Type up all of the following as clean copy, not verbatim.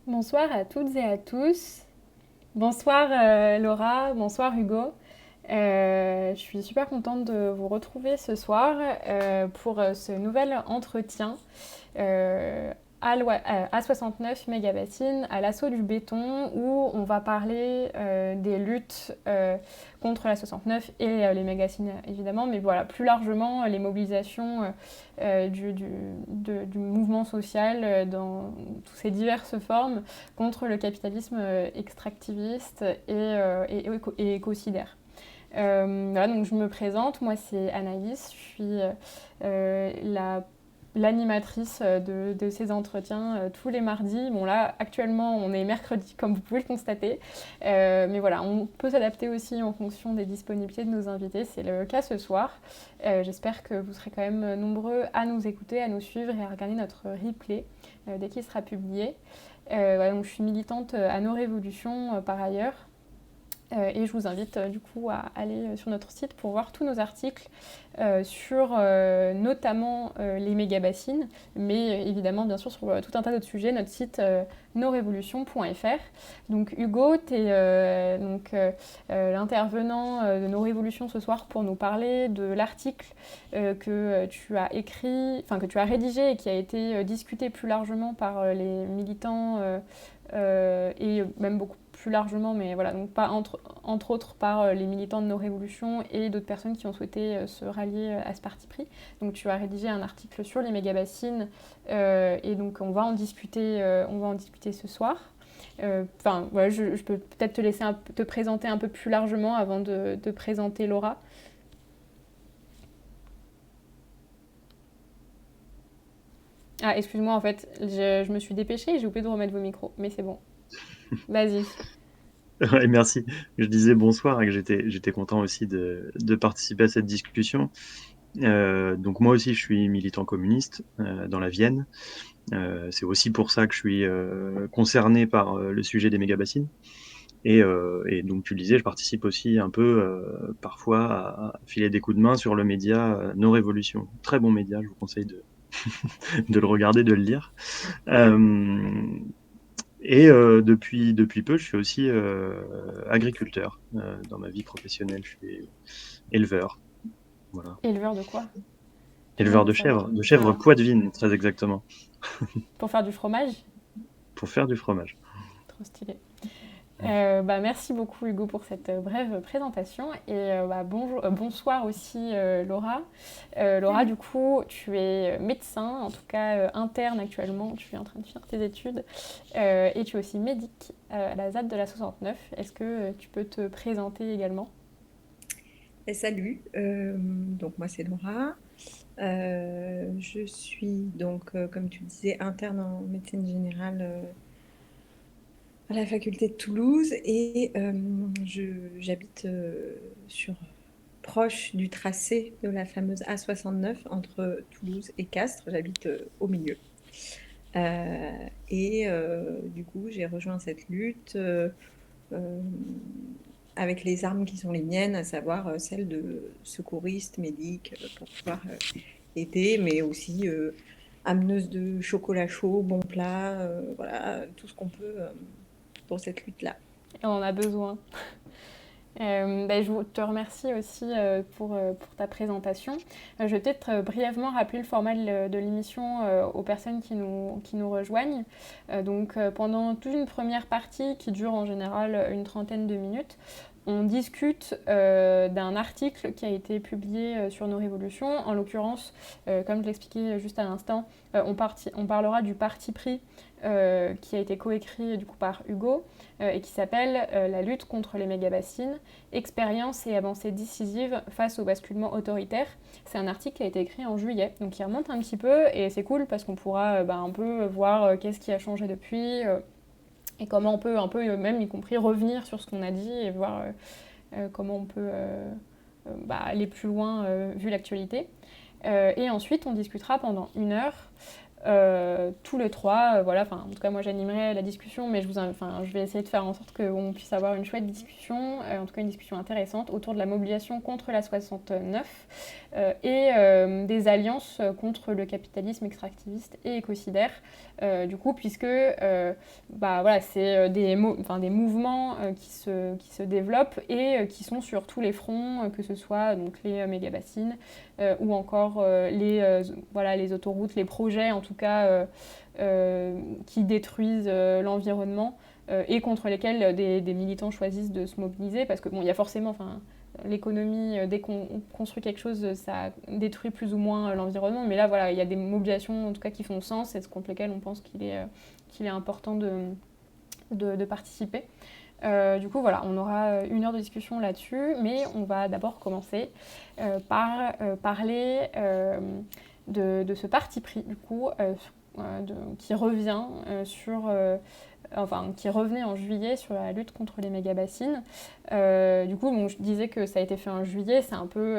Bonsoir à toutes et à tous. Bonsoir Laura, bonsoir Hugo. Je suis super contente de vous retrouver ce soir pour ce nouvel entretien euh, à 69 mégabassines, à l'assaut du béton, où on va parler des luttes contre la 69 et les mégabassines évidemment, mais voilà, plus largement les mobilisations du mouvement social dans toutes ses diverses formes contre le capitalisme extractiviste et écocidaire. Voilà, donc je me présente, moi c'est Anaïs, je suis l'animatrice de ces entretiens tous les mardis. Bon là, actuellement, on est mercredi, comme vous pouvez le constater. Mais voilà, on peut s'adapter aussi en fonction des disponibilités de nos invités. C'est le cas ce soir. J'espère que vous serez quand même nombreux à nous écouter, à nous suivre et à regarder notre replay dès qu'il sera publié. Voilà, donc je suis militante à Nos Révolutions par ailleurs. Et je vous invite du coup à aller sur notre site pour voir tous nos articles sur notamment les méga-bassines, mais évidemment bien sûr sur tout un tas d'autres sujets, notre site nosrévolutions.fr. Donc Hugo, tu es l'intervenant de Nos Révolutions ce soir pour nous parler de l'article que tu as écrit, enfin que tu as rédigé et qui a été discuté plus largement par les militants et même beaucoup plus largement, mais voilà, donc pas entre autres par les militants de Nos Révolutions et d'autres personnes qui ont souhaité se rallier à ce parti pris. Donc tu as rédigé un article sur les méga-bassines et donc on va en discuter ce soir. Enfin, voilà, je peux peut-être te laisser te présenter un peu plus largement avant de présenter Laura. Ah, excuse-moi, en fait, je me suis dépêchée et j'ai oublié de remettre vos micros, mais c'est bon. Vas-y. Ouais, merci. Je disais bonsoir et que j'étais content aussi de participer à cette discussion. Donc moi aussi, je suis militant communiste dans la Vienne. C'est aussi pour ça que je suis concerné par le sujet des méga-bassines. Et donc tu le disais, je participe aussi un peu parfois à filer des coups de main sur le média Nos Révolutions. Très bon média, je vous conseille de le regarder, de le lire. Euh, depuis peu, je suis aussi agriculteur dans ma vie professionnelle. Je suis éleveur, voilà. Éleveur de quoi? Éleveur Ça veut dire. de chèvres Ah, poitevines, très exactement, pour faire du fromage? pour faire du fromage. Trop stylé. Merci beaucoup Hugo pour cette brève présentation et bonsoir aussi Laura. Laura, du coup, tu es médecin, en tout cas interne actuellement, tu es en train de finir tes études et tu es aussi médic à la ZAD de la 69. Est-ce que tu peux te présenter également? Salut, donc moi c'est Laura. Je suis donc, comme tu disais, interne en médecine générale à la faculté de Toulouse et j'habite proche du tracé de la fameuse A69 entre Toulouse et Castres. J'habite au milieu. Du coup, j'ai rejoint cette lutte euh, avec les armes qui sont les miennes, à savoir celles de secouriste, médic, pour pouvoir aider, mais aussi ameneuse de chocolat chaud, bon plat, voilà, tout ce qu'on peut pour cette lutte-là. Et on en a besoin. Je te remercie aussi pour ta présentation. Je vais peut-être brièvement rappeler le format de l'émission aux personnes qui nous rejoignent. Pendant toute une première partie qui dure en général une trentaine de minutes, on discute d'un article qui a été publié sur Nos Révolutions. En l'occurrence, comme je l'expliquais juste à l'instant, on parlera du parti pris qui a été coécrit du coup par Hugo et qui s'appelle La lutte contre les méga-bassines, expérience et avancées décisives face au basculement autoritaire. C'est un article qui a été écrit en juillet, donc il remonte un petit peu et c'est cool parce qu'on pourra un peu voir qu'est-ce qui a changé depuis et comment on peut un peu même y compris revenir sur ce qu'on a dit et voir comment on peut aller plus loin vu l'actualité. Et ensuite, on discutera pendant une heure tous les trois. Voilà, en tout cas, moi j'animerai la discussion, mais je vais essayer de faire en sorte qu'on puisse avoir une chouette discussion, en tout cas une discussion intéressante, autour de la mobilisation contre la 69 et des alliances contre le capitalisme extractiviste et écocidaire. Du coup, puisque voilà, c'est des mouvements qui se développent et qui sont sur tous les fronts, que ce soit donc, les méga-bassines ou encore les autoroutes, les projets en tout cas qui détruisent l'environnement et contre lesquels des militants choisissent de se mobiliser parce que il y a forcément l'économie, dès qu'on construit quelque chose, ça détruit plus ou moins l'environnement. Mais là, voilà, il y a des mobilisations en tout cas qui font sens et contre lesquelles on pense qu'il est important de participer. Du coup, voilà, on aura 1 heure de discussion là-dessus, mais on va d'abord commencer par parler de ce parti pris, du coup, qui revient qui revenait en juillet sur la lutte contre les méga-bassines. Du coup, je disais que ça a été fait en juillet, c'est un peu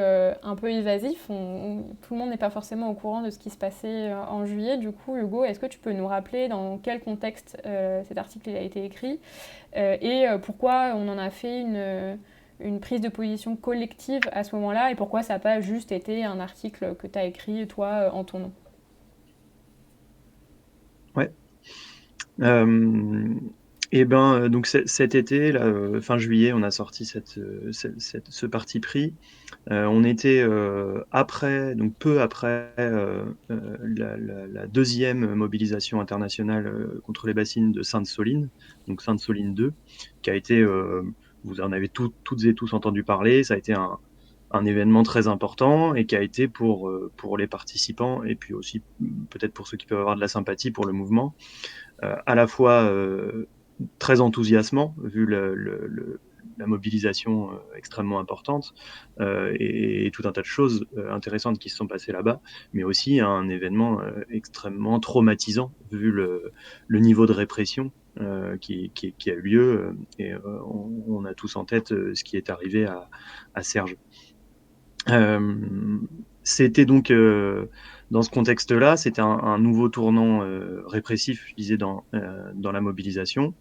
évasif. Tout le monde n'est pas forcément au courant de ce qui se passait en juillet. Du coup, Hugo, est-ce que tu peux nous rappeler dans quel contexte cet article a été écrit et pourquoi on en a fait une prise de position collective à ce moment-là et pourquoi ça n'a pas juste été un article que tu as écrit, toi, en ton nom? Ouais. Donc cet été, là, fin juillet, on a sorti ce parti pris. On était peu après la deuxième mobilisation internationale contre les bassines de Sainte-Soline, donc Sainte-Soline 2, qui a été, vous en avez toutes et tous entendu parler, ça a été un événement très important et qui a été pour les participants et puis aussi peut-être pour ceux qui peuvent avoir de la sympathie pour le mouvement, à la fois très enthousiasmant vu la mobilisation extrêmement importante et tout un tas de choses intéressantes qui se sont passées là-bas, mais aussi un événement extrêmement traumatisant vu le niveau de répression qui a eu lieu et on a tous en tête ce qui est arrivé à Serge. C'était donc dans ce contexte-là, c'était un nouveau tournant répressif, je disais, dans la mobilisation,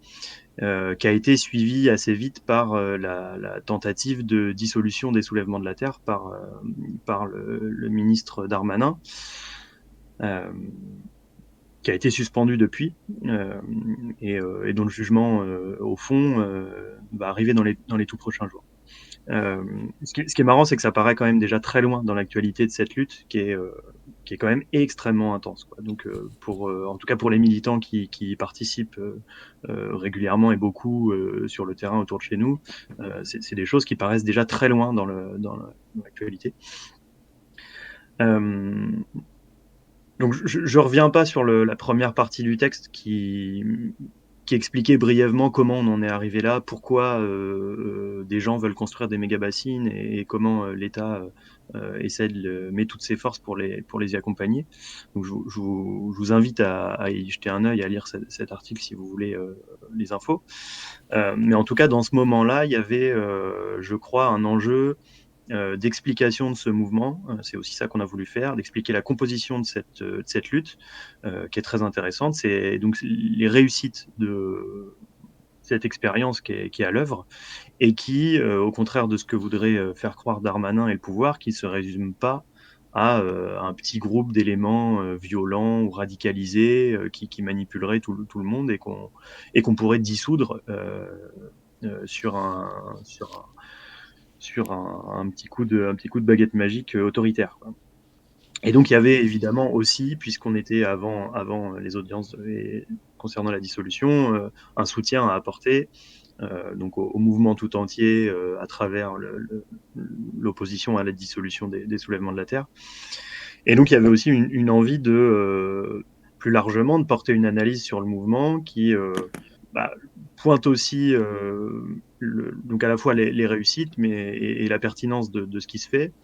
qui a été suivi assez vite par la tentative de dissolution des soulèvements de la Terre par le ministre Darmanin, qui a été suspendu depuis, et dont le jugement, au fond, va arriver dans les tout prochains jours. Ce qui est marrant, c'est que ça paraît quand même déjà très loin dans l'actualité de cette lutte qui est quand même extrêmement intense, quoi. Donc en tout cas pour les militants qui y participent régulièrement et beaucoup sur le terrain autour de chez nous, c'est des choses qui paraissent déjà très loin dans l'actualité. Donc je reviens pas sur la première partie du texte qui expliquait brièvement comment on en est arrivé là, pourquoi des gens veulent construire des méga-bassines et comment l'État met toutes ses forces pour les y accompagner. Donc je vous invite à y jeter un œil, à lire cet article si vous voulez les infos. Mais en tout cas, dans ce moment-là, il y avait, je crois, un enjeu d'explication de ce mouvement. C'est aussi ça qu'on a voulu faire, d'expliquer la composition de cette lutte, qui est très intéressante. C'est donc les réussites de cette expérience qui est à l'œuvre et qui, au contraire de ce que voudrait faire croire Darmanin et le pouvoir, qui ne se résume pas à un petit groupe d'éléments violents ou radicalisés qui manipuleraient tout le monde et qu'on pourrait dissoudre sur un petit coup de baguette magique autoritaire, quoi. Et donc il y avait évidemment aussi, puisqu'on était avant les audiences concernant la dissolution, un soutien à apporter donc au mouvement tout entier à travers l'opposition à la dissolution des soulèvements de la Terre. Et donc il y avait aussi une envie de plus largement de porter une analyse sur le mouvement qui pointe aussi donc à la fois les réussites et la pertinence de ce qui se fait,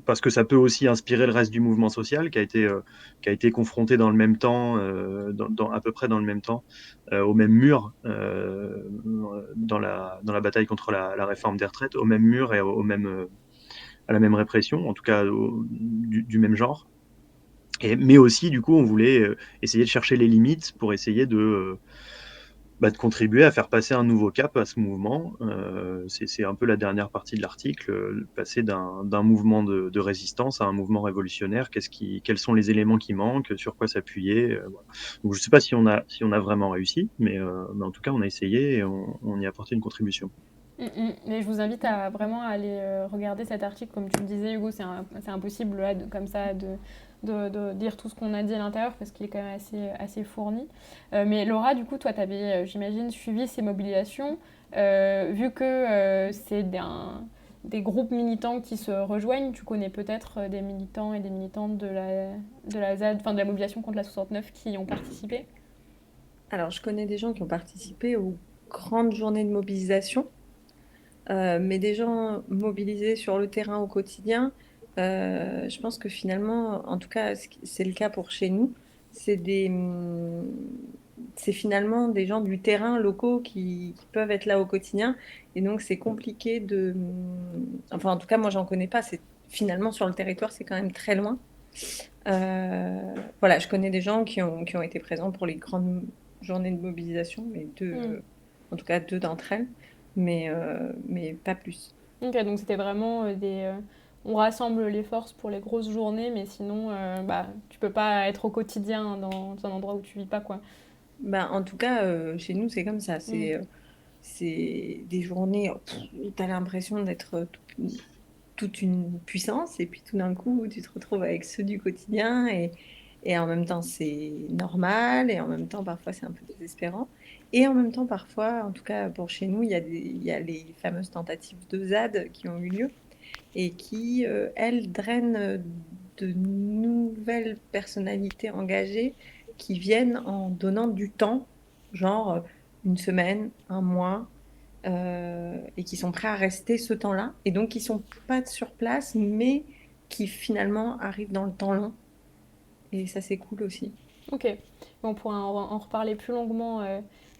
parce que ça peut aussi inspirer le reste du mouvement social qui a été confronté dans le même temps, à peu près dans le même temps, au même mur, dans la bataille contre la réforme des retraites, au même mur et à la même répression, en tout cas du même genre. Mais aussi, du coup, on voulait essayer de chercher les limites pour essayer de contribuer à faire passer un nouveau cap à ce mouvement. C'est un peu la dernière partie de l'article, passer d'un mouvement de résistance à un mouvement révolutionnaire. Quels sont les éléments qui manquent, sur quoi s'appuyer, voilà. Donc je ne sais pas si on a vraiment réussi, mais en tout cas on a essayé et on y a apporté une contribution. Mais je vous invite à vraiment aller regarder cet article, comme tu le disais Hugo, c'est impossible là, comme ça de dire tout ce qu'on a dit à l'intérieur parce qu'il est quand même assez fourni. Mais Laura, du coup, toi, tu avais, j'imagine, suivi ces mobilisations, vu que c'est des groupes militants qui se rejoignent, tu connais peut-être des militants et des militantes de la ZAD, enfin de la mobilisation contre la 69 qui y ont participé. Alors, je connais des gens qui ont participé aux grandes journées de mobilisation, mais des gens mobilisés sur le terrain au quotidien, je pense que finalement, en tout cas, c'est le cas pour chez nous, c'est c'est finalement des gens du terrain locaux qui peuvent être là au quotidien. Et donc, c'est compliqué enfin, en tout cas, moi, j'en connais pas. Finalement, sur le territoire, c'est quand même très loin. Voilà, je connais des gens qui ont été présents pour les grandes journées de mobilisation, Hmm. en tout cas deux d'entre elles, mais pas plus. Ok, donc c'était vraiment on rassemble les forces pour les grosses journées, mais sinon, bah, tu peux pas être au quotidien dans un endroit où tu vis pas, quoi. Ben, en tout cas, chez nous, c'est comme ça. Mm. C'est des journées où tu as l'impression d'être toute une puissance, et puis tout d'un coup, tu te retrouves avec ceux du quotidien, et en même temps, c'est normal, et en même temps, parfois, c'est un peu désespérant. Et en même temps, parfois, en tout cas pour chez nous, il y a les fameuses tentatives de ZAD qui ont eu lieu, et qui, elles, drainent de nouvelles personnalités engagées qui viennent en donnant du temps, genre une semaine, un mois, et qui sont prêts à rester ce temps-là, et donc qui sont pas sur place, mais qui finalement arrivent dans le temps long. Et ça, c'est cool aussi. Ok, on pourra en reparler plus longuement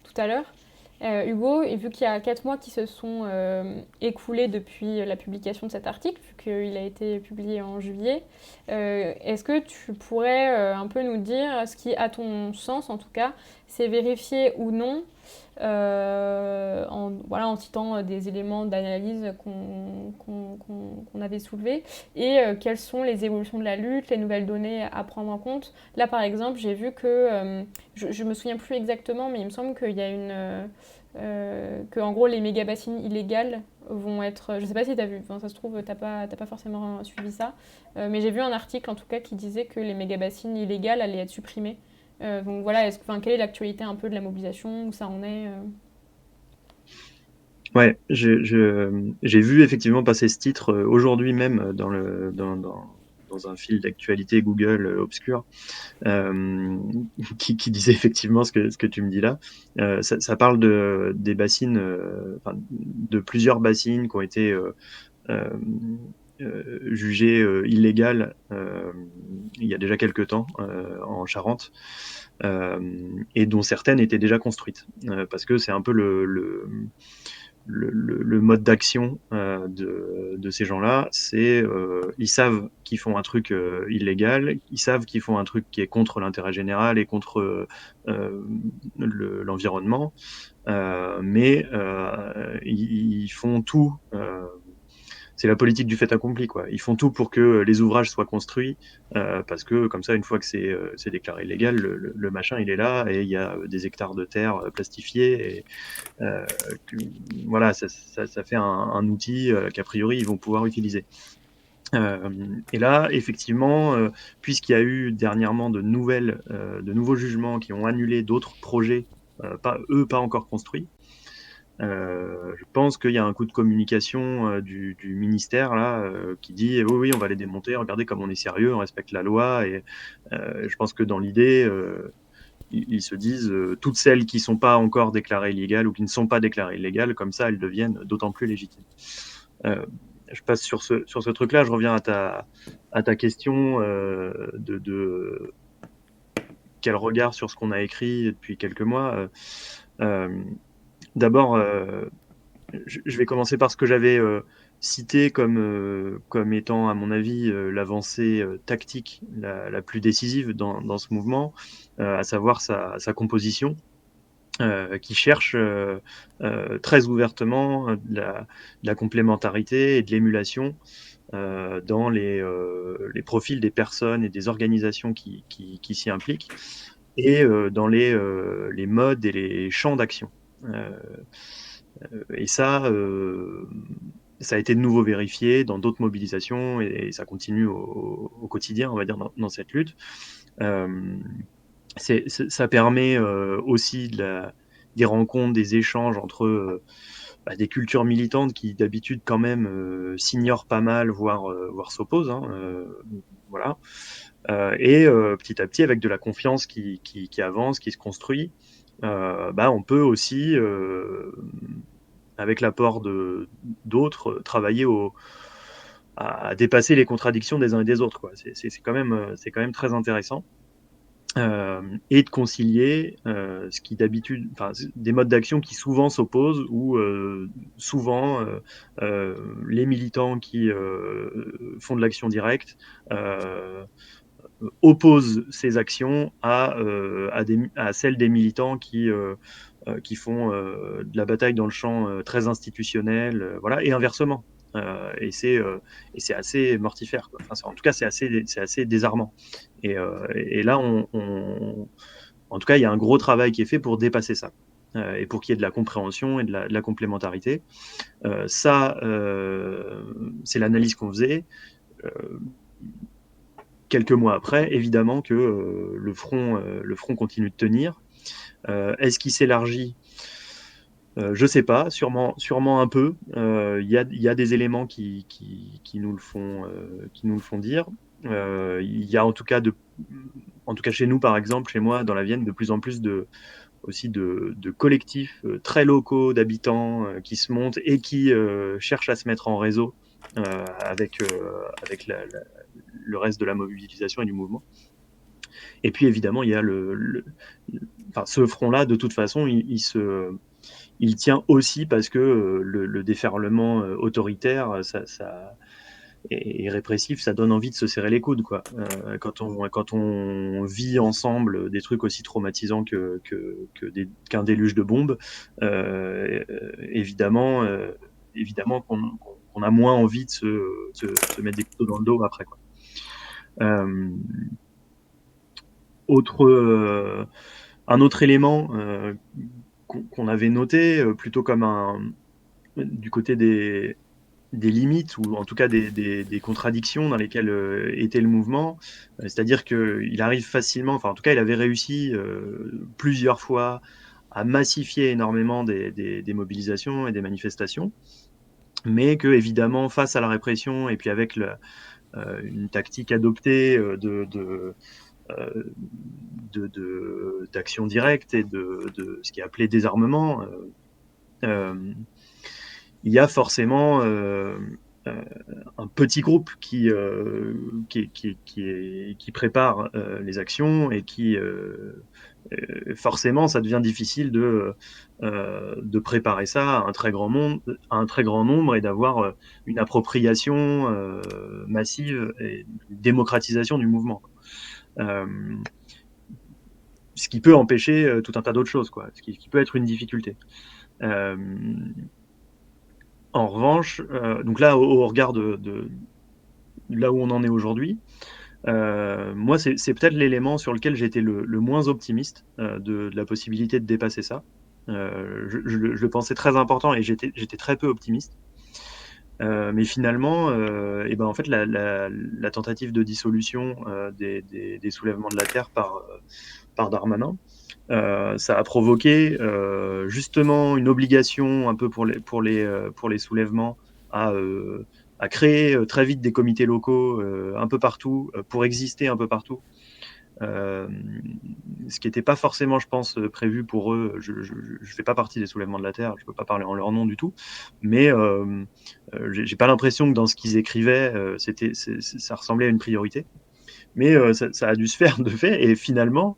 tout à l'heure. Hugo, et vu qu'il y a 4 mois qui se sont écoulés depuis la publication de cet article, vu qu'il a été publié en juillet, est-ce que tu pourrais un peu nous dire ce qui, à ton sens en tout cas, s'est vérifié ou non en citant des éléments d'analyse qu'on avait soulevés, et quelles sont les évolutions de la lutte, les nouvelles données à prendre en compte. Là, par exemple, j'ai vu que, je me souviens plus exactement, mais il me semble qu'il y a que en gros, les méga-bassines illégales vont être... Je sais pas si tu as vu, enfin, ça se trouve, t'as pas forcément suivi ça, mais j'ai vu un article en tout cas qui disait que les méga-bassines illégales allaient être supprimées. Donc voilà, quelle est l'actualité un peu de la mobilisation, où ça en est Ouais, j'ai vu effectivement passer ce titre aujourd'hui même dans un fil d'actualité Google obscur, qui disait effectivement ce que tu me dis là. Ça parle des bassines, enfin, de plusieurs bassines qui ont été euh, jugées illégales il y a déjà quelques temps en Charente, et dont certaines étaient déjà construites, parce que c'est un peu le mode d'action de ces gens-là. C'est ils savent qu'ils font un truc illégal, ils savent qu'ils font un truc qui est contre l'intérêt général et contre l'environnement, mais ils font tout. C'est la politique du fait accompli, quoi. Ils font tout pour que les ouvrages soient construits, parce que comme ça, une fois que c'est déclaré illégal, le machin, il est là, et il y a des hectares de terre plastifiés, et que, voilà, ça fait un outil qu'a priori, ils vont pouvoir utiliser. Et là, effectivement, puisqu'il y a eu dernièrement de nouveaux jugements qui ont annulé d'autres projets, pas encore construits, je pense qu'il y a un coup de communication du ministère là qui dit oui, oui, on va les démonter, regardez comme on est sérieux, on respecte la loi. Et je pense que dans l'idée, ils se disent toutes celles qui ne sont pas encore déclarées illégales ou qui ne sont pas déclarées illégales, comme ça elles deviennent d'autant plus légitimes. Je passe sur ce truc-là, je reviens à ta question de quel regard sur ce qu'on a écrit depuis quelques mois. D'abord, je vais commencer par ce que j'avais cité comme étant, à mon avis, l'avancée tactique la plus décisive dans ce mouvement, à savoir sa composition, qui cherche très ouvertement de la complémentarité et de l'émulation dans les profils des personnes et des organisations qui s'y impliquent, et dans les modes et les champs d'action. Et ça a été de nouveau vérifié dans d'autres mobilisations, et ça continue au quotidien, on va dire, dans cette lutte. Ça permet aussi des rencontres, des échanges entre des cultures militantes qui d'habitude quand même s'ignorent pas mal, voire s'opposent, hein, voilà. Et petit à petit, avec de la confiance qui avance, qui se construit, on peut aussi, avec l'apport d'autres, travailler à dépasser les contradictions des uns et des autres, quoi. C'est quand même très intéressant. Et de concilier ce qui d'habitude, enfin, des modes d'action qui souvent s'opposent, ou souvent les militants qui font de l'action directe opposent ces actions à celles des militants qui font de la bataille dans le champ très institutionnel, voilà, et inversement. Et c'est assez mortifère, quoi. Enfin, en tout cas, c'est assez désarmant. Et là, en tout cas, il y a un gros travail qui est fait pour dépasser ça, et pour qu'il y ait de la compréhension et de la complémentarité. Ça, c'est l'analyse qu'on faisait. Quelques mois après, évidemment que le front continue de tenir. Est-ce qu'il s'élargit? Je sais pas, sûrement un peu. Il y a des éléments qui nous le font dire. Il y a en tout cas chez nous, par exemple, chez moi dans la Vienne, de plus en plus aussi de collectifs très locaux d'habitants qui se montent et qui cherchent à se mettre en réseau avec le reste de la mobilisation et du mouvement. Et puis évidemment, il y a ce front-là, de toute façon, il tient aussi parce que le déferlement autoritaire et répressif, ça donne envie de se serrer les coudes, quoi. Quand on vit ensemble des trucs aussi traumatisants qu'un déluge de bombes, évidemment qu'on a moins envie de se mettre des couteaux dans le dos après, quoi. Un autre élément qu'on avait noté plutôt comme du côté des limites, ou en tout cas des contradictions dans lesquelles était le mouvement, c'est-à-dire qu'il arrive facilement, enfin en tout cas il avait réussi plusieurs fois à massifier énormément des mobilisations et des manifestations, mais que évidemment face à la répression, et puis avec une tactique adoptée d'action directe et de ce qui est appelé désarmement, il y a forcément un petit groupe qui prépare les actions, et qui forcément ça devient difficile de préparer ça à un très grand nombre, et d'avoir une appropriation massive et une démocratisation du mouvement. Ce qui peut empêcher tout un tas d'autres choses, quoi, ce qui peut être une difficulté. En revanche, donc là, au regard de là où on en est aujourd'hui, moi, c'est peut-être l'élément sur lequel j'étais le moins optimiste de la possibilité de dépasser ça. Je le pensais très important, et j'étais très peu optimiste. Mais finalement, en fait, la tentative de dissolution des soulèvements de la terre par Darmanin, ça a provoqué justement une obligation un peu pour les soulèvements à créer très vite des comités locaux un peu partout, pour exister un peu partout. Ce qui n'était pas forcément, je pense, prévu pour eux. Je ne fais pas partie des soulèvements de la terre, je ne peux pas parler en leur nom du tout, mais j'ai pas l'impression que dans ce qu'ils écrivaient, ça ressemblait à une priorité. Mais ça a dû se faire de fait, et finalement,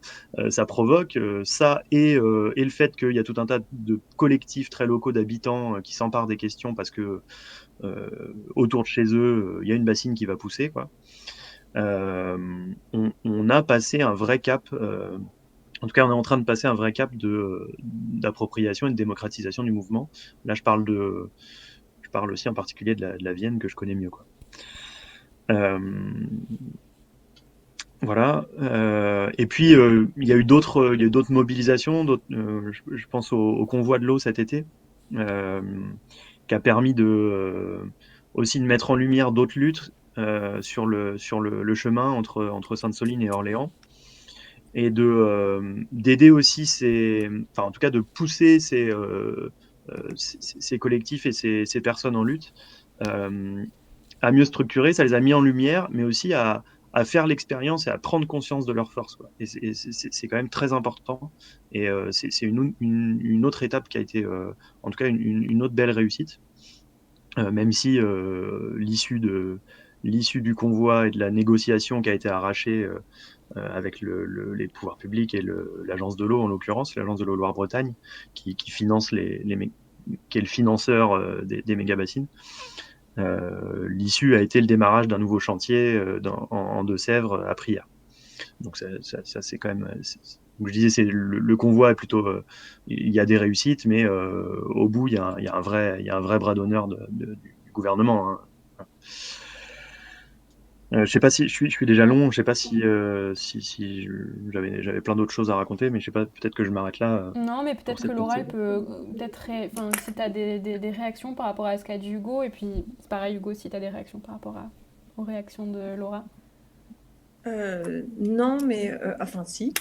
ça provoque ça et le fait qu'il y a tout un tas de collectifs très locaux d'habitants qui s'emparent des questions parce que autour de chez eux, il y a une bassine qui va pousser, quoi. On a passé un vrai cap. En tout cas, on est en train de passer un vrai cap d'appropriation et de démocratisation du mouvement. Là, je parle aussi en particulier de la Vienne que je connais mieux, quoi. Voilà. Et puis, il y a eu d'autres mobilisations. Je pense au convoi de l'eau cet été, euh, qui a permis aussi de mettre en lumière d'autres luttes sur le chemin entre Sainte-Soline et Orléans, et d'aider aussi enfin en tout cas de pousser ces collectifs et ces personnes en lutte à mieux structurer. Ça les a mis en lumière, mais aussi à faire l'expérience et à prendre conscience de leurs forces, quoi. Et c'est quand même très important. Et c'est une autre étape qui a été, en tout cas, une autre belle réussite. Même si l'issue du convoi et de la négociation qui a été arrachée avec les pouvoirs publics et l'agence de l'eau, en l'occurrence, l'agence de l'eau Loire-Bretagne, qui finance qui est le financeur des méga-bassines. L'issue a été le démarrage d'un nouveau chantier en Deux-Sèvres à Prières. Donc ça c'est quand même. Comme je disais, le convoi est plutôt. Il y a des réussites, mais au bout, il y a un vrai bras d'honneur du gouvernement, hein. Je sais pas si je suis déjà long. Je sais pas si j'avais plein d'autres choses à raconter, mais je sais pas. Peut-être que je m'arrête là Non, mais pour peut-être que cette Laura, partie. elle peut enfin, si tu as des réactions par rapport à ce qu'a dit Hugo, et puis c'est pareil, Hugo, si tu as des réactions par rapport aux réactions de Laura. Non, mais enfin si.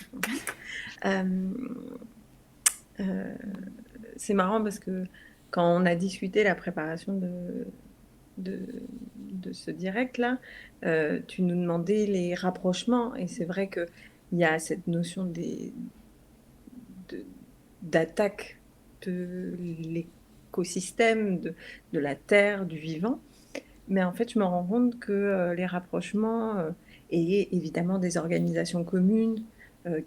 Euh, euh, c'est marrant parce que quand on a discuté la préparation de, de ce direct-là, tu nous demandais les rapprochements, et c'est vrai qu'il y a cette notion d'attaque de l'écosystème, de la terre, du vivant. Mais en fait, je me rends compte que les rapprochements et évidemment des organisations communes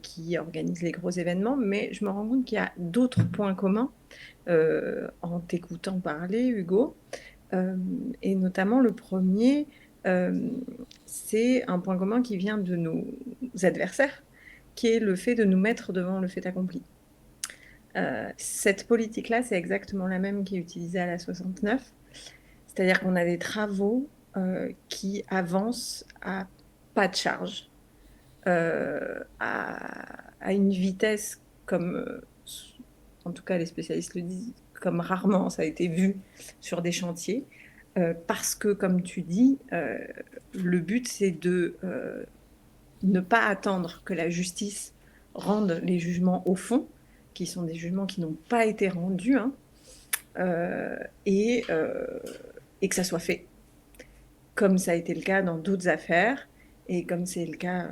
qui organisent les gros événements, mais je me rends compte qu'il y a d'autres points communs en t'écoutant parler, Hugo. Et notamment le premier, c'est un point commun qui vient de nos adversaires, qui est le fait de nous mettre devant le fait accompli. Cette politique-là, c'est exactement la même qui est utilisée à la 69. C'est-à-dire qu'on a des travaux qui avancent à pas de charge, à une vitesse comme, en tout cas les spécialistes le disent, comme rarement ça a été vu sur des chantiers, parce que, comme tu dis, le but c'est de ne pas attendre que la justice rende les jugements au fond, qui sont des jugements qui n'ont pas été rendus, hein, et que ça soit fait, comme ça a été le cas dans d'autres affaires, et comme c'est le cas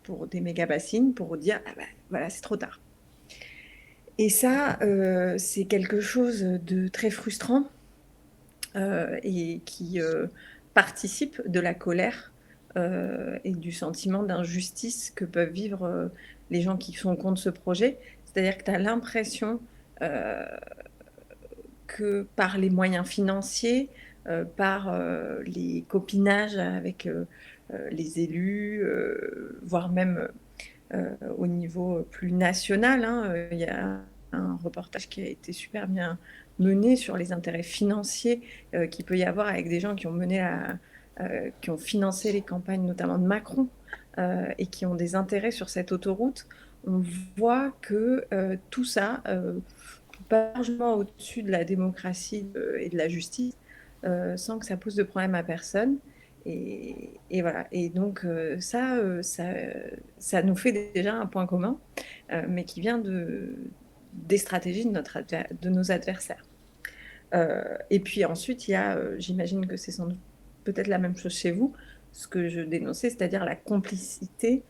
pour des méga-bassines, pour dire ah ben, voilà, c'est trop tard. Et ça, c'est quelque chose de très frustrant et qui participe de la colère et du sentiment d'injustice que peuvent vivre les gens qui sont contre ce projet. C'est-à-dire que tu as l'impression que par les moyens financiers, par les copinages avec les élus, voire même au niveau plus national, hein, il y a un reportage qui a été super bien mené sur les intérêts financiers qu'il peut y avoir avec des gens qui qui ont financé les campagnes notamment de Macron et qui ont des intérêts sur cette autoroute. On voit que tout ça pas largement au-dessus de la démocratie et de la justice, sans que ça pose de problème à personne. Et voilà. Et donc ça nous fait déjà un point commun, mais qui vient des stratégies de nos adversaires. Et puis ensuite, il y a, j'imagine que c'est sans doute peut-être la même chose chez vous, ce que je dénonçais, c'est-à-dire la complicité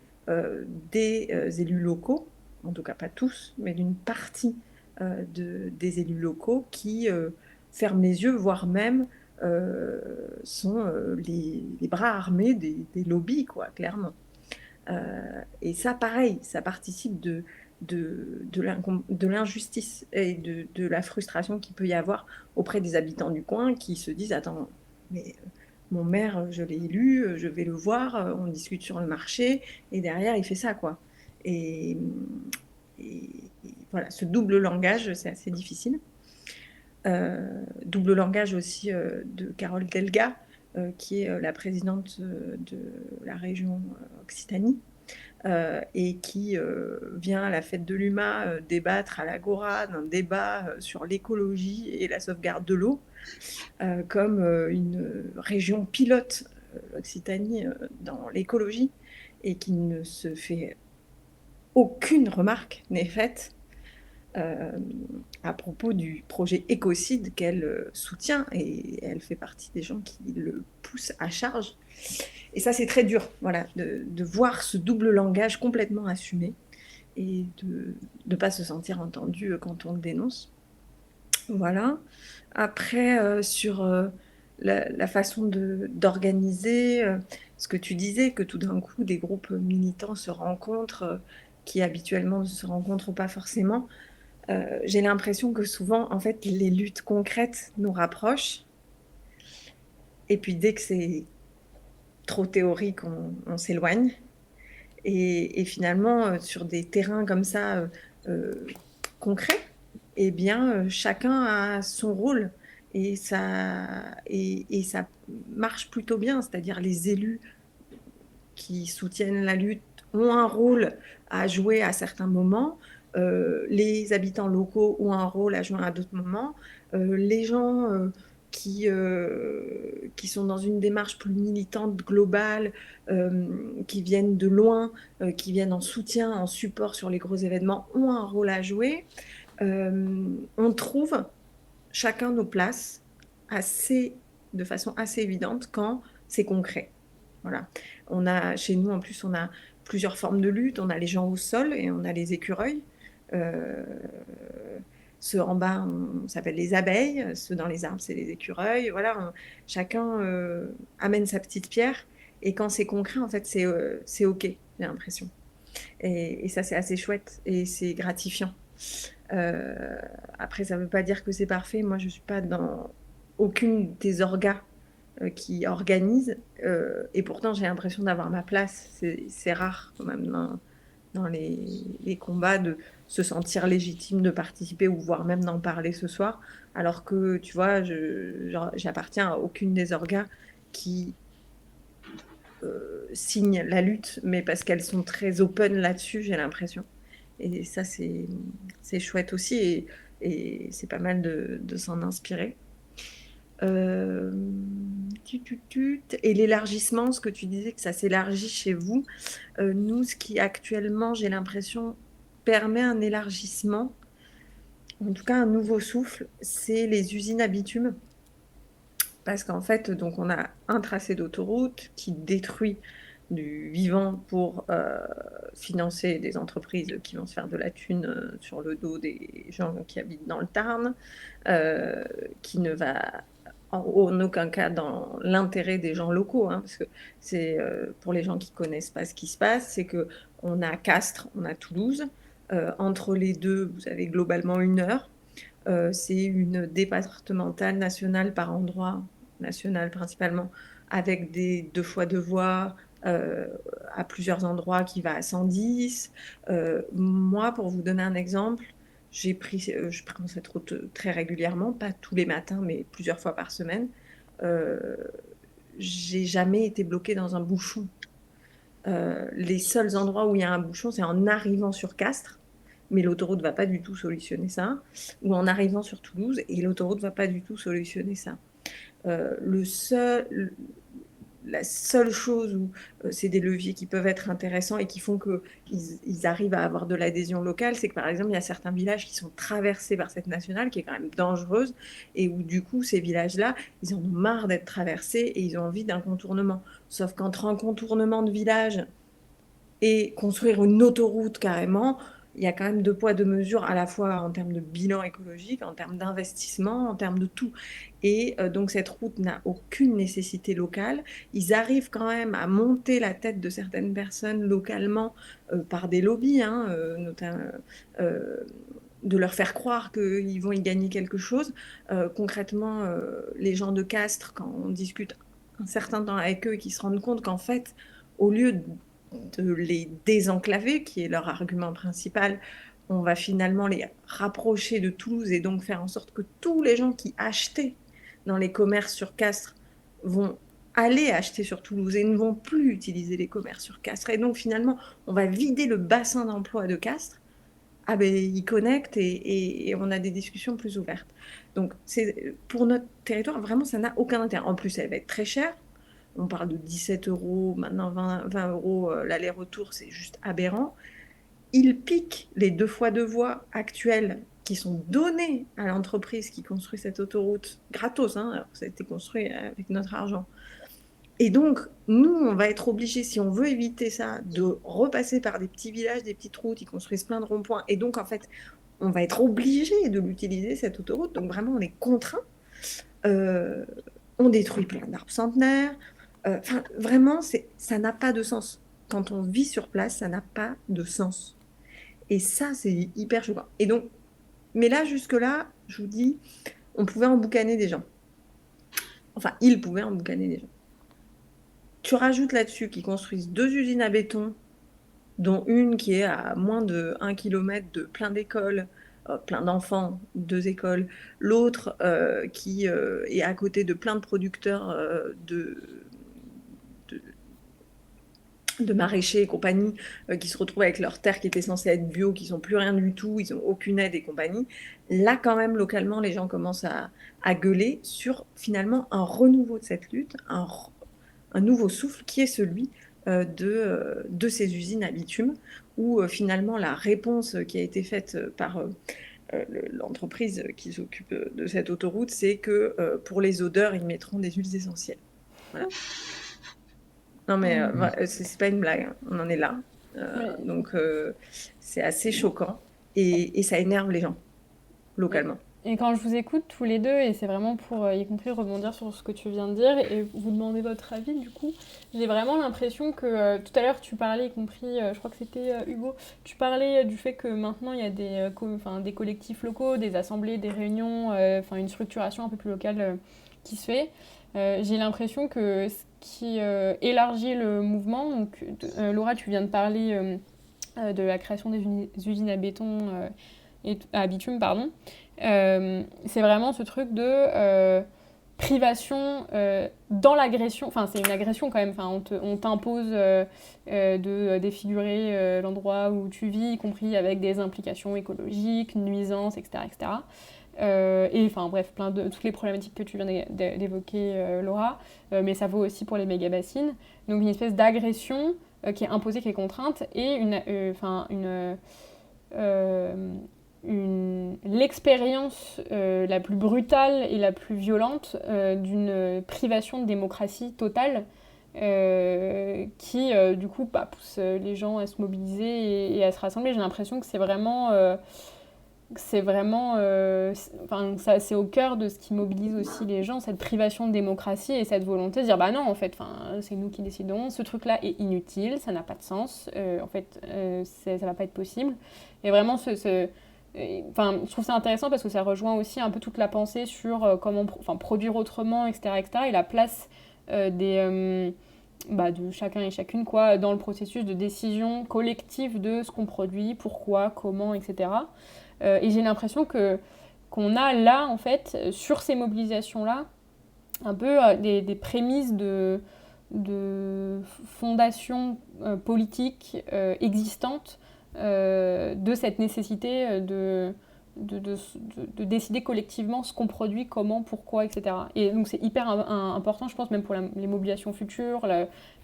des élus locaux, en tout cas pas tous, mais d'une partie des élus locaux qui ferment les yeux, voire même sont les bras armés des lobbies, quoi, clairement. Et ça, pareil, ça participe de l'injustice et de la frustration qu'il peut y avoir auprès des habitants du coin qui se disent, attends, mais mon maire, je l'ai élu, je vais le voir, on discute sur le marché, et derrière, il fait ça, quoi. Et, et voilà, ce double langage, c'est assez difficile. Double langage aussi de Carole Delga, qui est la présidente de la région Occitanie, et qui vient à la fête de l'UMA débattre à l'Agora d'un débat sur l'écologie et la sauvegarde de l'eau, comme une région pilote, Occitanie, dans l'écologie, et qui ne se fait aucune remarque n'est faite à propos du projet Écocide qu'elle soutient, et elle fait partie des gens qui le poussent à charge. Et ça, c'est très dur, voilà, de voir ce double langage complètement assumé et de ne pas se sentir entendu quand on le dénonce. Voilà. Après, sur la façon d'organiser, ce que tu disais, que tout d'un coup, des groupes militants se rencontrent, qui habituellement ne se rencontrent pas forcément. J'ai l'impression que souvent, en fait, les luttes concrètes nous rapprochent. Et puis, dès que c'est trop théorique, on s'éloigne. Et finalement, sur des terrains comme ça, concrets, eh bien, chacun a son rôle. Et ça marche plutôt bien. C'est-à-dire les élus qui soutiennent la lutte ont un rôle à jouer à certains moments. Les habitants locaux ont un rôle à jouer à d'autres moments. Les gens qui sont dans une démarche plus militante, globale, qui viennent de loin, qui viennent en soutien, en support sur les gros événements, ont un rôle à jouer. On trouve chacun nos places de façon assez évidente quand c'est concret. Voilà. Chez nous, en plus, on a plusieurs formes de lutte. On a les gens au sol et on a les écureuils. Ceux en bas, on s'appelle les abeilles. Ceux dans les arbres, c'est les écureuils. Voilà, chacun amène sa petite pierre. Et quand c'est concret, en fait, c'est OK, j'ai l'impression. Et ça, c'est assez chouette et c'est gratifiant. Après, ça ne veut pas dire que c'est parfait. Moi, je ne suis pas dans aucune des orgas qui organisent. Et pourtant, j'ai l'impression d'avoir ma place. C'est rare quand même dans les combats de se sentir légitime de participer ou voire même d'en parler ce soir. Alors que, tu vois, j'appartiens à aucune des orgas qui signent la lutte, mais parce qu'elles sont très open là-dessus, j'ai l'impression. Et ça, c'est chouette aussi, et c'est pas mal de s'en inspirer. Et l'élargissement, ce que tu disais, que ça s'élargit chez vous. Nous, ce qui actuellement, j'ai l'impression, permet un élargissement, en tout cas un nouveau souffle, c'est les usines à bitume. Parce qu'en fait, donc on a un tracé d'autoroute qui détruit du vivant pour financer des entreprises qui vont se faire de la thune sur le dos des gens qui habitent dans le Tarn, qui ne va en aucun cas dans l'intérêt des gens locaux, hein, parce que c'est pour les gens qui connaissent pas ce qui se passe, c'est que on a Castres, on a Toulouse, entre les deux, vous avez globalement 1 heure. C'est une départementale nationale par endroit, nationale principalement, avec des 2 fois 2 voies à plusieurs endroits qui va à 110. Moi, pour vous donner un exemple, je prends cette route très régulièrement, pas tous les matins, mais plusieurs fois par semaine. J'ai jamais été bloquée dans un bouchon. Les seuls endroits où il y a un bouchon, c'est en arrivant sur Castres, mais l'autoroute ne va pas du tout solutionner ça, ou en arrivant sur Toulouse, et l'autoroute ne va pas du tout solutionner ça. La seule chose où c'est des leviers qui peuvent être intéressants et qui font qu'ils arrivent à avoir de l'adhésion locale, c'est que par exemple, il y a certains villages qui sont traversés par cette nationale, qui est quand même dangereuse, et où du coup, ces villages-là, ils en ont marre d'être traversés et ils ont envie d'un contournement. Sauf qu'entre un contournement de village et construire une autoroute carrément, il y a quand même deux poids, deux mesures, à la fois en termes de bilan écologique, en termes d'investissement, en termes de tout. Et donc cette route n'a aucune nécessité locale. Ils arrivent quand même à monter la tête de certaines personnes localement par des lobbies, notamment de leur faire croire qu'ils vont y gagner quelque chose. Concrètement, les gens de Castres, quand on discute un certain temps avec eux, qui se rendent compte qu'en fait, au lieu de les désenclaver, qui est leur argument principal, on va finalement les rapprocher de Toulouse et donc faire en sorte que tous les gens qui achetaient dans les commerces sur Castres vont aller acheter sur Toulouse et ne vont plus utiliser les commerces sur Castres. Et donc finalement, on va vider le bassin d'emploi de Castres. Ah ben, ils connectent et on a des discussions plus ouvertes. Donc, pour notre territoire, vraiment, ça n'a aucun intérêt. En plus, elle va être très chère. On parle de 17 euros, maintenant 20 euros l'aller-retour, c'est juste aberrant. Ils piquent les 2 fois 2 voies actuelles qui sont données à l'entreprise qui construit cette autoroute gratos, alors ça a été construit avec notre argent. Et donc, nous, on va être obligés, si on veut éviter ça, de repasser par des petits villages, des petites routes, ils construisent plein de ronds-points. Et donc, en fait, on va être obligé de l'utiliser, cette autoroute. Donc, vraiment, on est contraint. On détruit plein d'arbres centenaires. Enfin, vraiment, ça n'a pas de sens. Quand on vit sur place, ça n'a pas de sens. Et ça, c'est hyper choquant. Et donc, mais là, jusque-là, je vous dis, on pouvait emboucaner des gens. Enfin, ils pouvaient emboucaner des gens. Tu rajoutes là-dessus qu'ils construisent 2 usines à béton, dont une qui est à moins de 1 km de plein d'écoles, plein d'enfants, 2 écoles. L'autre qui est à côté de plein de producteurs de maraîchers et compagnie, qui se retrouvent avec leurs terres qui étaient censées être bio, qui sont plus rien du tout, ils n'ont aucune aide et compagnie. Là, quand même, localement, les gens commencent à gueuler sur finalement un renouveau de cette lutte, un nouveau souffle qui est celui de ces usines à bitume, où finalement la réponse qui a été faite par l'entreprise qui s'occupe de cette autoroute, c'est que pour les odeurs, ils mettront des huiles essentielles. Voilà. Non mais c'est pas une blague, on en est là. Donc c'est assez choquant et ça énerve les gens localement. Et quand je vous écoute tous les deux, et c'est vraiment pour y compris rebondir sur ce que tu viens de dire et vous demander votre avis du coup, j'ai vraiment l'impression que tout à l'heure tu parlais, y compris, je crois que c'était Hugo, tu parlais du fait que maintenant il y a des collectifs locaux, des assemblées, des réunions, une structuration un peu plus locale qui se fait. J'ai l'impression que ce qui élargit le mouvement, donc Laura tu viens de parler de la création des usines à béton et à bitume, pardon. C'est vraiment ce truc de privation dans l'agression. Enfin, c'est une agression quand même. Enfin, on t'impose de défigurer l'endroit où tu vis, y compris avec des implications écologiques, nuisances, etc. etc. Et enfin bref, toutes les problématiques que tu viens d'évoquer, Laura, mais ça vaut aussi pour les méga-bassines. Donc une espèce d'agression qui est imposée, qui est contrainte, et l'expérience la plus brutale et la plus violente d'une privation de démocratie totale qui du coup pousse les gens à se mobiliser et à se rassembler. J'ai l'impression que c'est vraiment c'est au cœur de ce qui mobilise aussi les gens, cette privation de démocratie et cette volonté de dire bah non, en fait, c'est nous qui décidons, ce truc-là est inutile, ça n'a pas de sens, ça va pas être possible. Et vraiment, je trouve ça intéressant parce que ça rejoint aussi un peu toute la pensée sur comment produire autrement, etc., etc., et la place de chacun et chacune dans le processus de décision collective de ce qu'on produit, pourquoi, comment, etc. Et j'ai l'impression qu'on a là, en fait, sur ces mobilisations-là, un peu des prémices de fondations politiques existantes de cette nécessité de décider collectivement ce qu'on produit, comment, pourquoi, etc. Et donc c'est hyper important, je pense, même pour les mobilisations futures,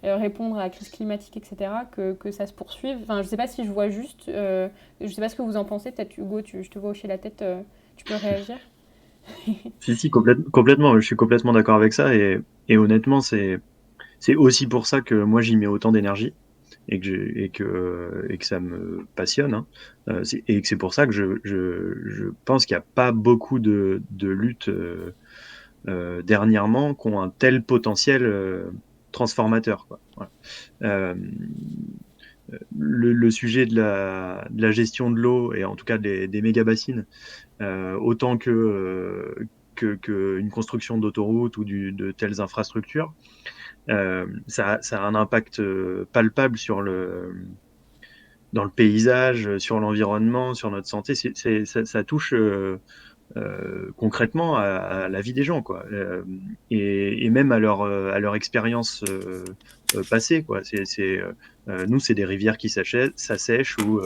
répondre à la crise climatique, etc., que ça se poursuive. Enfin, je ne sais pas si je vois juste, je ne sais pas ce que vous en pensez, peut-être Hugo, je te vois hocher la tête, tu peux réagir. Si, complètement, je suis complètement d'accord avec ça et honnêtement, c'est aussi pour ça que moi j'y mets autant d'énergie et que ça me passionne, hein. Et que c'est pour ça que je pense qu'il n'y a pas beaucoup de luttes dernièrement qui ont un tel potentiel transformateur, quoi. Voilà. Le sujet de la gestion de l'eau et en tout cas des méga-bassines, autant que une construction d'autoroutes ou de telles infrastructures, ça a un impact palpable dans le paysage, sur l'environnement, sur notre santé. Ça touche concrètement à la vie des gens, quoi. Et même à leur expérience passée, quoi. Nous, c'est des rivières qui s'assèchent ou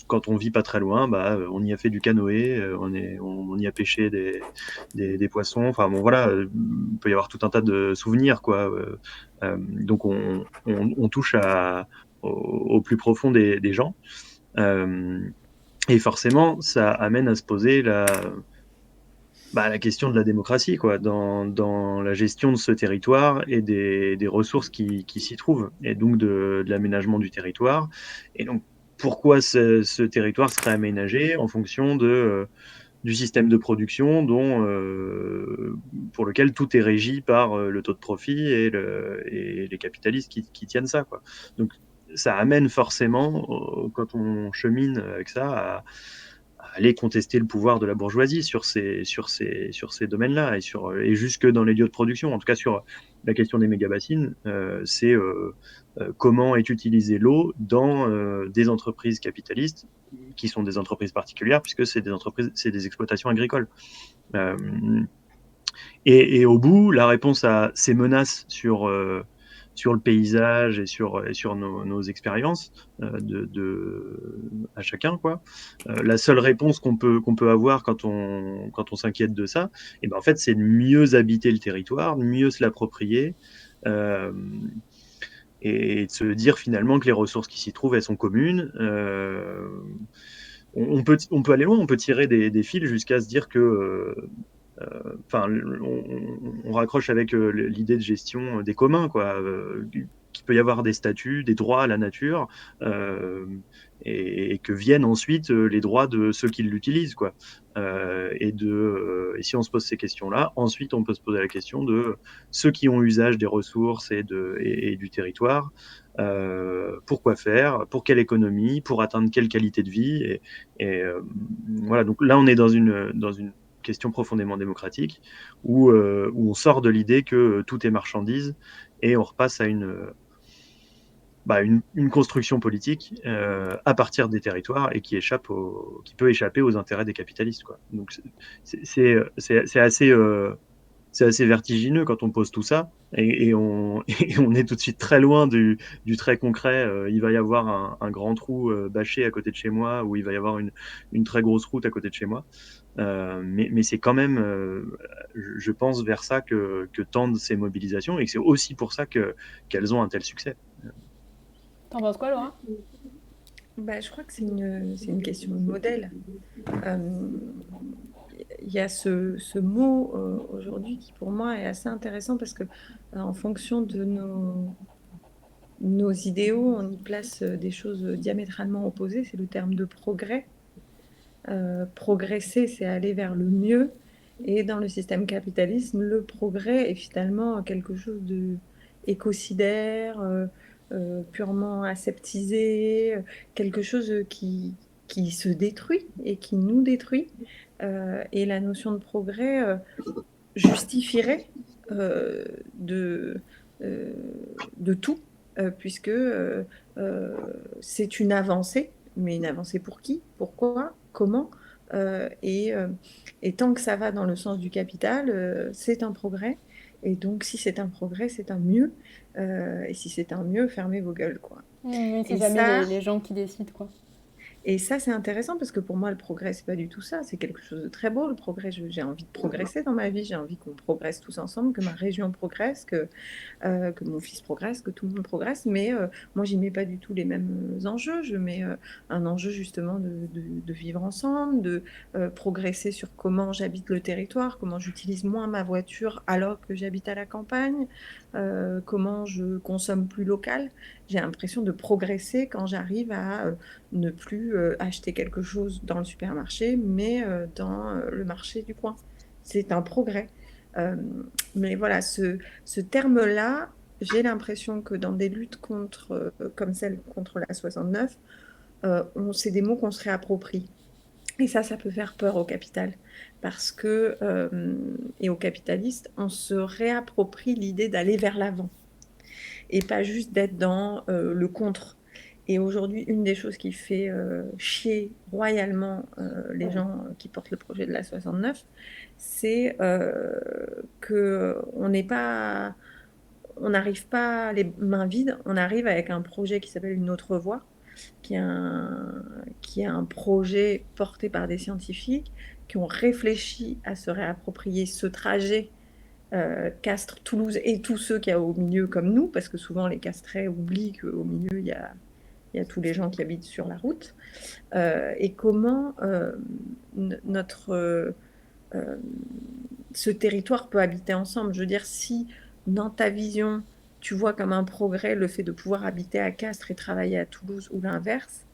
quand on vit pas très loin, bah, on y a fait du canoë, on y a pêché des poissons. Enfin bon, voilà, il peut y avoir tout un tas de souvenirs, quoi. Donc on touche au plus profond des gens. Et forcément, ça amène à se poser la question de la démocratie, quoi, dans la gestion de ce territoire et des ressources qui s'y trouvent, et donc de l'aménagement du territoire. Et donc, pourquoi ce territoire serait aménagé en fonction du système de production pour lequel tout est régi par le taux de profit et les capitalistes qui tiennent ça, quoi. Donc, ça amène forcément, quand on chemine avec ça, à aller contester le pouvoir de la bourgeoisie sur ces domaines-là et jusque dans les lieux de production. En tout cas, sur la question des méga-bassines, c'est comment est utilisée l'eau dans des entreprises capitalistes qui sont des entreprises particulières puisque c'est des exploitations agricoles. Et au bout, la réponse à ces menaces sur le paysage et sur nos expériences à chacun, quoi. La seule réponse qu'on peut avoir quand on s'inquiète de ça, et ben en fait, c'est de mieux habiter le territoire, de mieux se l'approprier, euh, et de se dire finalement que les ressources qui s'y trouvent, elles sont communes. On peut aller loin, on peut tirer des fils jusqu'à se dire que enfin, on raccroche avec l'idée de gestion des communs, quoi. Qu'il peut y avoir des statuts, des droits à la nature, et que viennent ensuite les droits de ceux qui l'utilisent, quoi. Et si on se pose ces questions-là, ensuite on peut se poser la question de ceux qui ont usage des ressources et du territoire. Pourquoi faire, pour quelle économie, pour atteindre quelle qualité de vie, voilà. Donc là, on est dans une question profondément démocratique où on sort de l'idée que tout est marchandise et on repasse à une construction politique à partir des territoires et qui peut échapper aux intérêts des capitalistes, quoi. Donc c'est assez vertigineux quand on pose tout ça et on est tout de suite très loin du très concret. Il va y avoir un grand trou bâché à côté de chez moi ou il va y avoir une très grosse route à côté de chez moi. Mais c'est quand même, je pense, vers ça que tendent ces mobilisations et que c'est aussi pour ça qu'elles ont un tel succès. T'en penses quoi, Laura? Bah, je crois que c'est une question de modèle. Il y a ce mot aujourd'hui qui pour moi est assez intéressant parce que en fonction de nos idéaux, on y place des choses diamétralement opposées. C'est le terme de progrès. Progresser, c'est aller vers le mieux. Et dans le système capitaliste, le progrès est finalement quelque chose de écocidaire, purement aseptisé, quelque chose qui se détruit et qui nous détruit. Et la notion de progrès justifierait de, de tout, puisque c'est une avancée, mais une avancée pour qui? Pourquoi? Comment? Et tant que ça va dans le sens du capital, c'est un progrès. Et donc, si c'est un progrès, c'est un mieux. Et si c'est un mieux, fermez vos gueules, quoi. Oui, c'est Et jamais ça, les gens qui décident, quoi. Et ça, c'est intéressant parce que pour moi, le progrès, c'est pas du tout ça. C'est quelque chose de très beau, le progrès. J'ai envie de progresser dans ma vie. J'ai envie qu'on progresse tous ensemble, que ma région progresse, que mon fils progresse, que tout le monde progresse. Mais moi, j'y mets pas du tout les mêmes enjeux. Je mets un enjeu justement de vivre ensemble, de progresser sur comment j'habite le territoire, comment j'utilise moins ma voiture alors que j'habite à la campagne, comment je consomme plus local. J'ai l'impression de progresser quand j'arrive à ne plus acheter quelque chose dans le supermarché, mais dans le marché du coin. C'est un progrès. Euh, mais voilà, ce terme-là, j'ai l'impression que dans des luttes comme celle contre la 69, c'est des mots qu'on se réapproprie. Et ça peut faire peur au capital. Parce que, et aux capitalistes, on se réapproprie l'idée d'aller vers l'avant et pas juste d'être dans le contre. Et aujourd'hui, une des choses qui fait chier royalement les gens qui portent le projet de la 69, c'est qu'on n'est pas, on n'arrive pas les mains vides, on arrive avec un projet qui s'appelle Une autre voie, qui est un projet porté par des scientifiques qui ont réfléchi à se réapproprier ce trajet Castres, Toulouse et tous ceux qu'il y a au milieu comme nous, parce que souvent les Castrais oublient qu'au milieu il y a tous les gens qui habitent sur la route, et comment ce territoire peut habiter ensemble. Je veux dire, si dans ta vision, tu vois comme un progrès le fait de pouvoir habiter à Castres et travailler à Toulouse ou l'inverse,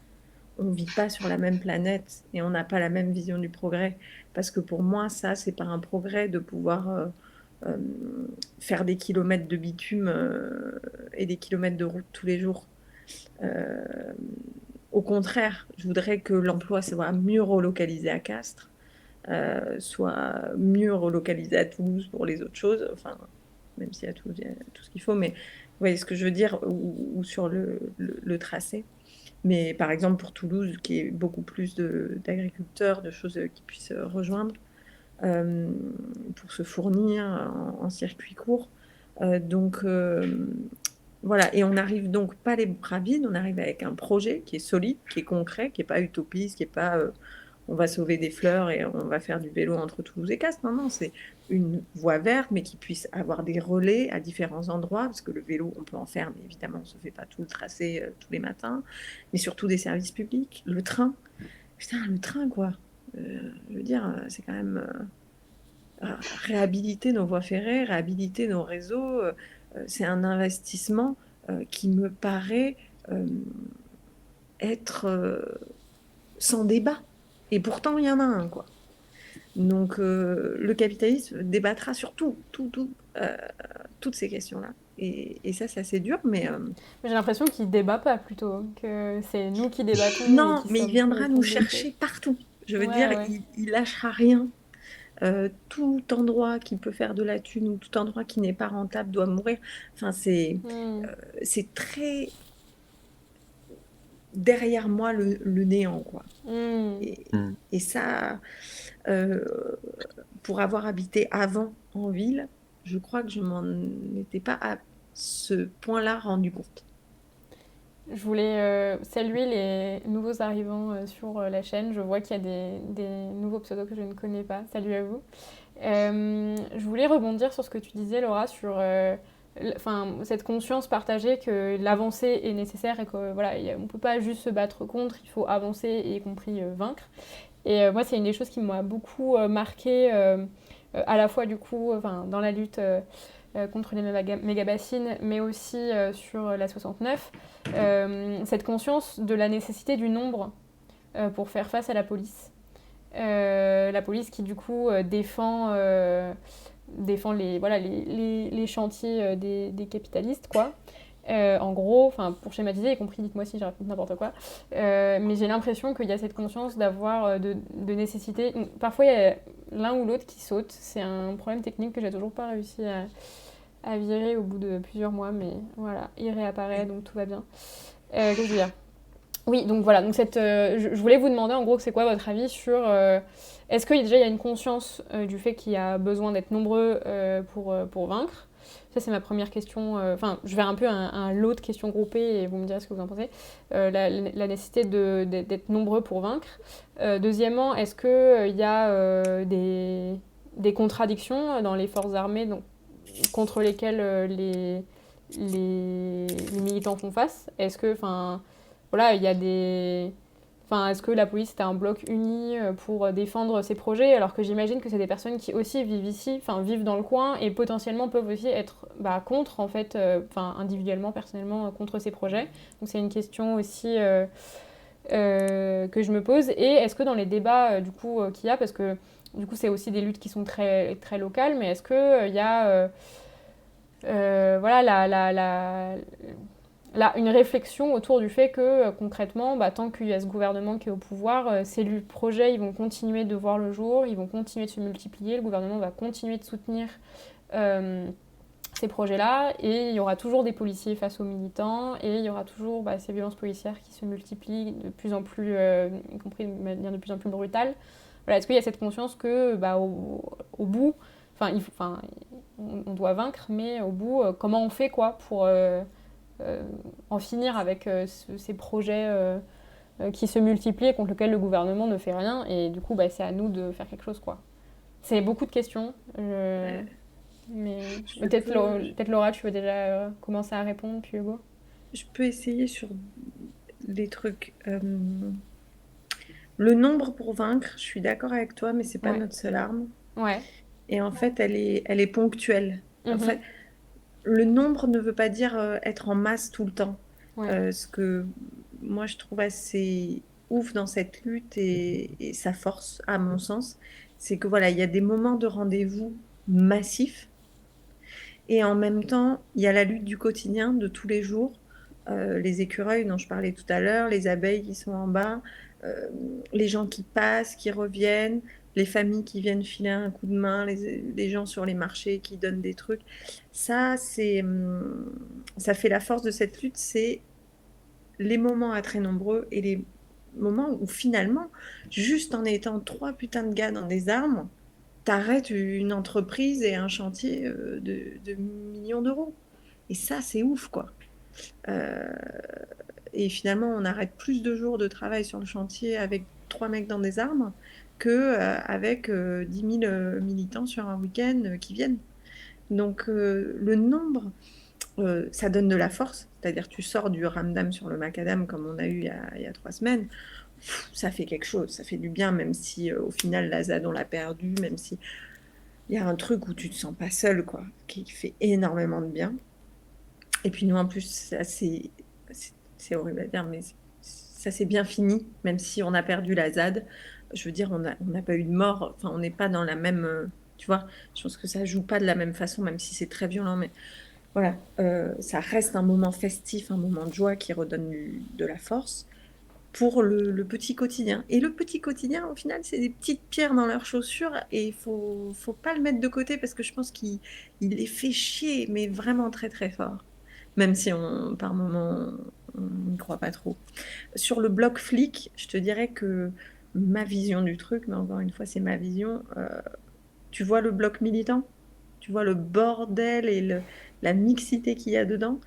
on ne vit pas sur la même planète et on n'a pas la même vision du progrès. Parce que pour moi, ça, c'est pas un progrès de pouvoir faire des kilomètres de bitume et des kilomètres de route tous les jours. Euh, Au contraire, je voudrais que l'emploi soit mieux relocalisé à Castres, soit mieux relocalisé à Toulouse pour les autres choses, enfin, même s'il y a tout ce qu'il faut, mais vous voyez ce que je veux dire, ou sur le tracé. Mais par exemple pour Toulouse, qui est beaucoup plus d'agriculteurs, de choses qui puissent rejoindre, euh, pour se fournir en circuit court. Donc voilà, et on n'arrive donc pas les bras vides, on arrive avec un projet qui est solide, qui est concret, qui n'est pas utopiste, qui n'est pas on va sauver des fleurs et on va faire du vélo entre Toulouse et Castres. Non, non, c'est une voie verte, mais qui puisse avoir des relais à différents endroits, parce que le vélo, on peut en faire, mais évidemment, on ne se fait pas tout le tracé tous les matins, mais surtout des services publics, le train. Putain, le train, quoi. Je veux dire, c'est quand même réhabiliter nos voies ferrées, réhabiliter nos réseaux. C'est un investissement qui me paraît être sans débat. Et pourtant, il y en a un, quoi. Donc, le capitalisme débattra sur toutes ces questions-là. Et ça, c'est assez dur, mais... J'ai l'impression qu'il ne débat pas plutôt, que c'est nous qui débattons et Non, qui mais il sommes viendra nous complètement chercher partout. Je veux Ouais, dire, ouais. il lâchera rien. Tout endroit qui peut faire de la thune ou tout endroit qui n'est pas rentable doit mourir. Enfin, c'est très derrière moi le néant, quoi. Et, Mm. et ça, euh, pour avoir habité avant en ville, je crois que je m'en étais pas à ce point-là rendu compte. Je voulais saluer les nouveaux arrivants sur la chaîne. Je vois qu'il y a des nouveaux pseudos que je ne connais pas. Salut à vous. Je voulais rebondir sur ce que tu disais, Laura, sur cette conscience partagée que l'avancée est nécessaire et que voilà, on ne peut pas juste se battre contre, il faut avancer et y compris vaincre. Et moi, c'est une des choses qui m'a beaucoup marquée, à la fois du coup, dans la lutte contre les méga-bassines, mais aussi sur la 69, cette conscience de la nécessité du nombre pour faire face à la police. La police qui du coup défend les chantiers des capitalistes, quoi. En gros, pour schématiser, y compris, dites-moi si je raconte n'importe quoi, mais j'ai l'impression qu'il y a cette conscience d'avoir de nécessité. Parfois, il y a l'un ou l'autre qui saute. C'est un problème technique que j'ai toujours pas réussi à virer au bout de plusieurs mois, mais voilà, il réapparaît, donc tout va bien. Qu'est-ce que je veux dire ? Oui, donc voilà, donc je voulais vous demander en gros, c'est quoi votre avis sur... est-ce que déjà il y a une conscience du fait qu'il y a besoin d'être nombreux pour vaincre ? Ça, c'est ma première question. Enfin, je vais un peu un lot de questions groupées et vous me direz ce que vous en pensez. La nécessité d'être nombreux pour vaincre. Deuxièmement, est-ce qu'il y a des contradictions dans les forces armées donc, contre lesquelles les militants font face? Est-ce que, enfin, voilà, il y a des... Enfin, est-ce que la police est un bloc uni pour défendre ses projets, alors que j'imagine que c'est des personnes qui aussi vivent ici, enfin vivent dans le coin et potentiellement peuvent aussi être contre, en fait, enfin individuellement, personnellement, contre ces projets. Donc c'est une question aussi que je me pose. Et est-ce que dans les débats du coup qu'il y a, parce que du coup c'est aussi des luttes qui sont très, très locales, mais est-ce qu'il y a voilà, une réflexion autour du fait que concrètement, tant qu'il y a ce gouvernement qui est au pouvoir, ces projets ils vont continuer de voir le jour, ils vont continuer de se multiplier, le gouvernement va continuer de soutenir ces projets-là, et il y aura toujours des policiers face aux militants, et il y aura toujours ces violences policières qui se multiplient de plus en plus, y compris de manière de plus en plus brutale. Voilà, est-ce qu'il y a cette conscience que au bout, on doit vaincre, mais au bout, comment on fait quoi pour en finir avec ces projets qui se multiplient et contre lesquels le gouvernement ne fait rien, et du coup c'est à nous de faire quelque chose quoi. C'est beaucoup de questions, mais peut-être Laura, tu veux déjà commencer à répondre, puis Hugo. Je peux essayer sur des trucs. Le nombre pour vaincre, je suis d'accord avec toi, mais c'est pas Ouais. notre seule arme. Ouais. Et en fait, elle est ponctuelle. En Mhm. fait, le nombre ne veut pas dire être en masse tout le temps. Ouais. Ce que moi je trouve assez ouf dans cette lutte et sa force, à mon sens, c'est que voilà, il y a des moments de rendez-vous massifs et en même temps, il y a la lutte du quotidien de tous les jours. Les écureuils dont je parlais tout à l'heure, les abeilles qui sont en bas, euh, les gens qui passent, qui reviennent, les familles qui viennent filer un coup de main, les gens sur les marchés qui donnent des trucs. Ça, ça fait la force de cette lutte, c'est les moments à très nombreux et les moments où finalement, juste en étant trois putains de gars dans des armes, t'arrêtes une entreprise et un chantier de millions d'euros. Et ça, c'est ouf, quoi. Euh, et finalement, on arrête plus de jours de travail sur le chantier avec trois mecs dans des armes que avec 10 000 militants sur un week-end qui viennent. Donc le nombre, ça donne de la force. C'est-à-dire tu sors du ramdam sur le macadam comme on a eu il y a 3 semaines. Ça fait quelque chose, ça fait du bien, même si au final la ZAD on l'a perdu, même si il y a un truc où tu te sens pas seul, quoi, qui fait énormément de bien. Et puis nous en plus, c'est horrible à dire, mais ça s'est bien fini, même si on a perdu la ZAD. Je veux dire, on n'a pas eu de mort, enfin on n'est pas dans la même, tu vois, je pense que ça joue pas de la même façon, même si c'est très violent, mais voilà, ça reste un moment festif, un moment de joie qui redonne de la force pour le petit quotidien. Et le petit quotidien, au final, c'est des petites pierres dans leurs chaussures et faut pas le mettre de côté parce que je pense qu'il les fait chier, mais vraiment très très fort. Même si par moment, on n'y croit pas trop. Sur le bloc flic, je te dirais que ma vision du truc, mais encore une fois, c'est ma vision. Tu vois le bloc militant? Tu vois le bordel et la mixité qu'il y a dedans?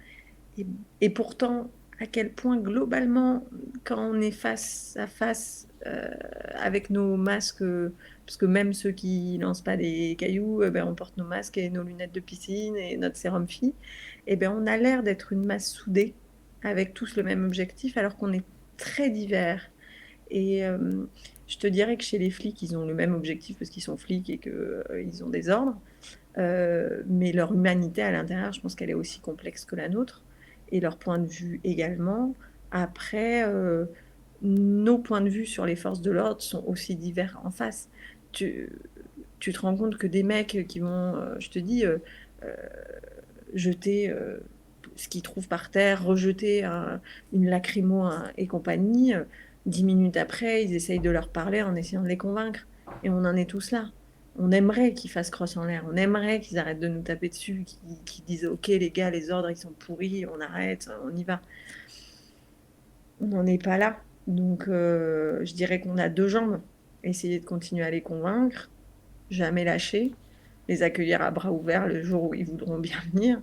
Et, et pourtant, à quel point globalement, quand on est face à face avec nos masques, parce que même ceux qui lancent pas des cailloux, ben, on porte nos masques et nos lunettes de piscine et notre sérum phi, et ben on a l'air d'être une masse soudée avec tous le même objectif alors qu'on est très divers. Et je te dirais que chez les flics, ils ont le même objectif parce qu'ils sont flics et qu'ils ont des ordres. Mais leur humanité à l'intérieur, je pense qu'elle est aussi complexe que la nôtre, et leur point de vue également. Après, nos points de vue sur les forces de l'ordre sont aussi divers en face. Tu, tu te rends compte que des mecs qui vont, je te dis, euh, jeter ce qu'ils trouvent par terre, rejeter une lacrymo et compagnie, 10 minutes après, ils essayent de leur parler en essayant de les convaincre. Et on en est tous là. On aimerait qu'ils fassent crosse en l'air, on aimerait qu'ils arrêtent de nous taper dessus, qu'ils disent ok les gars, les ordres ils sont pourris, on arrête, on y va. On n'en est pas là. Donc je dirais qu'on a deux jambes. Essayer de continuer à les convaincre, jamais lâcher. les accueillir à bras ouverts le jour où ils voudront bien venir.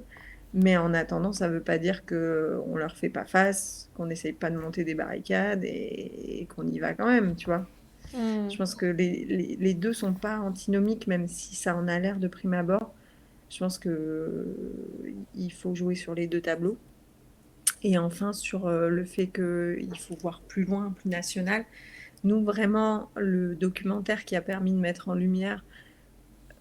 Mais en attendant, ça ne veut pas dire qu'on ne leur fait pas face, qu'on n'essaye pas de monter des barricades et qu'on y va quand même, tu vois. Mm. Je pense que les deux ne sont pas antinomiques, même si ça en a l'air de prime abord. Je pense qu'il faut jouer sur les deux tableaux. Et enfin, sur le fait qu'il faut voir plus loin, plus national. Nous, vraiment, le documentaire qui a permis de mettre en lumière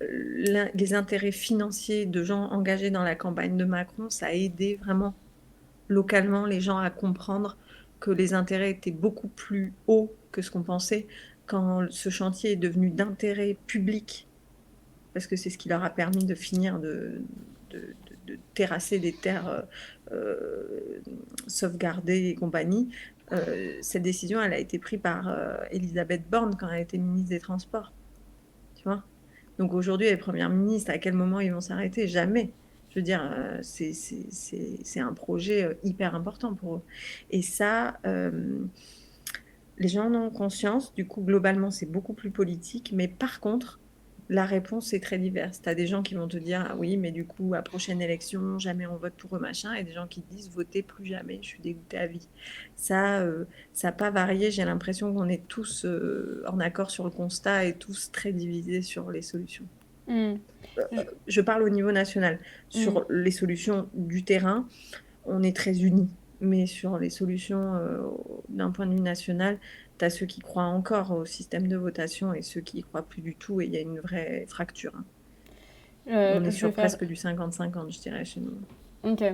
les intérêts financiers de gens engagés dans la campagne de Macron, ça a aidé vraiment localement les gens à comprendre que les intérêts étaient beaucoup plus hauts que ce qu'on pensait. Quand ce chantier est devenu d'intérêt public, parce que c'est ce qui leur a permis de finir de terrasser des terres sauvegardées et compagnie, cette décision, elle a été prise par Elisabeth Borne quand elle était ministre des Transports. Tu vois ? Donc aujourd'hui, les premières ministres, à quel moment ils vont s'arrêter? Jamais. Je veux dire, c'est un projet hyper important pour eux. Et ça, les gens en ont conscience. Du coup, globalement, c'est beaucoup plus politique. Mais par contre, la réponse est très diverse. Tu as des gens qui vont te dire, ah oui, mais du coup, à prochaine élection, jamais on vote pour eux, machin. Et des gens qui disent, votez plus jamais, je suis dégoûtée à vie. Ça n'a pas varié. J'ai l'impression qu'on est tous en accord sur le constat et tous très divisés sur les solutions. Mm. Je parle au niveau national. Sur Mm. les solutions du terrain, on est très unis. Mais sur les solutions d'un point de vue national, tu as ceux qui croient encore au système de votation et ceux qui y croient plus du tout. Et il y a une vraie fracture. Hein. On est Je sur vais faire... presque du 50-50, je dirais, chez nous. Ok.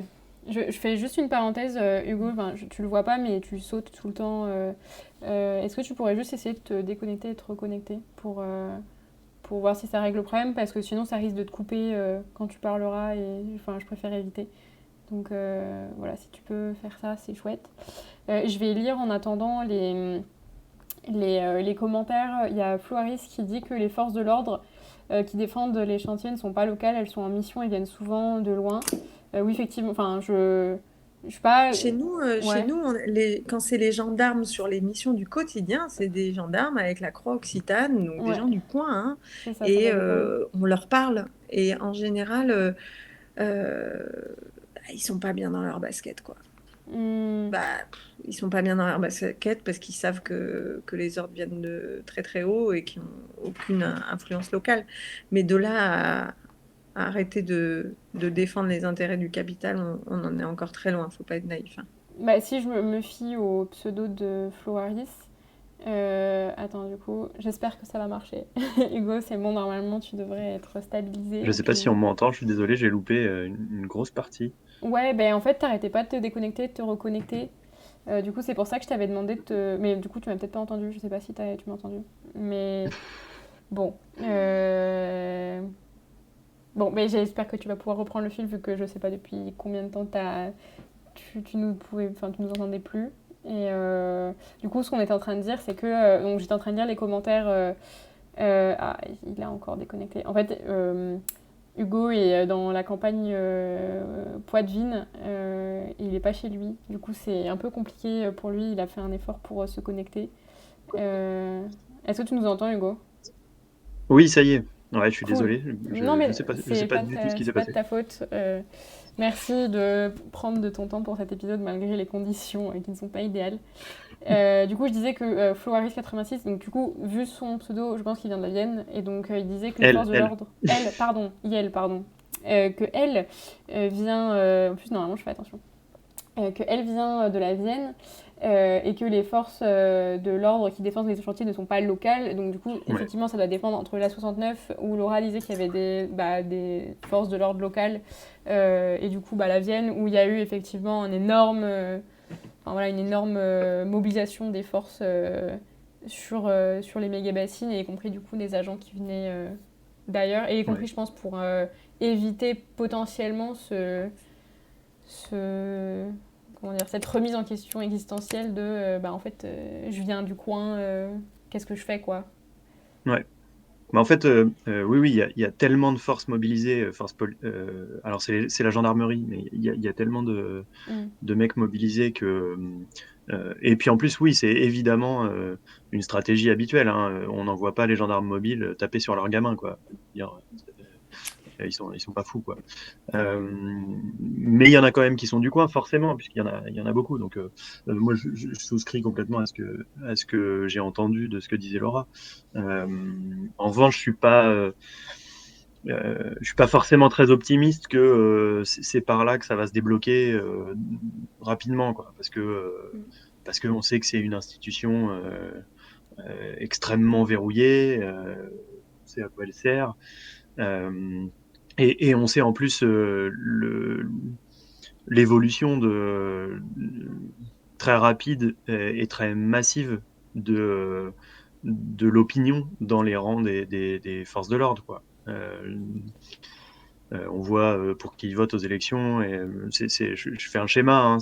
Je fais juste une parenthèse, Hugo, tu le vois pas, mais tu sautes tout le temps. Est-ce que tu pourrais juste essayer de te déconnecter et te reconnecter pour voir si ça règle le problème? Parce que sinon, ça risque de te couper quand tu parleras et enfin, je préfère éviter. Donc voilà, si tu peux faire ça, c'est chouette. Je vais lire en attendant les commentaires. Il y a Floaris qui dit que les forces de l'ordre qui défendent les chantiers ne sont pas locales, elles sont en mission et viennent souvent de loin. Oui, effectivement, enfin, je suis pas... Chez nous, Ouais, quand c'est les gendarmes sur les missions du quotidien, c'est des gendarmes avec la croix occitane, donc des ouais, gens du coin, hein, c'est ça et va dépendre. on leur parle. Et en général, ils sont pas bien dans leur basket, quoi. Hmm, Bah, ils sont pas bien dans leur basket parce qu'ils savent que les ordres viennent de très très haut et qu'ils n'ont aucune influence locale. Mais de là à arrêter de défendre les intérêts du capital, on en est encore très loin, faut pas être naïf. Hein. Bah, si je me fie au pseudo de Floaris, attends, du coup, j'espère que ça va marcher. Hugo, c'est bon, normalement, tu devrais être stabilisé. Je Et sais pas puis... si on m'entend, je suis désolé, j'ai loupé une grosse partie. Ouais, ben en fait, t'arrêtais pas de te déconnecter, de te reconnecter. Du coup, c'est pour ça que je t'avais demandé de te... Mais du coup, tu m'as peut-être pas entendu, je sais pas si tu m'as entendu. Mais bon. Bon, mais j'espère que tu vas pouvoir reprendre le fil vu que je sais pas depuis combien de temps tu nous enfin, tu nous entendais plus. Et du coup, ce qu'on était en train de dire, c'est que donc j'étais en train de lire les commentaires. Ah, il a encore déconnecté. En fait, Hugo est dans la campagne Poitevine. Il est pas chez lui. Du coup, c'est un peu compliqué pour lui. Il a fait un effort pour se connecter. Est-ce que tu nous entends, Hugo? Oui, ça y est. Ouais, je suis Cool. désolé. Non, mais Je sais pas du tout ce qui s'est c'est pas de passé. ta faute. Merci de prendre de ton temps pour cet épisode malgré les conditions qui ne sont pas idéales. Du coup, je disais que Floaris86, donc du coup, vu son pseudo, je pense qu'il vient de la Vienne, et donc il disait que les forces de Elle. l'ordre, pardon, que elle vient, en plus normalement je fais attention, que elle vient de la Vienne et que les forces de l'ordre qui défendent les chantiers ne sont pas locales. Donc du coup, Ouais. effectivement, ça doit dépendre entre la 69 où Laura disait qu'il y avait des forces de l'ordre locales et du coup la Vienne où il y a eu effectivement un énorme, une énorme mobilisation des forces sur les méga-bassines et y compris du coup des agents qui venaient d'ailleurs et y compris Ouais. je pense pour éviter potentiellement comment dire, cette remise en question existentielle de en fait je viens du coin, qu'est-ce que je fais quoi. Ouais. Mais en fait, oui, oui, il y a tellement de forces mobilisées. Alors, c'est la gendarmerie, mais il y a tellement Mm. de mecs mobilisés que. Et puis en plus, oui, c'est évidemment une stratégie habituelle. Hein. On n'envoie pas les gendarmes mobiles taper sur leurs gamins, quoi. Je veux dire, ils sont pas fous, quoi. Mais il y en a quand même qui sont du coin, forcément, il y en a beaucoup. Donc, moi, je souscris complètement à ce que j'ai entendu de ce que disait Laura. En revanche, je suis pas forcément très optimiste que c'est par là que ça va se débloquer rapidement, quoi, parce que on sait que c'est une institution extrêmement verrouillée, on sait à quoi elle sert, euh, et on sait en plus l'évolution très rapide et très massive de, de l'opinion dans les rangs des forces de l'ordre, quoi. On voit pour qui ils votent aux élections. Et je fais un schéma, hein,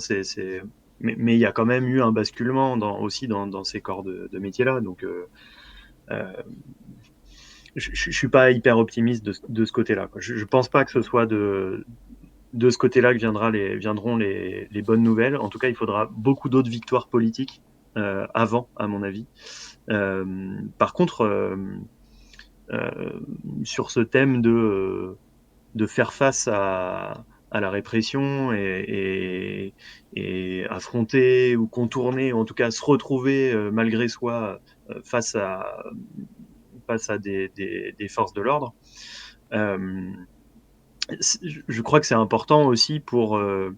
mais il y a quand même eu un basculement aussi dans ces corps de métiers-là. Donc, je suis pas hyper optimiste de ce côté-là, quoi. Je pense pas que ce soit de ce côté-là que viendront les bonnes nouvelles. En tout cas, il faudra beaucoup d'autres victoires politiques avant, à mon avis. Par contre, euh, sur ce thème de faire face à la répression et affronter ou contourner, ou en tout cas se retrouver malgré soi face à des forces de l'ordre. Euh, je crois que c'est important aussi pour euh,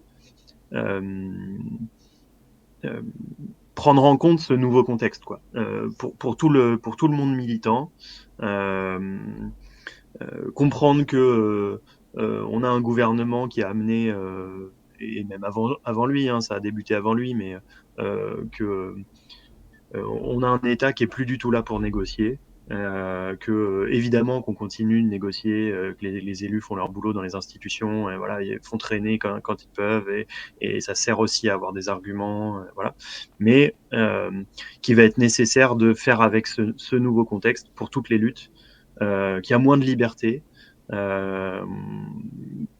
euh, prendre en compte ce nouveau contexte, quoi. Pour tout le monde militant, euh, comprendre que on a un gouvernement qui a amené, et même avant lui, hein, ça a débuté avant lui, mais que on a un État qui est plus du tout là pour négocier. Que évidemment qu'on continue de négocier, que les élus font leur boulot dans les institutions, et voilà, ils font traîner quand ils peuvent, et ça sert aussi à avoir des arguments, voilà. Mais qu'il va être nécessaire de faire avec ce nouveau contexte pour toutes les luttes, qu'il y a moins de liberté, euh,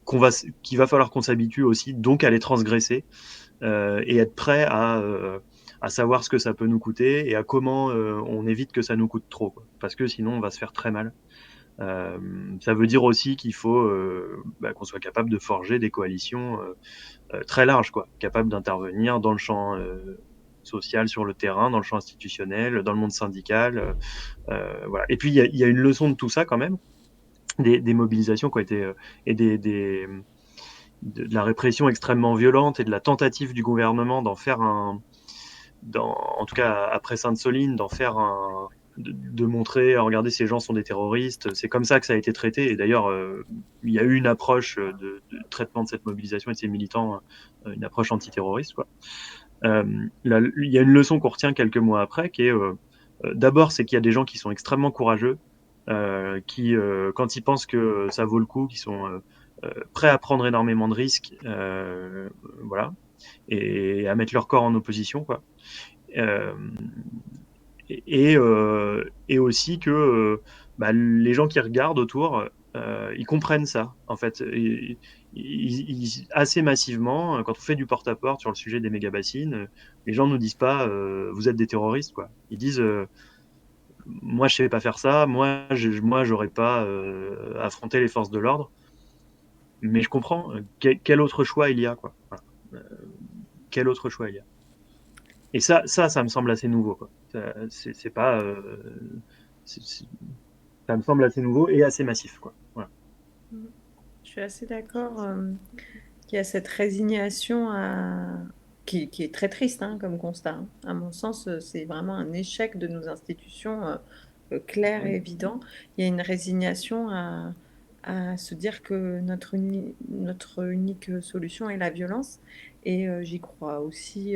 qu'il va falloir qu'on s'habitue aussi donc à les transgresser et être prêt à savoir ce que ça peut nous coûter et à comment on évite que ça nous coûte trop, quoi. Parce que sinon on va se faire très mal. Ça veut dire aussi qu'il faut qu'on soit capable de forger des coalitions très larges, quoi, capable d'intervenir dans le champ social sur le terrain, dans le champ institutionnel, dans le monde syndical. Voilà. Et puis il y a une leçon de tout ça quand même, des mobilisations qui ont été et de la répression extrêmement violente et de la tentative du gouvernement d'en faire en tout cas après Sainte-Soline, de montrer, regardez, ces gens sont des terroristes. C'est comme ça que ça a été traité. Et d'ailleurs, il y a eu une approche de traitement de cette mobilisation et de ces militants, une approche antiterroriste, quoi. Il y a une leçon qu'on retient quelques mois après, qui est d'abord, c'est qu'il y a des gens qui sont extrêmement courageux, quand ils pensent que ça vaut le coup, qui sont prêts à prendre énormément de risques, voilà, et à mettre leur corps en opposition, quoi. Euh, et aussi que les gens qui regardent autour, ils comprennent ça, en fait. Assez massivement, quand on fait du porte-à-porte sur le sujet des méga-bassines, les gens ne disent pas vous êtes des terroristes, quoi. Ils disent moi, je sais pas faire ça, moi, j'aurais pas affronté les forces de l'ordre, mais je comprends. Quel autre choix il y a, quoi. Voilà. Quel autre choix il y a. Et ça me semble assez nouveau, quoi. C'est pas, ça me semble assez nouveau et assez massif, quoi. Voilà. Je suis assez d'accord qu'il y a cette résignation qui est très triste hein, comme constat, hein. À mon sens, c'est vraiment un échec de nos institutions clair et évident. Il y a une résignation à se dire que notre unique solution est la violence. Et j'y crois aussi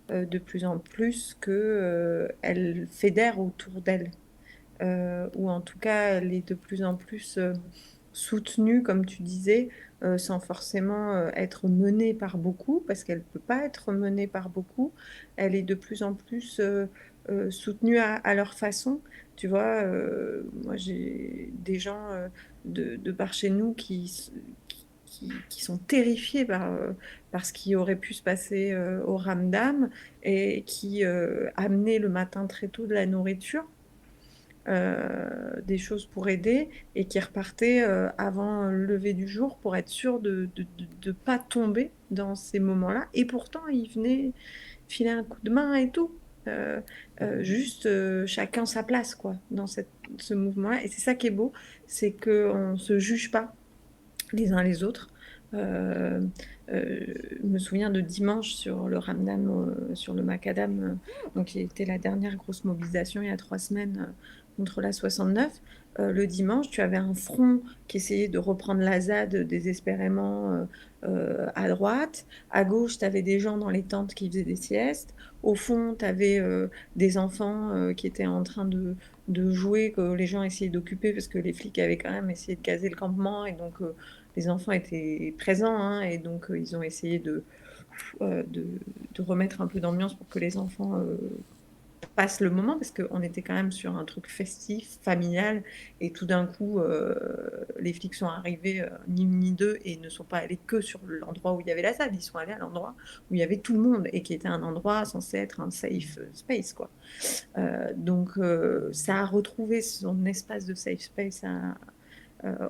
de plus en plus qu'elle fédère autour d'elle. Ou en tout cas, elle est de plus en plus soutenue, comme tu disais, sans forcément être menée par beaucoup, parce qu'elle ne peut pas être menée par beaucoup. Elle est de plus en plus soutenue à leur façon. Tu vois, moi j'ai des gens de par chez nous qui sont terrifiés par ce qui aurait pu se passer au Ramdam et qui amenaient le matin très tôt de la nourriture des choses pour aider et qui repartaient avant le lever du jour pour être sûr de ne pas tomber dans ces moments-là. Et pourtant, ils venaient filer un coup de main et tout. Juste chacun sa place, quoi, dans ce mouvement-là. Et c'est ça qui est beau, c'est qu'on ne se juge pas les uns les autres. Je me souviens de dimanche sur le Ramdam, sur le Macadam, donc qui était la dernière grosse mobilisation il y a 3 semaines contre la 69. Le dimanche, tu avais un front qui essayait de reprendre la ZAD désespérément à droite. À gauche, tu avais des gens dans les tentes qui faisaient des siestes. Au fond, tu avais des enfants qui étaient en train de jouer, que les gens essayaient d'occuper parce que les flics avaient quand même essayé de caser le campement et donc les enfants étaient présents hein, et donc ils ont essayé de remettre un peu d'ambiance pour que les enfants passent le moment parce qu'on était quand même sur un truc festif, familial et tout d'un coup les flics sont arrivés ni une ni deux et ne sont pas allés que sur l'endroit où il y avait la salle, ils sont allés à l'endroit où il y avait tout le monde et qui était un endroit censé être un safe space quoi. Donc ça a retrouvé son espace de safe space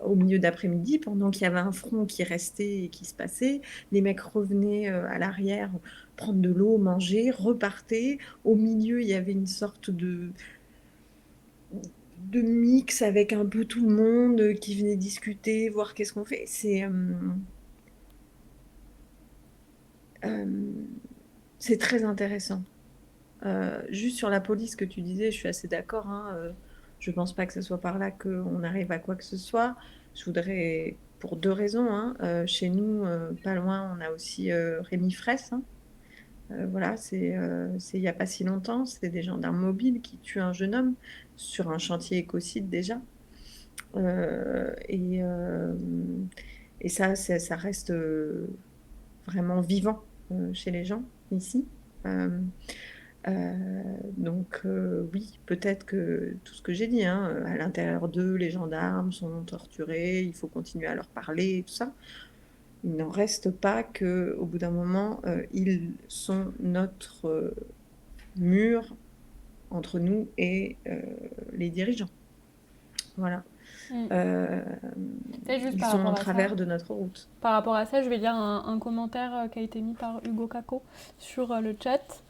au milieu d'après-midi, pendant qu'il y avait un front qui restait et qui se passait. Les mecs revenaient à l'arrière prendre de l'eau, manger, repartaient. Au milieu, il y avait une sorte de mix avec un peu tout le monde qui venait discuter, voir qu'est-ce qu'on fait. C'est très intéressant. Juste sur la police que tu disais, je suis assez d'accord. Hein, je pense pas que ce soit par là qu'on arrive à quoi que ce soit. Je voudrais, pour 2 raisons. Hein, chez nous, pas loin, on a aussi Rémi Fraisse. Hein. Voilà, c'est il n'y a pas si longtemps. C'est des gendarmes mobiles qui tuent un jeune homme sur un chantier écocide déjà. Et ça reste vraiment vivant chez les gens ici. Donc oui, peut-être que tout ce que j'ai dit, hein, à l'intérieur d'eux, les gendarmes sont torturés, il faut continuer à leur parler, tout ça. Il n'en reste pas qu'au bout d'un moment, ils sont notre mur entre nous et les dirigeants. Voilà. Juste Ils par sont rapport en à travers ça, de notre route. par rapport à ça, je vais lire un commentaire qui a été mis par Hugo Caco sur le chat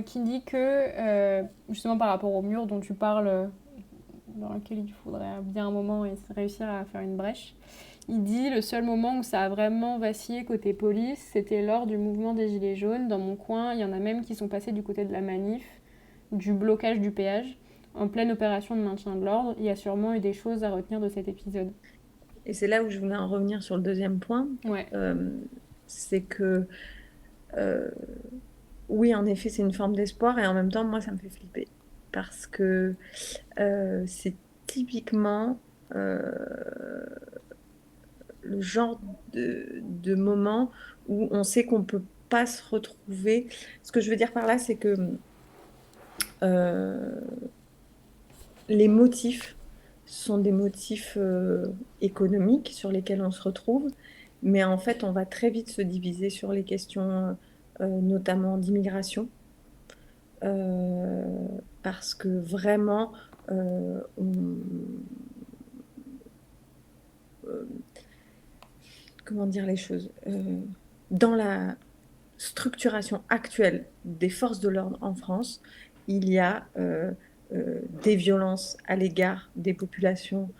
qui dit que, justement par rapport au mur dont tu parles, dans lequel il faudrait bien un moment et réussir à faire une brèche, il dit le seul moment où ça a vraiment vacillé côté police, c'était lors du mouvement des Gilets jaunes. Dans mon coin, il y en a même qui sont passés du côté de la manif, du blocage du péage. En pleine opération de maintien de l'ordre, il y a sûrement eu des choses à retenir de cet épisode. Et c'est là où je voulais en revenir sur le deuxième point. Ouais. C'est que, oui, en effet, c'est une forme d'espoir et en même temps, moi, ça me fait flipper. Parce que c'est typiquement le genre de moment où on sait qu'on ne peut pas se retrouver. Ce que je veux dire par là, c'est que les motifs sont des motifs économiques sur lesquels on se retrouve, mais en fait, on va très vite se diviser sur les questions notamment d'immigration, parce que vraiment, comment dire les choses, dans la structuration actuelle des forces de l'ordre en France, il y a des violences à l'égard des populations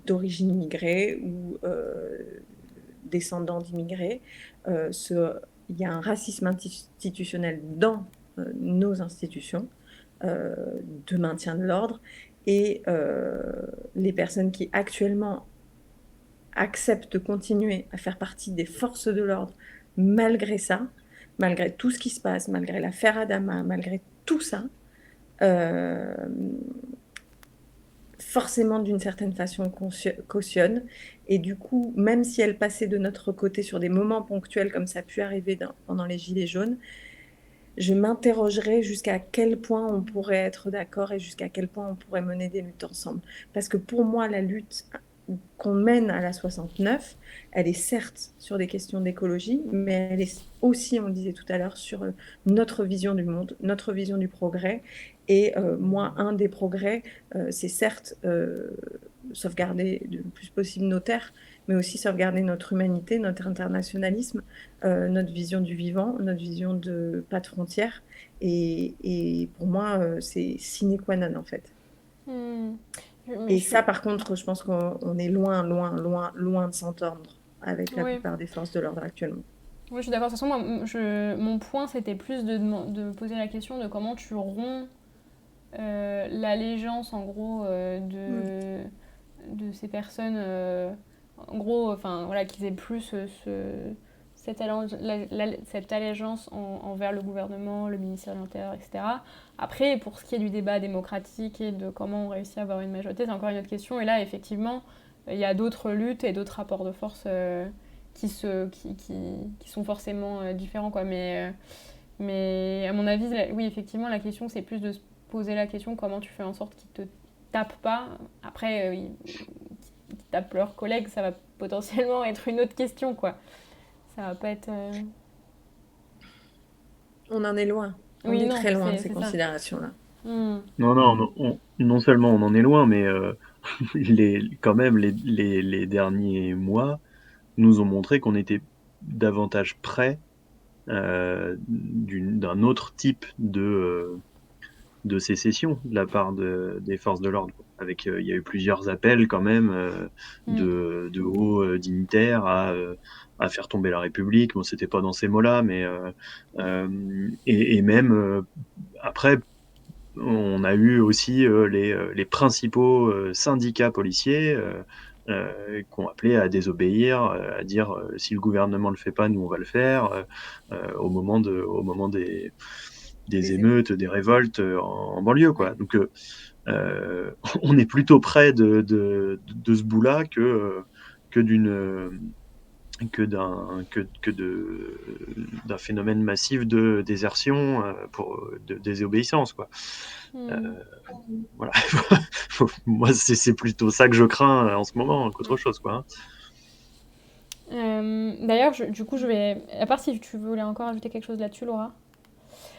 d'origine immigrée ou descendants d'immigrés. Il y a un racisme institutionnel dans nos institutions de maintien de l'ordre et les personnes qui actuellement acceptent de continuer à faire partie des forces de l'ordre malgré ça, malgré tout ce qui se passe, malgré l'affaire Adama, malgré tout ça, forcément d'une certaine façon cautionne. Et du coup, même si elle passait de notre côté sur des moments ponctuels comme ça a pu arriver pendant les Gilets jaunes, je m'interrogerais jusqu'à quel point on pourrait être d'accord et jusqu'à quel point on pourrait mener des luttes ensemble. Parce que pour moi, la lutte qu'on mène à la 69, elle est certes sur des questions d'écologie, mais elle est aussi, on le disait tout à l'heure, sur notre vision du monde, notre vision du progrès. Et moi, un des progrès, c'est certes sauvegarder le plus possible nos terres, mais aussi sauvegarder notre humanité, notre internationalisme, notre vision du vivant, notre vision de pas de frontières. Et pour moi, c'est sine qua non, en fait. Hmm. Mais Et je ça, suis... par contre, je pense qu'on est loin, loin, loin, loin de s'entendre avec la Oui. plupart des forces de l'ordre actuellement. Oui, je suis d'accord. De toute façon, moi, mon point, c'était plus de poser la question de comment tu romps l'allégeance, en gros, Mm. de ces personnes, en gros, enfin, voilà, qu'ils aient plus cette allégeance envers le gouvernement, le ministère de l'Intérieur, etc. Après, pour ce qui est du débat démocratique et de comment on réussit à avoir une majorité, c'est encore une autre question. Et là, effectivement, il y a d'autres luttes et d'autres rapports de force qui sont forcément différents, quoi. Mais à mon avis, oui, effectivement, la question, c'est plus de se poser la question comment tu fais en sorte qu'ils te tapent pas. Après, qu'ils tapent leurs collègues, ça va potentiellement être une autre question, quoi. Ça va pas être... On en est loin. On Oui, est non, très loin de ces c'est ça. considérations-là. Hmm. Non, non, non seulement on en est loin, mais quand même, les derniers mois nous ont montré qu'on était davantage près d'un autre type de sécession de la part des forces de l'ordre. Il y a eu plusieurs appels quand même Hmm. de hauts dignitaires à faire tomber la République. Bon, c'était pas dans ces mots-là, mais et même après, on a eu aussi les principaux syndicats policiers qui ont appelé à désobéir, à dire si le gouvernement le fait pas, nous on va le faire, au moment des Les émeutes. émeutes, des révoltes en banlieue, Ouais. quoi. Donc on est plutôt près de ce bout-là que d'une d'un phénomène massif de désertion de désobéissance, quoi. Euh, Hmm. voilà. Moi, c'est plutôt ça que je crains en ce moment qu'autre chose, quoi. D'ailleurs, du coup, je vais... À part si tu voulais encore ajouter quelque chose là-dessus, Laura.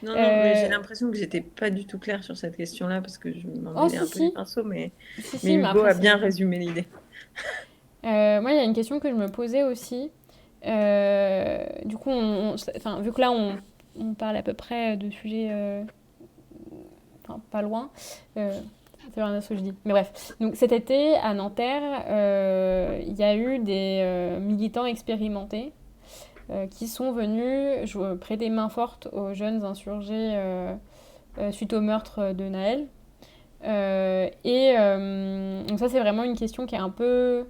Non, non, mais j'ai Euh, l'impression que j'étais pas du tout claire sur cette question-là parce que je m'en Oh, mêlais si, un peu les si. pinceaux, Si, mais si, mais Hugo après, a bien c'est... résumé l'idée. Moi, il y a une question que je me posais aussi. Du coup, enfin, vu que là, on parle à peu près de sujets, enfin, pas loin. C'est rien ce que je dis. Mais bref. Donc, cet été, à Nanterre, il y a eu des militants expérimentés qui sont venus prêter main forte aux jeunes insurgés suite au meurtre de Naël. Donc ça, c'est vraiment une question qui est un peu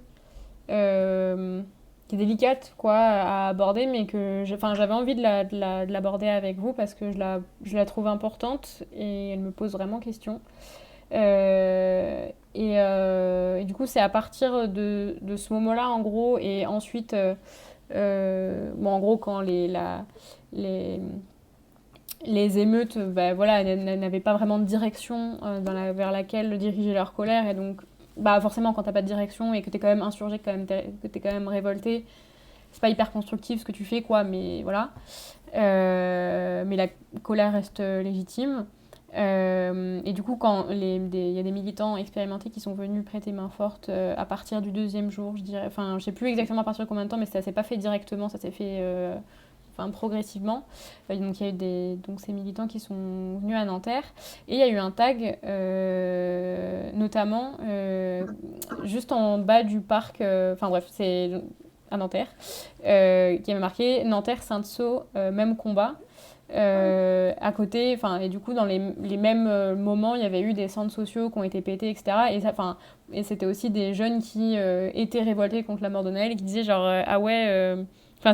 euh, qui est délicate quoi, à aborder, mais que j'avais envie de l'aborder avec vous parce que je la trouve importante et elle me pose vraiment question. Et du coup, c'est à partir de ce moment-là, en gros, et ensuite, bon, en gros, quand les, les émeutes bah, voilà, n'avaient pas vraiment de direction vers laquelle diriger leur colère, et donc bah, forcément, quand t'as pas de direction et que t'es quand même insurgé, que t'es quand même révolté, c'est pas hyper constructif ce que tu fais, quoi, mais voilà. Mais la colère reste légitime. Et du coup, quand y a des militants expérimentés qui sont venus prêter main forte à partir du deuxième jour, je dirais, enfin, je sais plus exactement à partir de combien de temps, mais ça s'est pas fait directement, ça s'est fait progressivement. Donc il y a eu ces militants qui sont venus à Nanterre. Et il y a eu un tag, notamment, juste en bas du parc, enfin bref, c'est à Nanterre, qui avait marqué Nanterre, Sainte-Sault, même combat. À côté, et du coup, dans les mêmes moments, il y avait eu des centres sociaux qui ont été pétés, etc. Et c'était aussi des jeunes qui étaient révoltés contre la mort de Naël et qui disaient genre, ah ouais,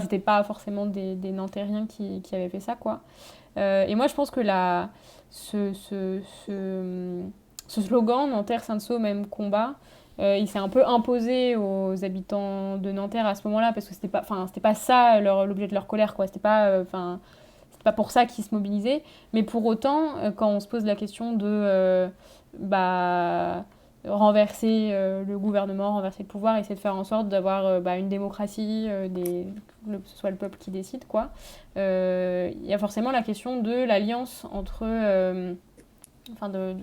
c'était pas forcément des Nantériens qui avaient fait ça, quoi. Et moi, je pense que ce, ce, ce, ce slogan, Nanterre, Sainte-Sault, même combat, il s'est un peu imposé aux habitants de Nanterre à ce moment-là, parce que c'était pas ça l'objet de leur colère, quoi. C'était pas pour ça qu'ils se mobilisaient. Mais pour autant, quand on se pose la question de bah, renverser le gouvernement, renverser le pouvoir, essayer de faire en sorte d'avoir une démocratie, que ce soit le peuple qui décide, quoi. Il y a forcément la question de l'alliance entre... enfin, de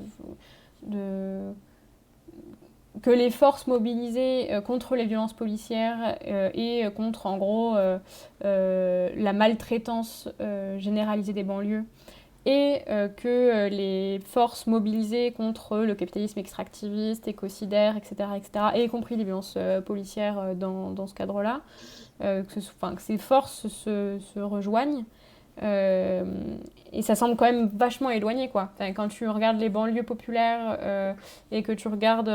que les forces mobilisées contre les violences policières et contre, en gros, la maltraitance généralisée des banlieues, et que les forces mobilisées contre le capitalisme extractiviste, écocidaire, etc., etc., et y compris les violences policières dans ce cadre-là, que ces forces se rejoignent. Euh, et ça semble quand même vachement éloigné, quoi. Enfin, quand tu regardes les banlieues populaires et que tu regardes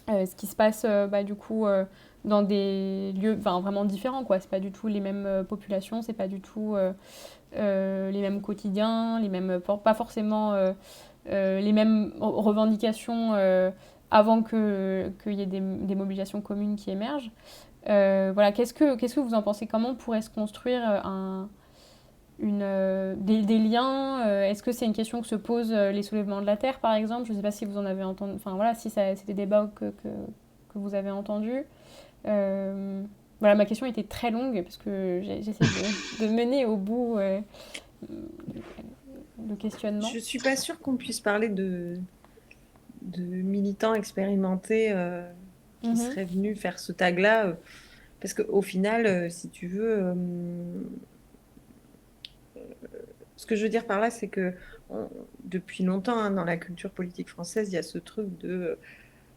ce qui se passe du coup dans des lieux vraiment différents, quoi. C'est pas du tout les mêmes populations, c'est pas du tout les mêmes quotidiens, les mêmes, pas forcément les mêmes revendications avant qu'il y ait des mobilisations communes qui émergent. Voilà, qu'est-ce que vous en pensez? Comment pourrait se construire des liens? Est-ce que c'est une question que se posent les soulèvements de la Terre, par exemple? Je ne sais pas si vous en avez entendu, enfin voilà, si c'est des débats que vous avez entendus. Euh, voilà, ma question était très longue parce que j'essaie de mener au bout le questionnement. Je suis pas sûre qu'on puisse parler de militants expérimentés qui Mhm. seraient venus faire ce tag-là, parce qu'au final, si tu veux, ce que je veux dire par là, c'est que depuis longtemps, hein, dans la culture politique française, il y a ce truc de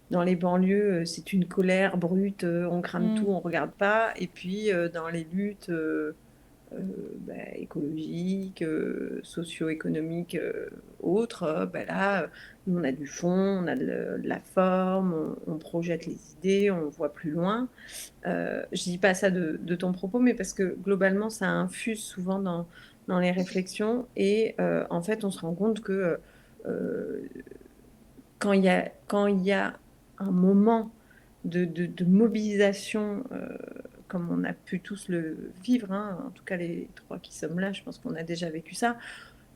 dans les banlieues, c'est une colère brute, on crame tout, Mm. on regarde pas. Et puis dans les luttes écologiques, socio-économiques, autres, là, nous, on a du fond, on a de la forme, on projette les idées, on voit plus loin. Je dis pas ça de ton propos, mais parce que globalement, ça infuse souvent dans les réflexions. Et en fait, on se rend compte que euh, quand il y a un moment de mobilisation, comme on a pu tous le vivre, hein, en tout cas les trois qui sommes là, je pense qu'on a déjà vécu ça,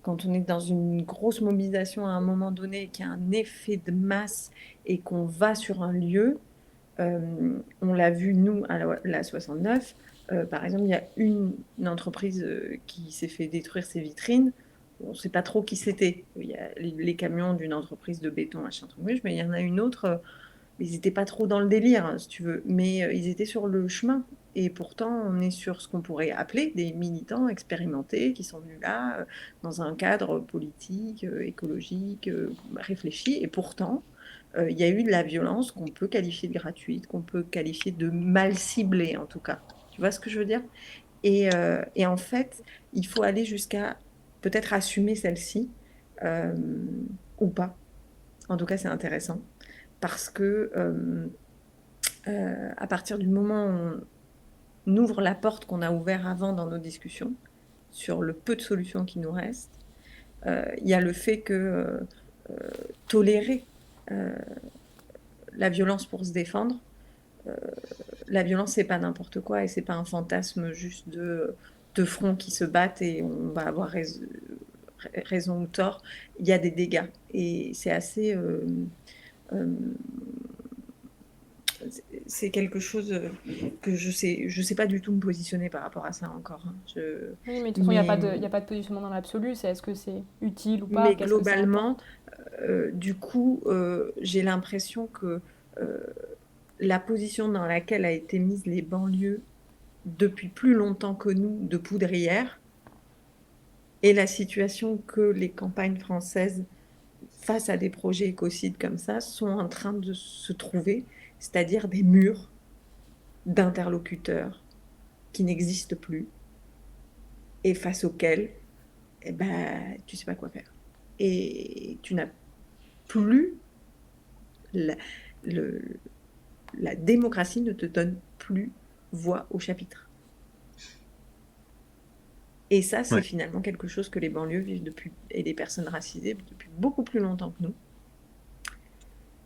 quand on est dans une grosse mobilisation à un moment donné, qu'il y a un effet de masse et qu'on va sur un lieu, on l'a vu nous à la 69, par exemple, il y a une entreprise qui s'est fait détruire ses vitrines. On ne sait pas trop qui c'était. Il y a les camions d'une entreprise de béton à Chantemuche, mais il y en a une autre. Ils n'étaient pas trop dans le délire, hein, si tu veux, mais ils étaient sur le chemin. Et pourtant, on est sur ce qu'on pourrait appeler des militants expérimentés qui sont venus là dans un cadre politique, écologique, réfléchi. Et pourtant, il y a eu de la violence qu'on peut qualifier de gratuite, qu'on peut qualifier de mal ciblée en tout cas. Tu vois ce que je veux dire? Et en fait, il faut aller jusqu'à peut-être assumer celle-ci euh, ou pas. En tout cas, c'est intéressant parce que à partir du moment où on ouvre la porte qu'on a ouverte avant dans nos discussions sur le peu de solutions qui nous restent, il y a le fait que tolérer la violence pour se défendre, la violence, c'est pas n'importe quoi et c'est pas un fantasme juste de fronts qui se battent et on va avoir raison ou tort. Il y a des dégâts et c'est assez. Euh, c'est quelque chose que je sais pas du tout me positionner par rapport à ça encore, hein. Oui, mais de toute façon, Mais, il y a pas de positionnement dans l'absolu. C'est est-ce que c'est utile ou pas? mais Qu'est-ce que ça globalement, apporte? du coup, j'ai l'impression que euh, la position dans laquelle a été mise les banlieues depuis plus longtemps que nous de poudrière et la situation que les campagnes françaises face à des projets écocides comme ça sont en train de se trouver, c'est-à-dire des murs d'interlocuteurs qui n'existent plus et face auxquels eh ben, tu sais pas quoi faire. Et tu n'as plus la, le, la démocratie ne te donne plus voix au chapitre. Et ça, c'est Ouais. finalement quelque chose que les banlieues vivent depuis, et les personnes racisées depuis beaucoup plus longtemps que nous.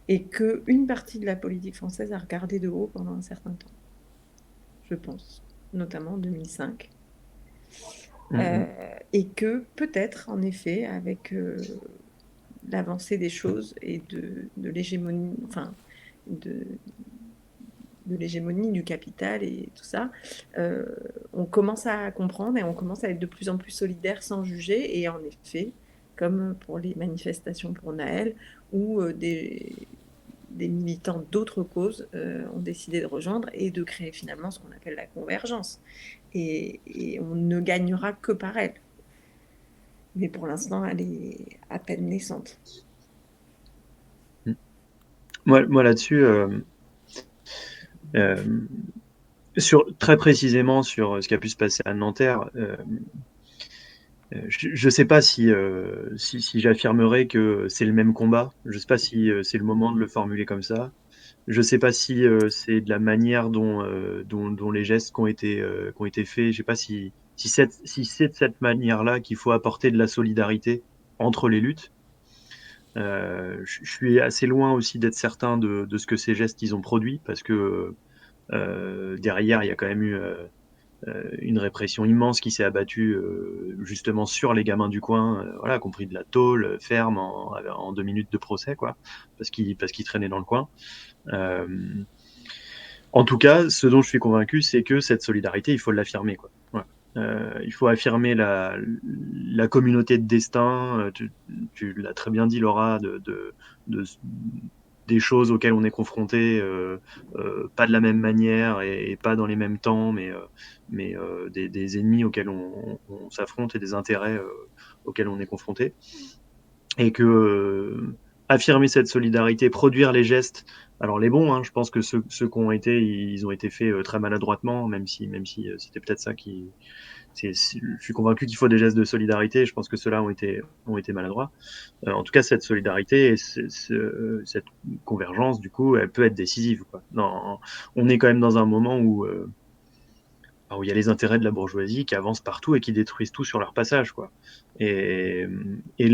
Et qu'une partie de la politique française a regardé de haut pendant un certain temps, je pense, notamment en 2005. Mm, mm. Et que peut-être, en effet, avec l'avancée des choses et de l'hégémonie, enfin, de, de l'hégémonie du capital et tout ça, on commence à comprendre et on commence à être de plus en plus solidaires sans juger. Et en effet, comme pour les manifestations pour Naël, où des militants d'autres causes ont décidé de rejoindre et de créer finalement ce qu'on appelle la convergence. Et on ne gagnera que par elle. Mais pour l'instant, elle est à peine naissante. Moi là-dessus, très précisément sur ce qui a pu se passer à Nanterre, je ne sais pas si j'affirmerais que c'est le même combat. Je ne sais pas si c'est le moment de le formuler comme ça. Je ne sais pas si c'est de la manière dont les gestes qui ont été faits. Je ne sais pas si c'est de cette manière-là qu'il faut apporter de la solidarité entre les luttes. Je suis assez loin aussi d'être certain de ce que ces gestes ils ont produit, parce que derrière, il y a quand même eu une répression immense qui s'est abattue justement sur les gamins du coin, voilà, compris de la tôle ferme en 2 minutes de procès, quoi, parce qu'ils traînaient dans le coin. En tout cas, ce dont je suis convaincu, c'est que cette solidarité, il faut l'affirmer, quoi. Voilà. Il faut affirmer la communauté de destin. Tu l'as très bien dit, Laura, de des choses auxquelles on est confronté, pas de la même manière et pas dans les mêmes temps, mais des ennemis auxquels on s'affronte et des intérêts auxquels on est confronté. Et que affirmer cette solidarité, produire les gestes, alors les bons, hein, je pense que ceux qui ont été, ils ont été faits très maladroitement, même si c'était peut-être ça qui, je suis convaincu qu'il faut des gestes de solidarité. Je pense que ceux-là ont été maladroits. En tout cas, cette solidarité et cette convergence, du coup, elle peut être décisive, quoi. Non, on est quand même dans un moment où il y a les intérêts de la bourgeoisie qui avancent partout et qui détruisent tout sur leur passage, quoi. Et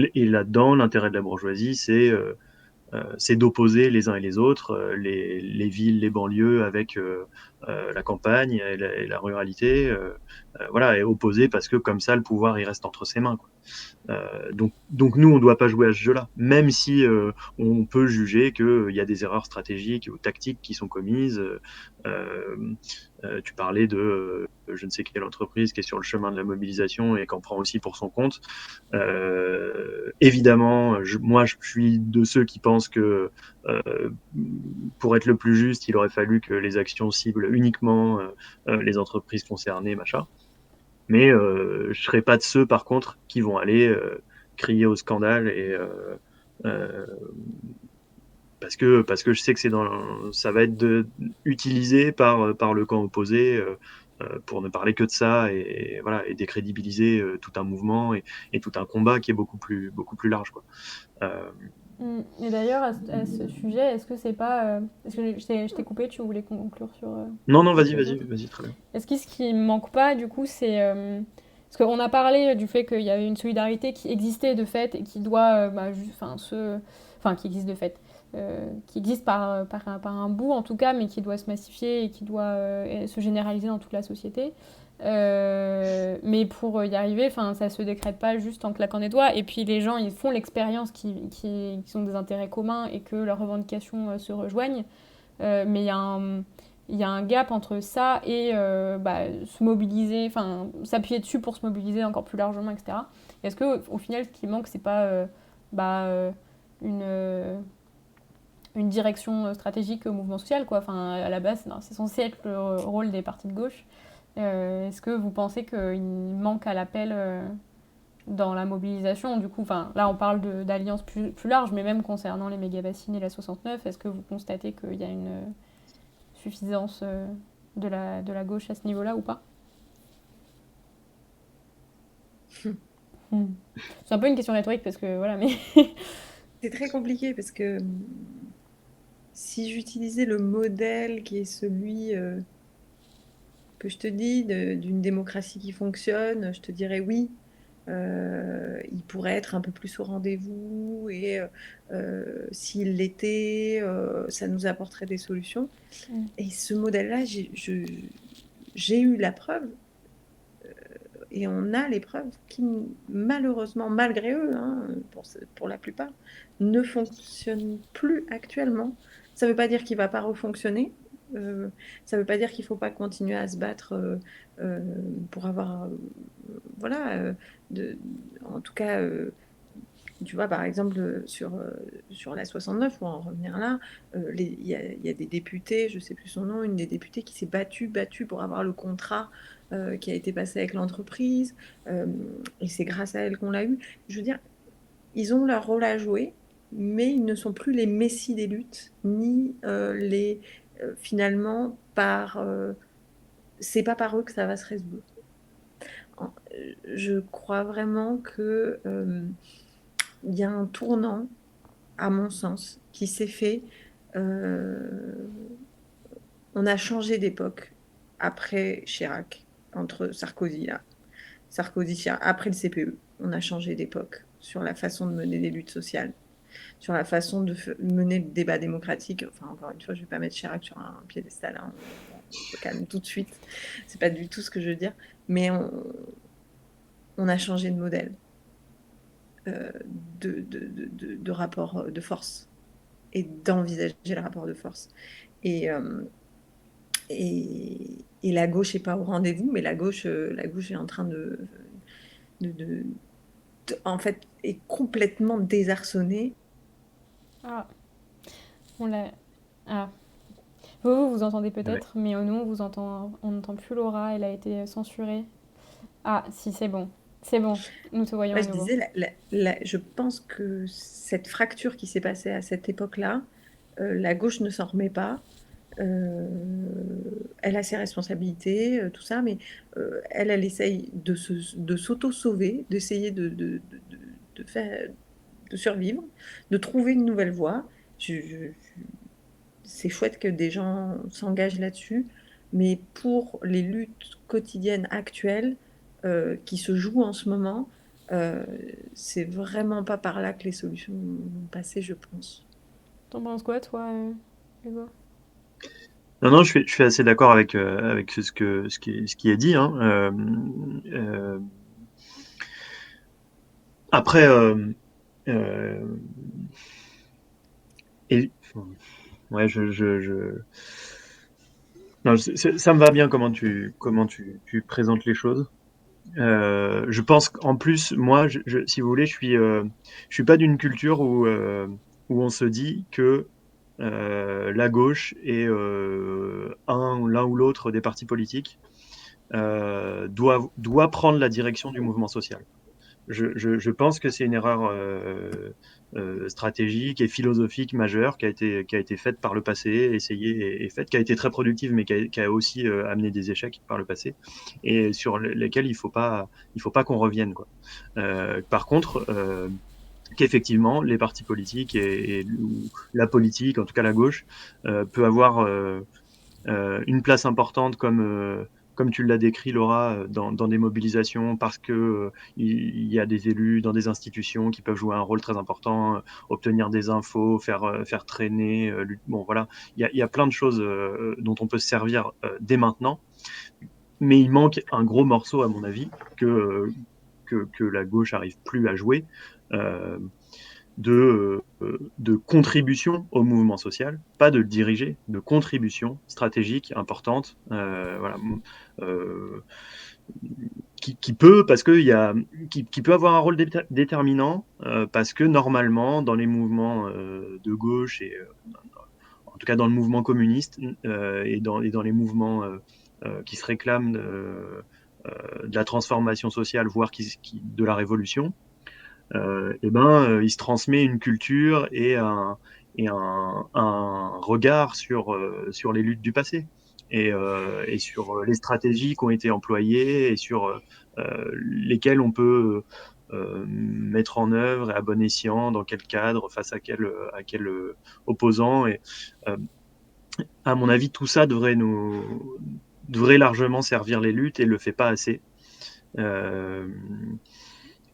là-dedans, l'intérêt de la bourgeoisie, c'est d'opposer les uns et les autres, les villes, les banlieues avec la campagne et la ruralité, voilà, et opposer parce que comme ça, le pouvoir, il reste entre ses mains, quoi. Donc nous, on ne doit pas jouer à ce jeu-là, même si on peut juger qu'il y a des erreurs stratégiques ou tactiques qui sont commises. Tu parlais de je ne sais quelle entreprise qui est sur le chemin de la mobilisation et qui en prend aussi pour son compte. Évidemment, moi, je suis de ceux qui pensent que pour être le plus juste, il aurait fallu que les actions ciblent uniquement les entreprises concernées, machin. Mais je serais pas de ceux, par contre, qui vont aller crier au scandale et parce que je sais que ça va être utilisé par le camp opposé pour ne parler que de ça et voilà, et décrédibiliser tout un mouvement et tout un combat qui est beaucoup plus large, quoi. Et d'ailleurs, à ce sujet, est-ce que c'est pas. Est-ce que je t'ai coupé, tu voulais conclure sur Non, quelque vas-y, chose d'autre? très bien. Est-ce que ce qui ne manque pas, du coup, c'est. Parce qu'on a parlé du fait qu'il y avait une solidarité qui existait de fait et qui doit. Enfin, qui existe de fait. Qui existe par un bout en tout cas, mais qui doit se massifier et qui doit se généraliser dans toute la société. Mais pour y arriver, ça se décrète pas juste en claquant des doigts. Et puis les gens, ils font l'expérience qui ont des intérêts communs et que leurs revendications se rejoignent. Mais il y a un gap entre ça et se mobiliser, s'appuyer dessus pour se mobiliser encore plus largement, etc. Est-ce qu'au final, ce qui manque, c'est pas une, une direction stratégique au mouvement social, quoi. À la base, c'est censé être le rôle des partis de gauche. Est-ce que vous pensez qu'il manque à l'appel dans la mobilisation? Du coup, là, on parle d'alliances plus larges, mais même concernant les méga-bassines et la 69, est-ce que vous constatez qu'il y a une suffisance de la gauche à ce niveau-là ou pas? C'est un peu une question rhétorique parce que voilà, mais C'est très compliqué parce que si j'utilisais le modèle qui est celui que je te dis d'une démocratie qui fonctionne, je te dirais oui. Il pourrait être un peu plus au rendez-vous et s'il l'était, ça nous apporterait des solutions. Et ce modèle-là, j'ai eu la preuve Et on a les preuves qui, malheureusement, malgré eux, hein, pour la plupart, ne fonctionnent plus actuellement. Ça ne veut pas dire qu'il ne va pas refonctionner. Ça ne veut pas dire qu'il ne faut pas continuer à se battre pour avoir, voilà, en tout cas, tu vois, par exemple, sur la 69, pour en revenir là, il y a des députés, je ne sais plus son nom, une des députées qui s'est battue pour avoir le contrat qui a été passé avec l'entreprise, et c'est grâce à elle qu'on l'a eu. Je veux dire, ils ont leur rôle à jouer, mais ils ne sont plus les messies des luttes, ni finalement, c'est pas par eux que ça va se résoudre. Je crois vraiment que il y a un tournant, à mon sens, qui s'est fait. On a changé d'époque après Chirac, entre Sarkozy là. Sarkozy, Chirac, après le CPE, on a changé d'époque sur la façon de mener des luttes sociales, sur la façon de mener le débat démocratique. Enfin, encore une fois, je ne vais pas mettre Chirac sur un piédestal, hein. On se calme tout de suite. C'est pas du tout ce que je veux dire. Mais on a changé de modèle de rapport de force et d'envisager le rapport de force. Et, et la gauche n'est pas au rendez-vous, mais la gauche est en train en fait, est complètement désarçonnée. Ah, on l'a. Ah. Vous entendez Ouais. peut-être, mais nous, on n'entend plus Laura, elle a été censurée. Ah, si, c'est bon. C'est bon, nous te voyons Ouais, à je nouveau. disais, je pense que cette fracture qui s'est passée à cette époque-là, la gauche ne s'en remet pas. Elle a ses responsabilités, tout ça, mais elle essaye de s'auto-sauver, d'essayer faire, de survivre, de trouver une nouvelle voie. C'est chouette que des gens s'engagent là-dessus, mais pour les luttes quotidiennes actuelles qui se jouent en ce moment, euh, c'est vraiment pas par là que les solutions vont passer, je pense. T'en penses quoi, toi, Hugo? Non, non, je suis assez d'accord avec ce qui est dit, hein. Euh, après, euh, et, ouais, non, ça me va bien tu présentes les choses. Je pense qu'en plus, moi, si vous voulez, je suis pas d'une culture où on se dit que la gauche et l'un ou l'autre des partis politiques doit prendre la direction du mouvement social. Je pense que c'est une erreur stratégique et philosophique majeure qui a été faite par le passé, essayée et faite, qui a été très productive, mais qui a aussi amené des échecs par le passé, et sur lesquels il faut pas qu'on revienne, quoi. Par contre, qu'effectivement, les partis politiques ou la politique, en tout cas la gauche, peut avoir une place importante comme tu l'as décrit, Laura, dans des mobilisations, parce que il y a des élus dans des institutions qui peuvent jouer un rôle très important, obtenir des infos, faire traîner. Bon, voilà, il y a plein de choses dont on peut se servir dès maintenant, mais il manque un gros morceau, à mon avis, que la gauche arrive plus à jouer. Euh, de contribution au mouvement social, pas de le diriger, de contribution stratégique importante, voilà, euh, qui peut, parce que qui peut avoir un rôle déterminant, parce que normalement, dans les mouvements de gauche et en tout cas dans le mouvement communiste et dans les mouvements qui se réclament de la transformation sociale, voire de la révolution, il se transmet une culture et un regard sur les luttes du passé et sur les stratégies qui ont été employées et sur lesquelles on peut mettre en œuvre et à bon escient, dans quel cadre, face à quel opposant. Et euh, à mon avis, tout ça devrait largement servir les luttes et le fait pas assez.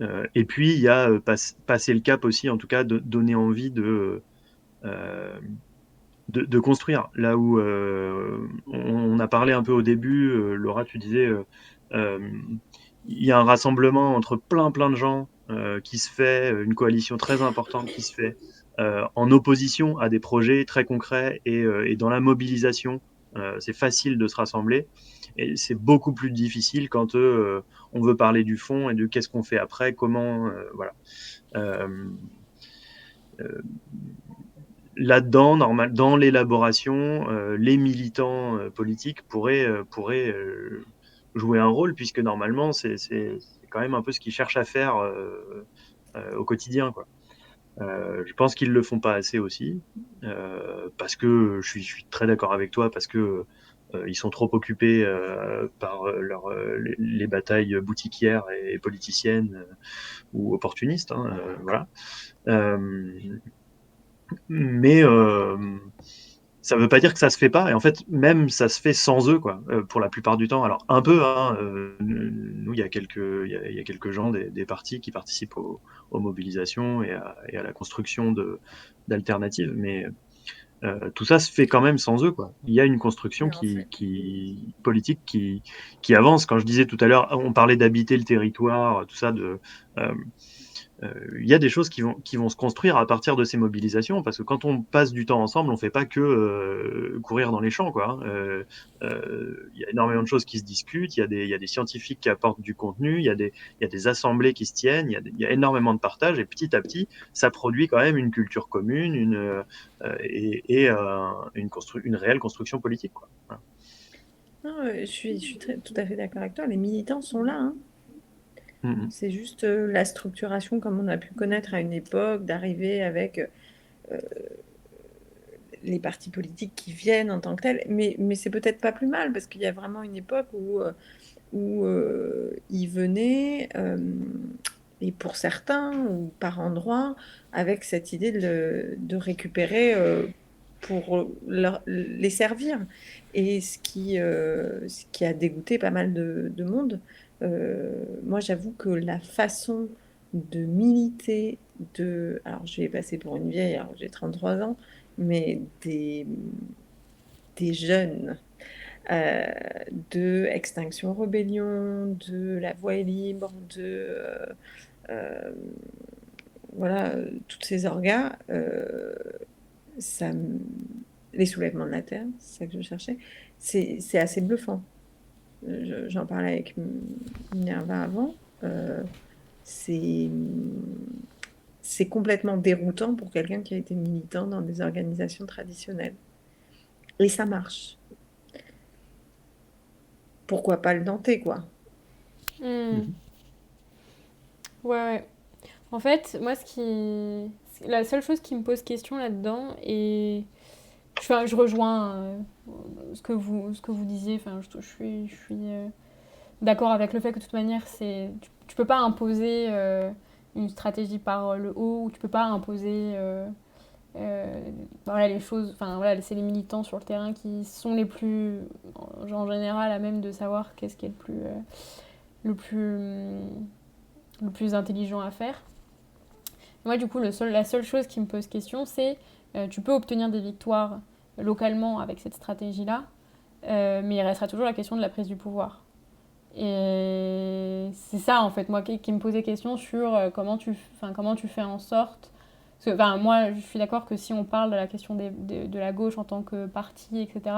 Euh, et puis, il y a passer le cap aussi, en tout cas, de donner envie euh, de construire. Là où on a parlé un peu au début, Laura, tu disais, euh, il y a un rassemblement entre plein de gens qui se fait, une coalition très importante qui se fait en opposition à des projets très concrets et dans la mobilisation, c'est facile de se rassembler. Et c'est beaucoup plus difficile quand on veut parler du fond et de qu'est-ce qu'on fait après, comment, voilà. Euh, euh, Là-dedans, dans l'élaboration, les militants politiques pourraient jouer un rôle, puisque normalement, c'est quand même un peu ce qu'ils cherchent à faire au quotidien, quoi. Je pense qu'ils le font pas assez aussi, parce que je suis très d'accord avec toi, parce que ils sont trop occupés par les batailles boutiquières et politiciennes ou opportunistes, hein, voilà. Euh, mais ça veut pas dire que ça se fait pas. Et en fait, même ça se fait sans eux, quoi, pour la plupart du temps. Alors un peu, hein, nous, il y a quelques gens des partis qui participent aux mobilisations et à la construction d'alternatives, mais tout ça se fait quand même sans eux, quoi. Il y a une construction Mais en fait, politique qui avance. Quand je disais tout à l'heure, on parlait d'habiter le territoire, tout ça, euh, il y a des choses qui vont se construire à partir de ces mobilisations, parce que quand on passe du temps ensemble, on fait pas que courir dans les champs, quoi. Il y a énormément de choses qui se discutent, il y a des scientifiques qui apportent du contenu, il y a des assemblées qui se tiennent, il y a énormément de partage, et petit à petit, ça produit quand même une culture commune, une réelle construction politique, quoi. Voilà. non, je suis tout à fait d'accord avec toi. Les militants sont là, hein. Mm, C'est juste la structuration comme on a pu connaître à une époque, d'arriver avec les partis politiques qui viennent en tant que tels. Mais c'est peut-être pas plus mal, parce qu'il y a vraiment une époque où ils venaient, et pour certains, ou par endroits, avec cette idée de récupérer pour les servir. Et ce qui a dégoûté pas mal de monde. Moi, j'avoue que la façon de militer alors je vais passer pour une vieille, alors j'ai 33 ans, mais des jeunes euh, de Extinction Rebellion, de La Voix est libre, euh, voilà, toutes ces orgas, ça, les soulèvements de la terre, c'est ça que je cherchais, c'est assez bluffant. J'en parlais avec Minerva avant. C'est c'est complètement déroutant pour quelqu'un qui a été militant dans des organisations traditionnelles. Et ça marche. Pourquoi pas le Danté, quoi. Hmm. mm, Ouais, ouais. En fait, moi, la seule chose qui me pose question là-dedans, et je rejoins ce que vous disiez, enfin, je suis d'accord avec le fait que de toute manière, tu peux pas imposer une stratégie par le haut, ou tu peux pas imposer euh, voilà, les choses, enfin voilà, c'est les militants sur le terrain qui sont les plus, en général, à même de savoir qu'est-ce qui est le plus, le plus intelligent à faire. Moi, du coup, la seule chose qui me pose question, c'est tu peux obtenir des victoires localement avec cette stratégie-là, mais il restera toujours la question de la prise du pouvoir. Et c'est ça, en fait, moi, qui me posait question sur comment tu fais en sorte. Parce que, moi, je suis d'accord que si on parle de la question de la gauche en tant que parti, etc.,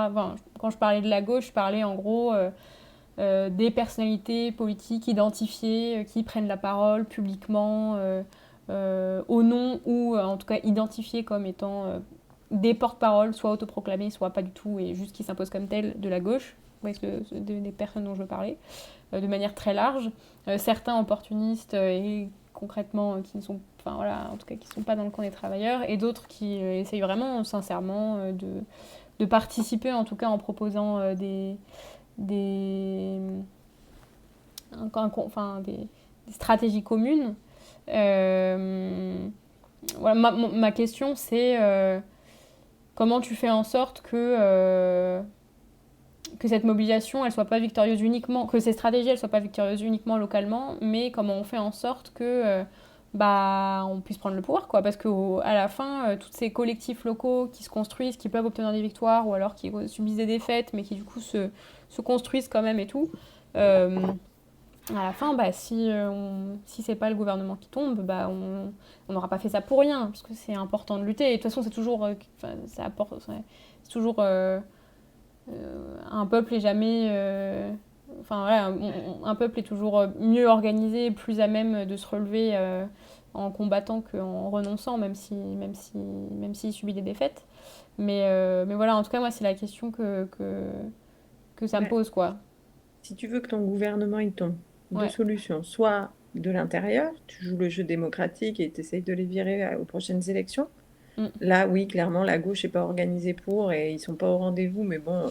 quand je parlais de la gauche, je parlais en gros des personnalités politiques identifiées qui prennent la parole publiquement au nom ou en tout cas identifiées comme étant des porte-paroles, soit autoproclamés, soit pas du tout, et juste qui s'imposent comme tels de la gauche. Des personnes dont je veux parler, de manière très large. Certains opportunistes et concrètement qui ne sont, enfin voilà, en tout cas qui sont pas dans le camp des travailleurs, et d'autres qui essayent vraiment sincèrement de participer, en tout cas en proposant des, des stratégies communes. Voilà, ma question c'est comment tu fais en sorte que cette mobilisation elle soit pas victorieuse uniquement, que ces stratégies elles soient pas victorieuses uniquement localement, mais comment on fait en sorte que on puisse prendre le pouvoir, quoi, parce que à la fin tous ces collectifs locaux qui se construisent, qui peuvent obtenir des victoires ou alors qui subissent des défaites mais qui du coup se construisent quand même et tout, euh, À la fin, si c'est pas le gouvernement qui tombe, on n'aura pas fait ça pour rien, parce que c'est important de lutter. Et de toute façon, c'est toujours, c'est toujours un peuple est jamais, voilà, un peuple est toujours mieux organisé, plus à même de se relever en combattant qu'en renonçant, même s'il subit des défaites. Mais voilà, en tout cas, moi, c'est la question que ça me Ouais. pose, quoi. Si tu veux que ton gouvernement il tombe, deux Ouais. solutions. Soit de l'intérieur, tu joues le jeu démocratique et tu essayes de les virer aux prochaines élections. Mm. Là, oui, clairement, la gauche n'est pas organisée pour et ils sont pas au rendez-vous, mais bon,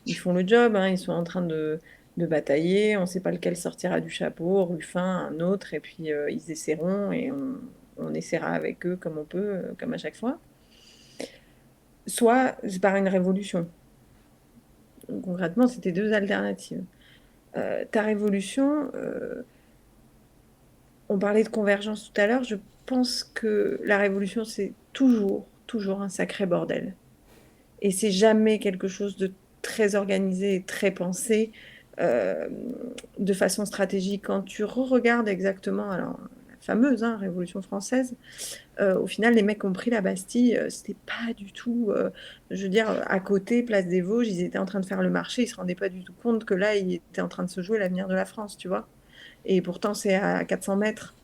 ils font le job, hein, ils sont en train de batailler. On ne sait pas lequel sortira du chapeau, Ruffin, un autre, et puis ils essaieront et on essaiera avec eux comme on peut, comme à chaque fois. Soit c'est par une révolution. Concrètement, c'était deux alternatives. Ta révolution, on parlait de convergence tout à l'heure, je pense que la révolution, c'est toujours un sacré bordel. Et c'est jamais quelque chose de très organisé et très pensé euh, de façon stratégique. Quand tu re-regardes exactement, alors, la fameuse Révolution française, au final, les mecs ont pris la Bastille, c'était pas du tout, je veux dire, à côté, place des Vosges, ils étaient en train de faire le marché, ils se rendaient pas du tout compte que là, il était en train de se jouer l'avenir de la France, tu vois. Et pourtant, c'est à 400 mètres.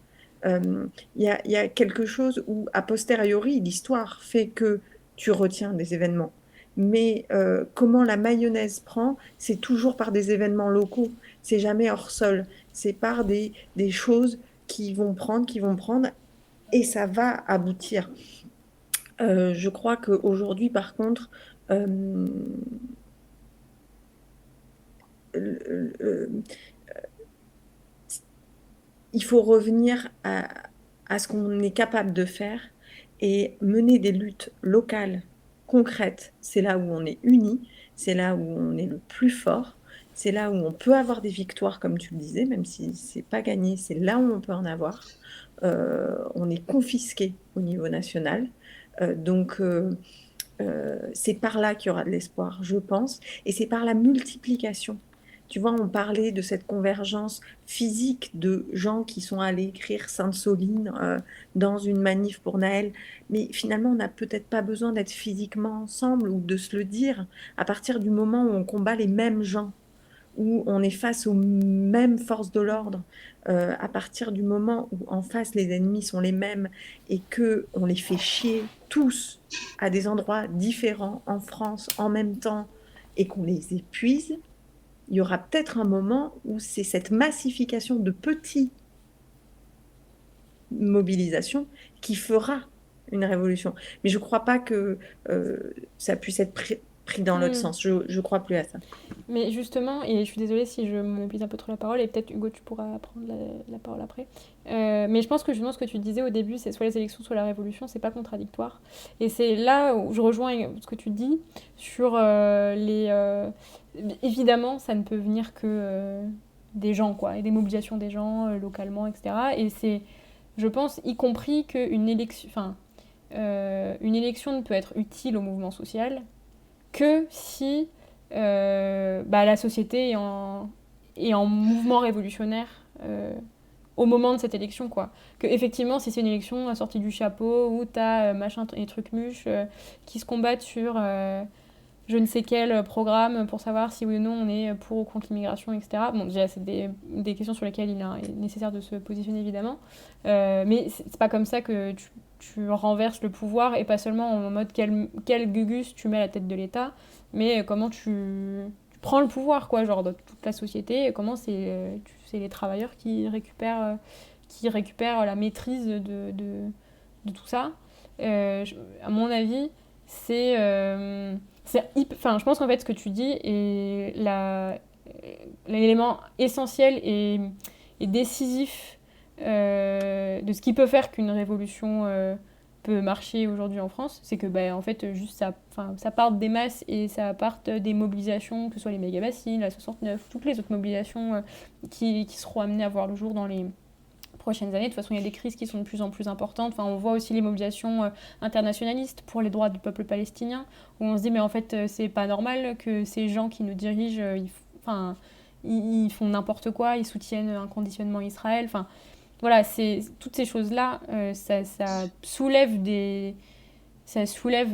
Il y a quelque chose où, a posteriori, l'histoire fait que tu retiens des événements. Mais comment la mayonnaise prend, c'est toujours par des événements locaux. C'est jamais hors sol. C'est par des choses qui vont prendre, et ça va aboutir. Je crois qu'aujourd'hui, par contre, euh, euh, il faut revenir à ce qu'on est capable de faire et mener des luttes locales, concrètes. C'est là où on est unis, c'est là où on est le plus fort, c'est là où on peut avoir des victoires, comme tu le disais, même si c'est pas gagné, c'est là où on peut en avoir. On est confisqué au niveau national. C'est par là qu'il y aura de l'espoir, je pense, et c'est par la multiplication. Tu vois, on parlait de cette convergence physique de gens qui sont allés écrire Sainte-Soline dans une manif pour Naël, mais finalement, on n'a peut-être pas besoin d'être physiquement ensemble ou de se le dire à partir du moment où on combat les mêmes gens, où on est face aux mêmes forces de l'ordre, à partir du moment où en face les ennemis sont les mêmes et que on les fait chier tous à des endroits différents en France en même temps et qu'on les épuise, il y aura peut-être un moment où c'est cette massification de petites mobilisations qui fera une révolution. Mais je ne crois pas que ça puisse être pris dans l'autre Mm. sens. Je ne crois plus à ça. Mais justement, et je suis désolée si je m'oublie un peu trop la parole, et peut-être Hugo, tu pourras prendre la parole après. Mais je pense que justement ce que tu disais au début, c'est soit les élections, soit la révolution, c'est pas contradictoire. Et c'est là où je rejoins ce que tu dis sur évidemment, ça ne peut venir que des gens, quoi, et des mobilisations des gens localement, etc. Et c'est, je pense, y compris qu'une élection, une élection ne peut être utile au mouvement social que si la société est en mouvement révolutionnaire au moment de cette élection, quoi. Que effectivement, si c'est une élection sortie du chapeau où t'as machin et truc muche qui se combattent sur je ne sais quel programme pour savoir si oui ou non on est pour ou contre l'immigration, etc. Bon, déjà, c'est des questions sur lesquelles il est nécessaire de se positionner, évidemment. Mais c'est pas comme ça que tu renverses le pouvoir, et pas seulement en mode quel gugus tu mets à la tête de l'État, mais comment tu prends le pouvoir, quoi, genre dans toute la société, comment c'est les travailleurs qui récupèrent la maîtrise de tout ça. À mon avis, je pense qu'en fait, ce que tu dis est l'élément essentiel et décisif de ce qui peut faire qu'une révolution peut marcher aujourd'hui en France. C'est que, en fait, juste ça parte des masses et ça parte des mobilisations, que ce soit les méga-bassines, la 69, toutes les autres mobilisations qui seront amenées à voir le jour dans les prochaines années. De toute façon, il y a des crises qui sont de plus en plus importantes. Enfin, on voit aussi les mobilisations internationalistes pour les droits du peuple palestinien, où on se dit, mais en fait, c'est pas normal que ces gens qui nous dirigent, ils font n'importe quoi, ils soutiennent un conditionnement Israël. Enfin, voilà, toutes ces choses-là, ça soulève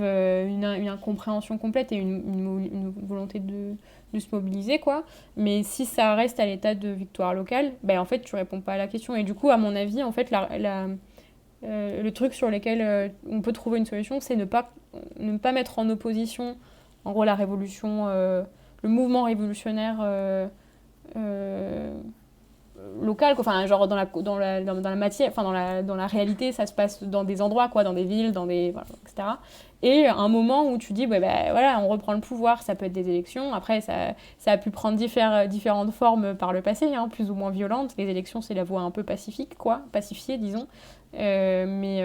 une incompréhension complète et une volonté de se mobiliser, quoi. Mais si ça reste à l'état de victoire locale, ben en fait, tu réponds pas à la question. Et du coup, à mon avis, en fait, le truc sur lequel on peut trouver une solution, c'est ne pas mettre en opposition, en gros, la révolution, le mouvement révolutionnaire local, quoi. Enfin, genre dans la matière, enfin dans la réalité, ça se passe dans des endroits, quoi, dans des villes, voilà, etc. Et un moment où tu dis, ouais, ben voilà, on reprend le pouvoir, ça peut être des élections. Après, ça a pu prendre différentes formes par le passé, hein, plus ou moins violentes. Les élections, c'est la voie un peu pacifique, quoi, pacifiée, disons. Mais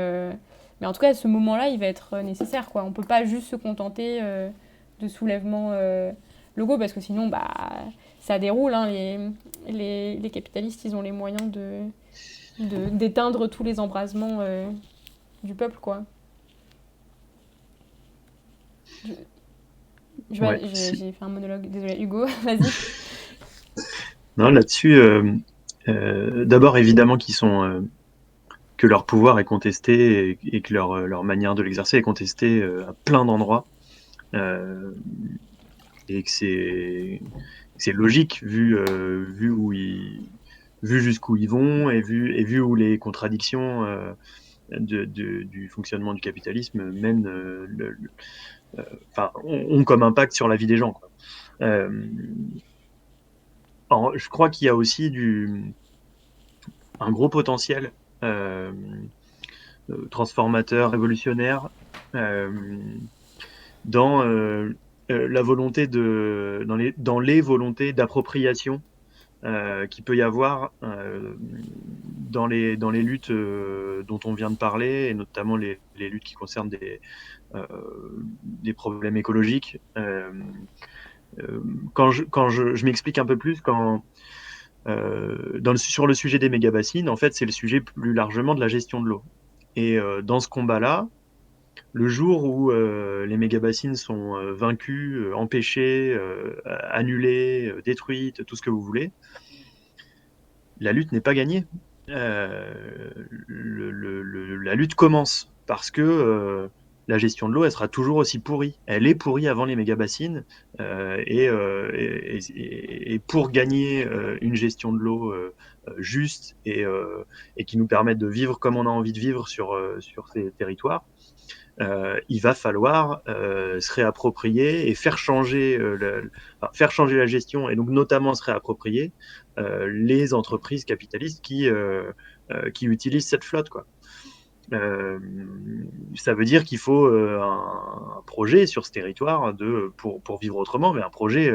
en tout cas, ce moment-là, il va être nécessaire, quoi. On peut pas juste se contenter de soulèvements locaux, parce que sinon, bah, ça déroule, hein. Les capitalistes, ils ont les moyens d'éteindre tous les embrasements du peuple, quoi. Ouais, J'ai fait un monologue, désolé Hugo, vas-y. Non, là-dessus, d'abord évidemment que leur pouvoir est contesté et que leur manière de l'exercer est contestée à plein d'endroits. Et que c'est logique vu jusqu'où ils vont et vu où les contradictions du fonctionnement du capitalisme mènent ont comme impact sur la vie des gens, quoi. Je crois qu'il y a aussi un gros potentiel transformateur, révolutionnaire dans la volonté dans les volontés d'appropriation qu'il peut y avoir dans les luttes dont on vient de parler, et notamment les luttes qui concernent des problèmes écologiques. Quand je m'explique un peu plus, sur le sujet des méga-bassines, en fait, c'est le sujet plus largement de la gestion de l'eau. Et dans ce combat-là, le jour où les méga-bassines sont vaincus, empêchés, annulés, détruites, tout ce que vous voulez, la lutte n'est pas gagnée. La lutte commence parce que la gestion de l'eau, elle sera toujours aussi pourrie. Elle est pourrie avant les méga-bassines. Et pour gagner une gestion de l'eau juste et qui nous permette de vivre comme on a envie de vivre sur ces territoires, il va falloir se réapproprier et faire changer la gestion, et donc notamment se réapproprier les entreprises capitalistes qui utilisent cette flotte, quoi. Ça veut dire qu'il faut un projet sur ce territoire pour vivre autrement, mais un projet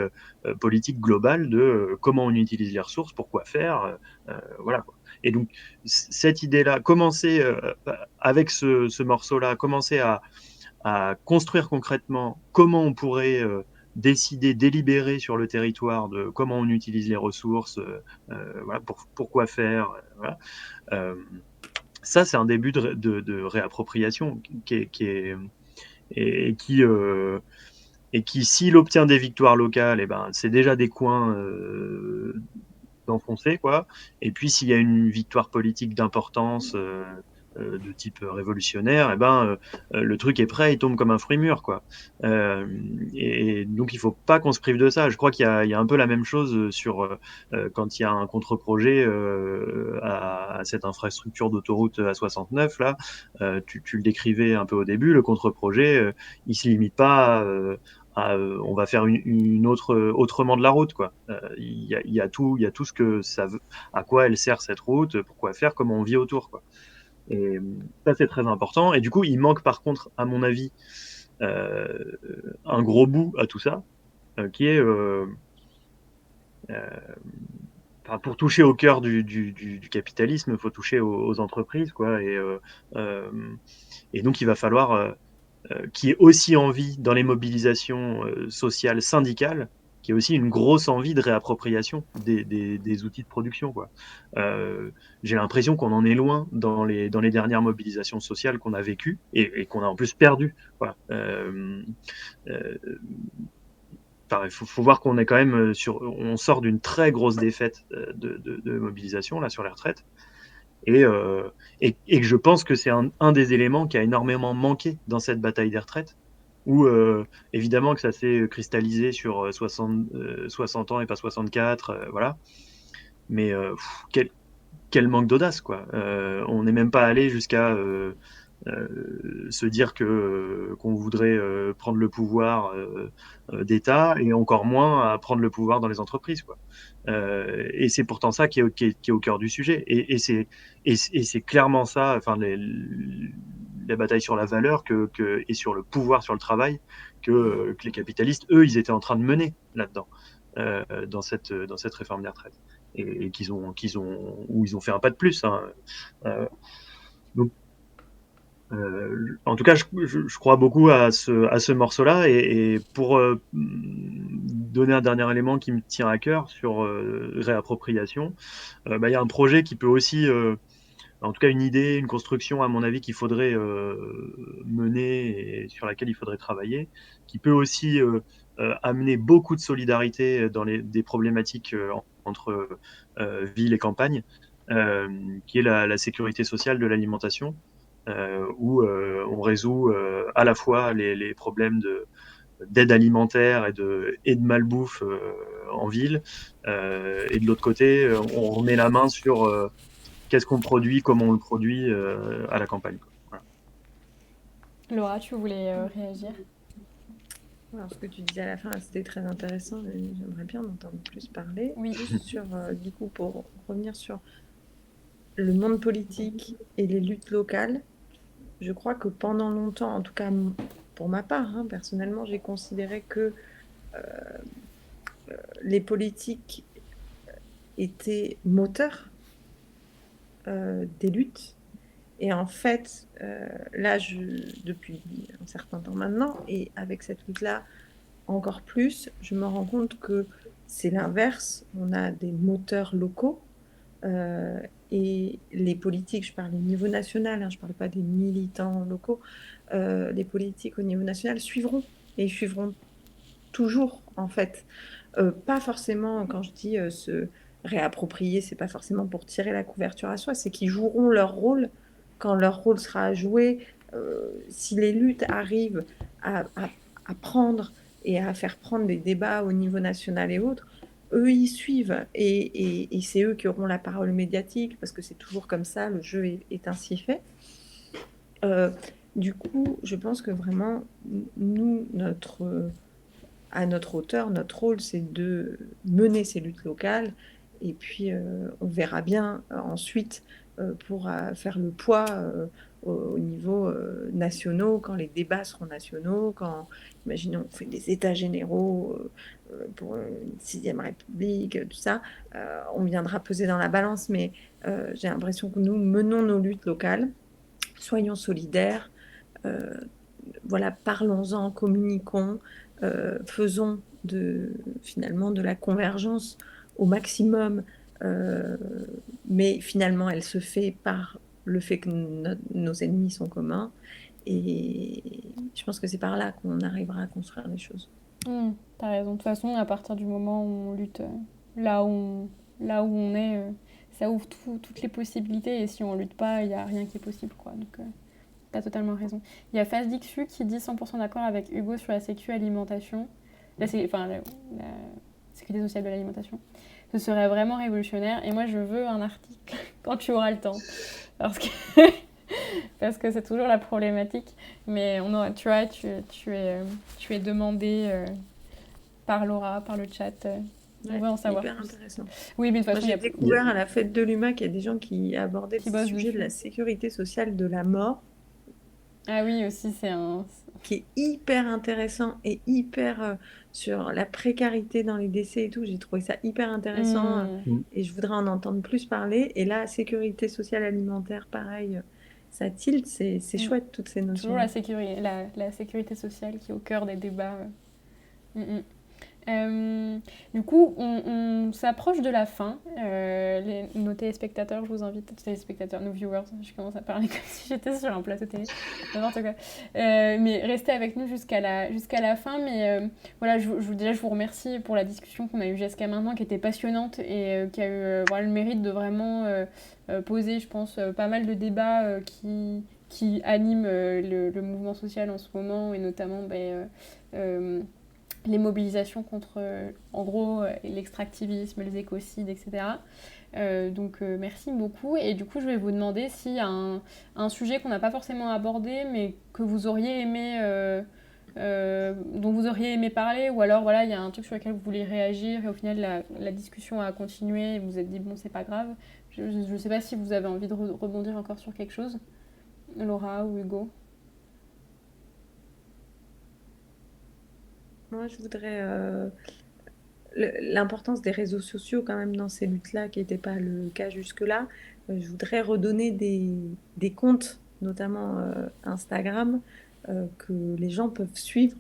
politique global de comment on utilise les ressources, pourquoi faire, voilà, quoi. Et donc cette idée-là, commencer avec ce morceau-là, commencer à construire concrètement comment on pourrait décider, délibérer sur le territoire de comment on utilise les ressources, voilà, pourquoi faire, voilà. Ça, c'est un début de réappropriation qui, s'il obtient des victoires locales, eh ben, c'est déjà des coins d'enfoncer, quoi. Et puis, s'il y a une victoire politique d'importance de type révolutionnaire, eh ben, le truc est prêt, il tombe comme un fruit mûr, quoi. Et donc, il faut pas qu'on se prive de ça. Je crois qu'il y a un peu la même chose quand il y a un contre-projet à cette infrastructure d'autoroute A69, là. Tu le décrivais un peu au début, le contre-projet, il se limite pas on va faire une autrement de la route, quoi. Il y a tout ce que ça veut, à quoi elle sert cette route, pourquoi faire, comment on vit autour, quoi. Et ça, c'est très important. Et du coup, il manque par contre, à mon avis, un gros bout à tout ça, qui est pour toucher au cœur du capitalisme, il faut toucher aux entreprises, quoi. Et donc, il va falloir qui est aussi envie dans les mobilisations sociales syndicales, qui est aussi une grosse envie de réappropriation des outils de production, quoi. J'ai l'impression qu'on en est loin dans les dernières mobilisations sociales qu'on a vécues et qu'on a en plus perdu. Voilà. faut voir qu'on est quand même on sort d'une très grosse défaite de mobilisation là sur les retraites. Et que je pense que c'est un des éléments qui a énormément manqué dans cette bataille des retraites, où évidemment que ça s'est cristallisé sur 60 ans et pas 64, voilà. Mais quel manque d'audace, quoi. On n'est même pas allé jusqu'à se dire qu'on voudrait prendre le pouvoir d'État, et encore moins à prendre le pouvoir dans les entreprises, quoi. Et c'est pourtant ça qui est au cœur du sujet. Et c'est clairement ça, enfin, la bataille sur la valeur et sur le pouvoir sur le travail que les capitalistes, eux, ils étaient en train de mener là-dedans, dans cette réforme des retraites. Et où ils ont fait un pas de plus, hein. Donc, en tout cas, je crois beaucoup à ce morceau-là, et pour donner un dernier élément qui me tient à cœur sur réappropriation, il y a un projet qui peut aussi, en tout cas une idée, une construction à mon avis qu'il faudrait mener et sur laquelle il faudrait travailler, qui peut aussi amener beaucoup de solidarité dans des problématiques entre ville et campagne, qui est la sécurité sociale de l'alimentation. Où on résout à la fois les problèmes d'aide alimentaire et de malbouffe en ville, et de l'autre côté, on remet la main sur qu'est-ce qu'on produit, comment on le produit à la campagne, quoi. Voilà. Laura, tu voulais réagir? Alors, ce que tu disais à la fin, c'était très intéressant, et j'aimerais bien en entendre plus parler. Oui. Juste sur, du coup, pour revenir sur le monde politique et les luttes locales, je crois que pendant longtemps, en tout cas pour ma part, hein, personnellement, j'ai considéré que les politiques étaient moteurs des luttes. Et en fait, là, depuis un certain temps maintenant, et avec cette lutte-là encore plus, je me rends compte que c'est l'inverse. On a des moteurs locaux, et les politiques, je parle au niveau national, hein, je ne parle pas des militants locaux, les politiques au niveau national suivront, et suivront toujours, en fait. Pas forcément, quand je dis se réapproprier, c'est pas forcément pour tirer la couverture à soi, c'est qu'ils joueront leur rôle quand leur rôle sera joué. Si les luttes arrivent à prendre et à faire prendre des débats au niveau national et autres, eux, ils suivent, et c'est eux qui auront la parole médiatique, parce que c'est toujours comme ça, le jeu est ainsi fait. Du coup, je pense que vraiment, nous, à notre hauteur, notre rôle, c'est de mener ces luttes locales, et puis on verra bien ensuite pour faire le poids au niveau nationaux, quand les débats seront nationaux, quand, imaginons, on fait des états généraux pour une 6e République, tout ça, on viendra peser dans la balance, mais j'ai l'impression que nous menons nos luttes locales, soyons solidaires, voilà, parlons-en, communiquons, faisons finalement de la convergence au maximum, mais finalement elle se fait par le fait que nos ennemis sont communs, et je pense que c'est par là qu'on arrivera à construire les choses. T'as raison. De toute façon, à partir du moment où on lutte là où on est, ça ouvre toutes les possibilités, et si on lutte pas, il n'y a rien qui est possible, quoi. Donc, t'as totalement raison. Il y a Fazdixu qui dit 100% d'accord avec Hugo sur la sécu alimentation, la sécurité sociale de l'alimentation. Ce serait vraiment révolutionnaire, et moi je veux un article quand tu auras le temps, parce que c'est toujours la problématique. Mais tu vois, tu es demandé par Laura, par le chat. On veut en savoir hyper plus. intéressant. Oui, mais de toute Moi, façon, j'ai découvert à la fête de l'UMA qu'il y a des gens qui abordaient Qui le bossent sujet dessus. de la sécurité sociale de la mort, Ah oui, aussi, c'est un... qui est hyper intéressant, et hyper sur la précarité dans les décès et tout. J'ai trouvé ça hyper intéressant, et je voudrais en entendre plus parler. Et là, sécurité sociale alimentaire, pareil, ça tilte, c'est chouette, toutes ces notions. Toujours la sécurité sociale qui est au cœur des débats. Du coup, on s'approche de la fin. Nos téléspectateurs, je vous invite, téléspectateurs, nos viewers, je commence à parler comme si j'étais sur un plateau télé, n'importe quoi. Mais restez avec nous jusqu'à la fin. Mais voilà, déjà, je vous remercie pour la discussion qu'on a eue jusqu'à maintenant, qui était passionnante et qui a eu voilà, le mérite de vraiment poser, je pense, pas mal de débats qui animent le mouvement social en ce moment, et notamment les mobilisations contre, en gros, l'extractivisme, les écocides, etc. Donc merci beaucoup. Et du coup, je vais vous demander s'il y a un sujet qu'on n'a pas forcément abordé, mais que vous auriez aimé, dont vous auriez aimé parler, ou alors voilà, il y a un truc sur lequel vous voulez réagir, et au final, la discussion a continué, et vous vous êtes dit, bon, c'est pas grave. Je ne sais pas si vous avez envie de rebondir encore sur quelque chose, Laura ou Hugo. Moi, je voudrais l'importance des réseaux sociaux quand même dans ces luttes-là, qui n'était pas le cas jusque-là. Je voudrais redonner des comptes, notamment Instagram, que les gens peuvent suivre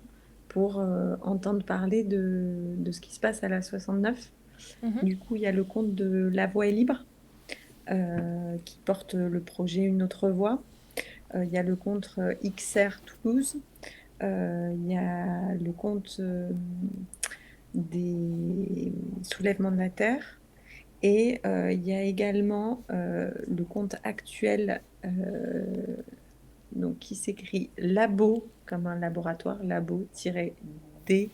pour entendre parler de ce qui se passe à la 69. Mhm. Du coup, il y a le compte de La Voix est libre, qui porte le projet Une autre voix. Il y a le compte XR Toulouse. Il y a le compte des soulèvements de la terre. Et il y a également le compte actuel, donc, qui s'écrit Labo, comme un laboratoire, labo-D,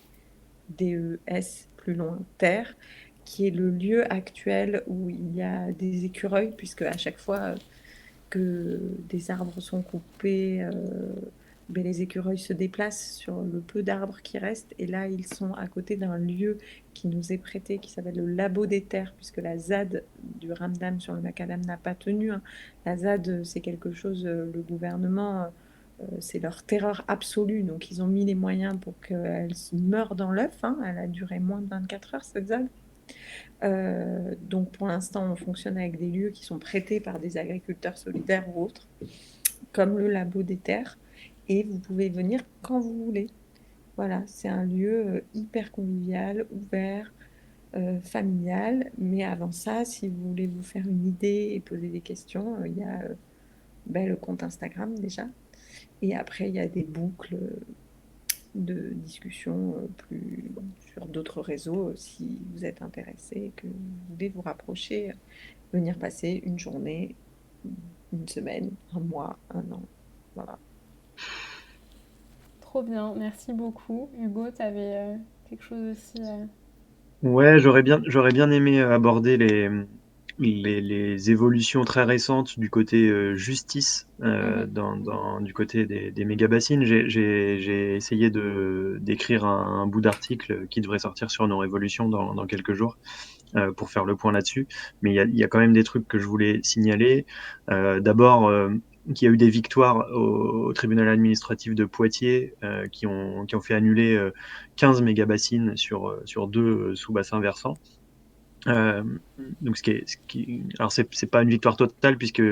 DES, plus loin, terre, qui est le lieu actuel où il y a des écureuils, puisque à chaque fois que des arbres sont coupés, ben, les écureuils se déplacent sur le peu d'arbres qui restent. Et là, ils sont à côté d'un lieu qui nous est prêté, qui s'appelle le Labo des Terres, puisque la ZAD du Ramdam sur le Macadam n'a pas tenu, hein. La ZAD, c'est quelque chose, le gouvernement, c'est leur terreur absolue. Donc, ils ont mis les moyens pour qu'elle meure dans l'œuf, hein. Elle a duré moins de 24 heures, cette ZAD. Donc, pour l'instant, on fonctionne avec des lieux qui sont prêtés par des agriculteurs solidaires ou autres, comme le Labo des Terres. Et vous pouvez venir quand vous voulez. Voilà, c'est un lieu hyper convivial, ouvert, familial. Mais avant ça, si vous voulez vous faire une idée et poser des questions, il y a ben, le compte Instagram déjà. Et après, il y a des boucles de discussion sur d'autres réseaux si vous êtes intéressé et que vous voulez vous rapprocher, venir passer une journée, une semaine, un mois, un an. Voilà. Trop bien, merci beaucoup. Hugo, tu avais quelque chose aussi Ouais, j'aurais bien aimé aborder les évolutions très récentes du côté justice, Mhm. du côté des méga-bassines. J'ai essayé d'écrire un bout d'article qui devrait sortir sur nos révolutions dans quelques jours, pour faire le point là-dessus. Mais il y a quand même des trucs que je voulais signaler. D'abord, qu'il y a eu des victoires au tribunal administratif de Poitiers, qui ont fait annuler 15 mégabassines sur deux sous-bassins versants. Euh, donc alors c'est pas une victoire totale puisque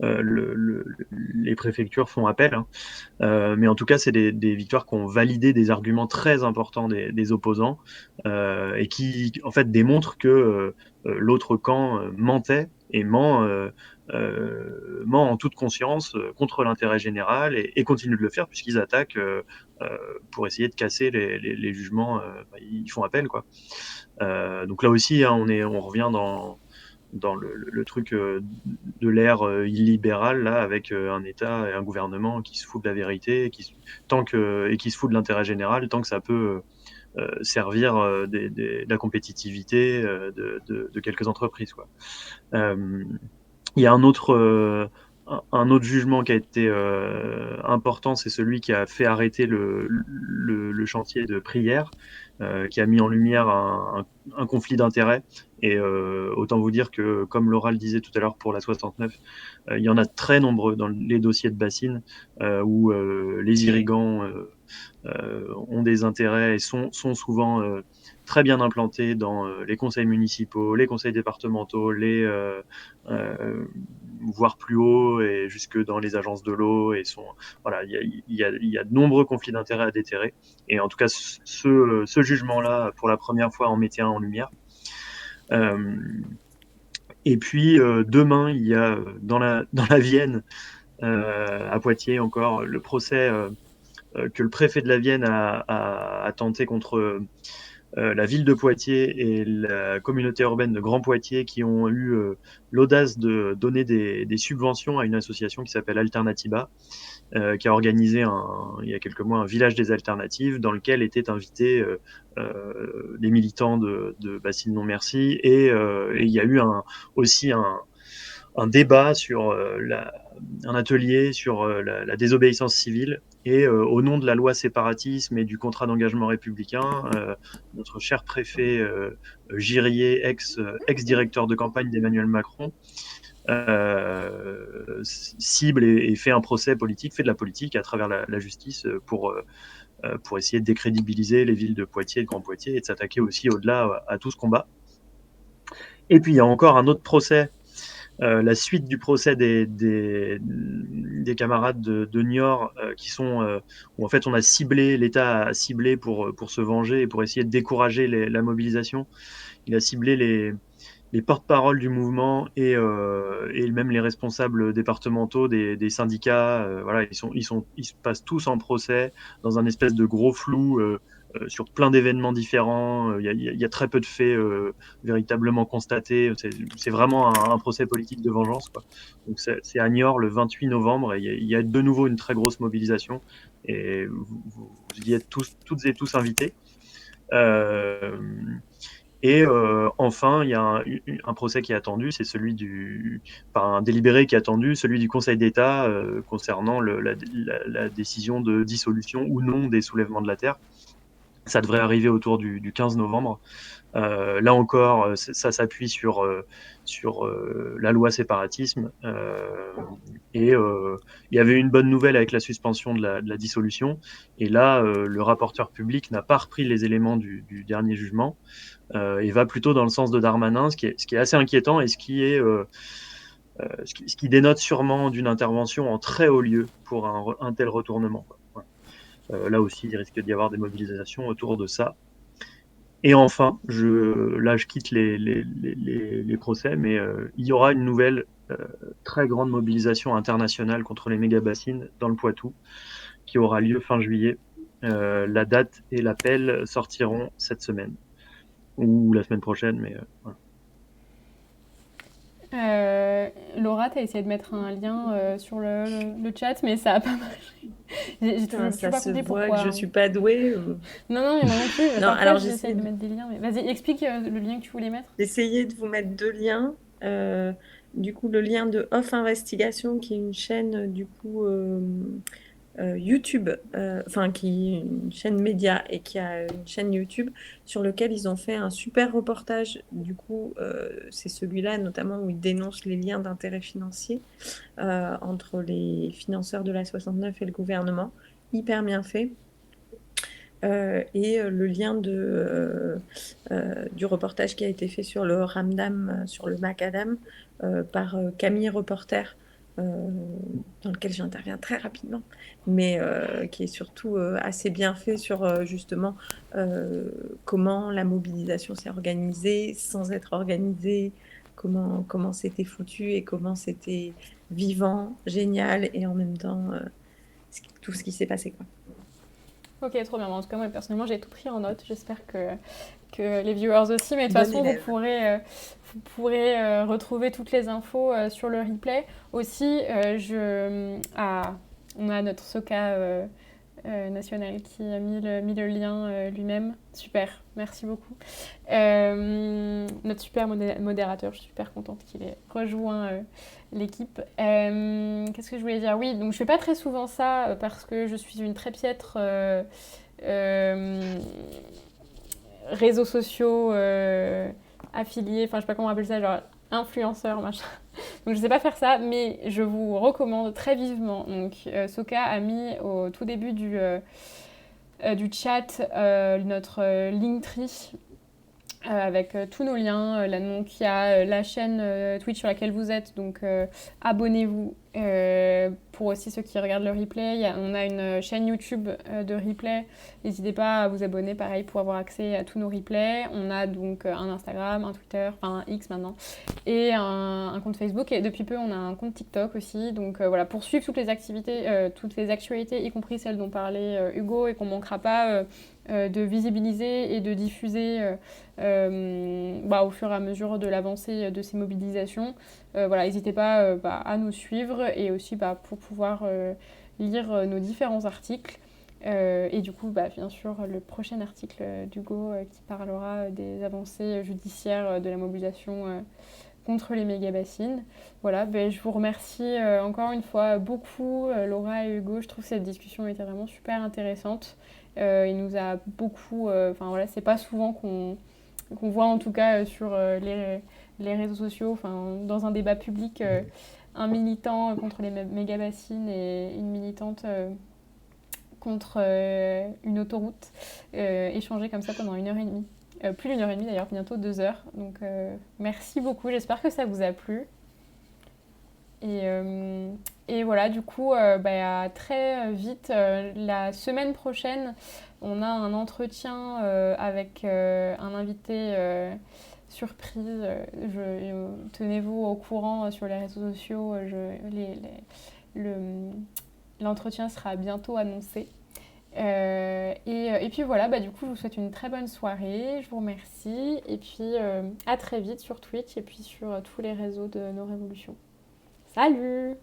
les préfectures font appel, hein. Mais en tout cas, c'est des victoires qui ont validé des arguments très importants des opposants, et qui, en fait, démontrent que l'autre camp mentait et ment en toute conscience contre l'intérêt général et continue de le faire puisqu'ils attaquent pour essayer de casser les jugements. Ils font appel, quoi. Donc là aussi, hein, on revient dans le truc de l'ère illibérale là, avec un État et un gouvernement qui se fout de la vérité, et qui se fout de l'intérêt général, tant que ça peut servir de la compétitivité de quelques entreprises, quoi. Euh, il y a un autre jugement qui a été important, c'est celui qui a fait arrêter le chantier de prière, qui a mis en lumière un conflit d'intérêts. Et autant vous dire que, comme Laura le disait tout à l'heure pour la 69, il y en a très nombreux dans les dossiers de bassines, où les irrigants ont des intérêts et sont souvent très bien implantés dans les conseils municipaux, les conseils départementaux, voire plus haut et jusque dans les agences de l'eau. Et voilà, il y a de nombreux conflits d'intérêts à déterrer. Et en tout cas, ce jugement-là, pour la première fois, en mettait un en lumière. Et puis demain, il y a dans la Vienne, à Poitiers encore, le procès que le préfet de la Vienne a tenté contre la ville de Poitiers et la communauté urbaine de Grand Poitiers, qui ont eu l'audace de donner des subventions à une association qui s'appelle Alternativa, qui a organisé il y a quelques mois un village des alternatives dans lequel étaient invités des militants de Bassine Non Merci, et il y a eu aussi un débat sur un atelier sur la désobéissance civile. Et au nom de la loi séparatisme et du contrat d'engagement républicain, notre cher préfet Girier, ex-directeur de campagne d'Emmanuel Macron, cible et fait un procès politique, fait de la politique à travers la justice pour essayer de décrédibiliser les villes de Poitiers et de Grand Poitiers, et de s'attaquer aussi au-delà à tout ce combat. Et puis il y a encore un autre procès, la suite du procès des camarades de Niort, où en fait l'État a ciblé pour se venger et pour essayer de décourager la mobilisation. Il a ciblé les porte-paroles du mouvement et même les responsables départementaux des syndicats. Voilà, ils se passent tous en procès dans un espèce de gros flou sur plein d'événements différents. Il y a très peu de faits véritablement constatés. C'est vraiment un procès politique de vengeance, quoi. Donc c'est à Niort le 28 novembre, et il y a de nouveau une très grosse mobilisation, et vous y êtes toutes et tous invités. Et enfin, il y a un procès qui est attendu, c'est un délibéré qui est attendu, celui du Conseil d'État concernant la décision de dissolution ou non des soulèvements de la terre. Ça devrait arriver autour du 15 novembre. Là encore, ça s'appuie sur la loi séparatisme. Et il y avait une bonne nouvelle avec la suspension de la dissolution. Et là, le rapporteur public n'a pas repris les éléments du dernier jugement et va plutôt dans le sens de Darmanin, ce qui est assez inquiétant, et ce qui dénote sûrement d'une intervention en très haut lieu pour un tel retournement, quoi. Là aussi, il risque d'y avoir des mobilisations autour de ça. Et enfin, je quitte les procès, mais il y aura une nouvelle très grande mobilisation internationale contre les méga-bassines dans le Poitou, qui aura lieu fin juillet. La date et l'appel sortiront cette semaine, ou la semaine prochaine, mais voilà. Laura, tu as essayé de mettre un lien sur le chat, mais ça n'a pas marché. J'ai toujours Ça pas se compris voit pourquoi. que je suis pas douée. Non, mais moi non plus. Non, Parfois, alors j'essaye de mettre des liens. Mais vas-y, explique le lien que tu voulais mettre. J'essayais de vous mettre deux liens. Du coup, le lien de Off Investigation, qui est une chaîne du coup YouTube, qui est une chaîne média et qui a une chaîne YouTube sur lequel ils ont fait un super reportage. Du coup, c'est celui-là notamment où ils dénoncent les liens d'intérêt financier entre les financeurs de la 69 et le gouvernement. Hyper bien fait. Et le lien du reportage qui a été fait sur le Ramdam, sur le Macadam, par Camille Reporter, dans lequel j'interviens très rapidement, mais qui est surtout assez bien fait sur justement comment la mobilisation s'est organisée sans être organisée, comment c'était foutu et comment c'était vivant, génial, et en même temps tout ce qui s'est passé, quoi. Ok, trop bien. En tout cas, moi, personnellement, j'ai tout pris en note. J'espère que les viewers aussi. Mais de toute façon, vous pourrez retrouver toutes les infos sur le replay. Aussi, on a notre Soka national qui a mis le lien lui-même. Super, merci beaucoup. Notre super modérateur, je suis super contente qu'il ait rejoint l'équipe. Qu'est-ce que je voulais dire ? Oui, donc je fais pas très souvent ça parce que je suis une très piètre réseaux sociaux affiliés, enfin je sais pas comment on appelle ça, genre influenceur, machin. Donc je sais pas faire ça, mais je vous recommande très vivement. Donc Soka a mis au tout début du chat, notre Linktree, avec tous nos liens. Là, donc, il y a la chaîne Twitch sur laquelle vous êtes, donc abonnez-vous. Pour aussi ceux qui regardent le replay, on a une chaîne YouTube de replay. N'hésitez pas à vous abonner, pareil, pour avoir accès à tous nos replays. On a donc un Instagram, un Twitter, enfin un X maintenant, et un compte Facebook. Et depuis peu, on a un compte TikTok aussi. Donc voilà, pour suivre toutes les activités, toutes les actualités, y compris celles dont parlait Hugo, et qu'on ne manquera pas de visibiliser et de diffuser au fur et à mesure de l'avancée de ces mobilisations. Voilà, n'hésitez pas à nous suivre, et aussi pour pouvoir lire nos différents articles. Et du coup, bien sûr, le prochain article d'Hugo qui parlera des avancées judiciaires de la mobilisation contre les méga-bassines. Voilà, je vous remercie encore une fois beaucoup, Laura et Hugo. Je trouve que cette discussion était vraiment super intéressante. Il nous a beaucoup... c'est pas souvent qu'on voit, en tout cas sur les réseaux sociaux, dans un débat public, un militant contre les méga-bassines et une militante contre une autoroute, échanger comme ça pendant 1h30. Plus d'1h30 d'ailleurs, bientôt 2 heures. Donc merci beaucoup, j'espère que ça vous a plu. Et voilà, du coup, à très vite. La semaine prochaine, on a un entretien avec un invité surprise. Tenez-vous au courant sur les réseaux sociaux. L'entretien sera bientôt annoncé. Et puis voilà, du coup, je vous souhaite une très bonne soirée. Je vous remercie. Et puis à très vite sur Twitch et puis sur tous les réseaux de Nos Révolutions. Salut!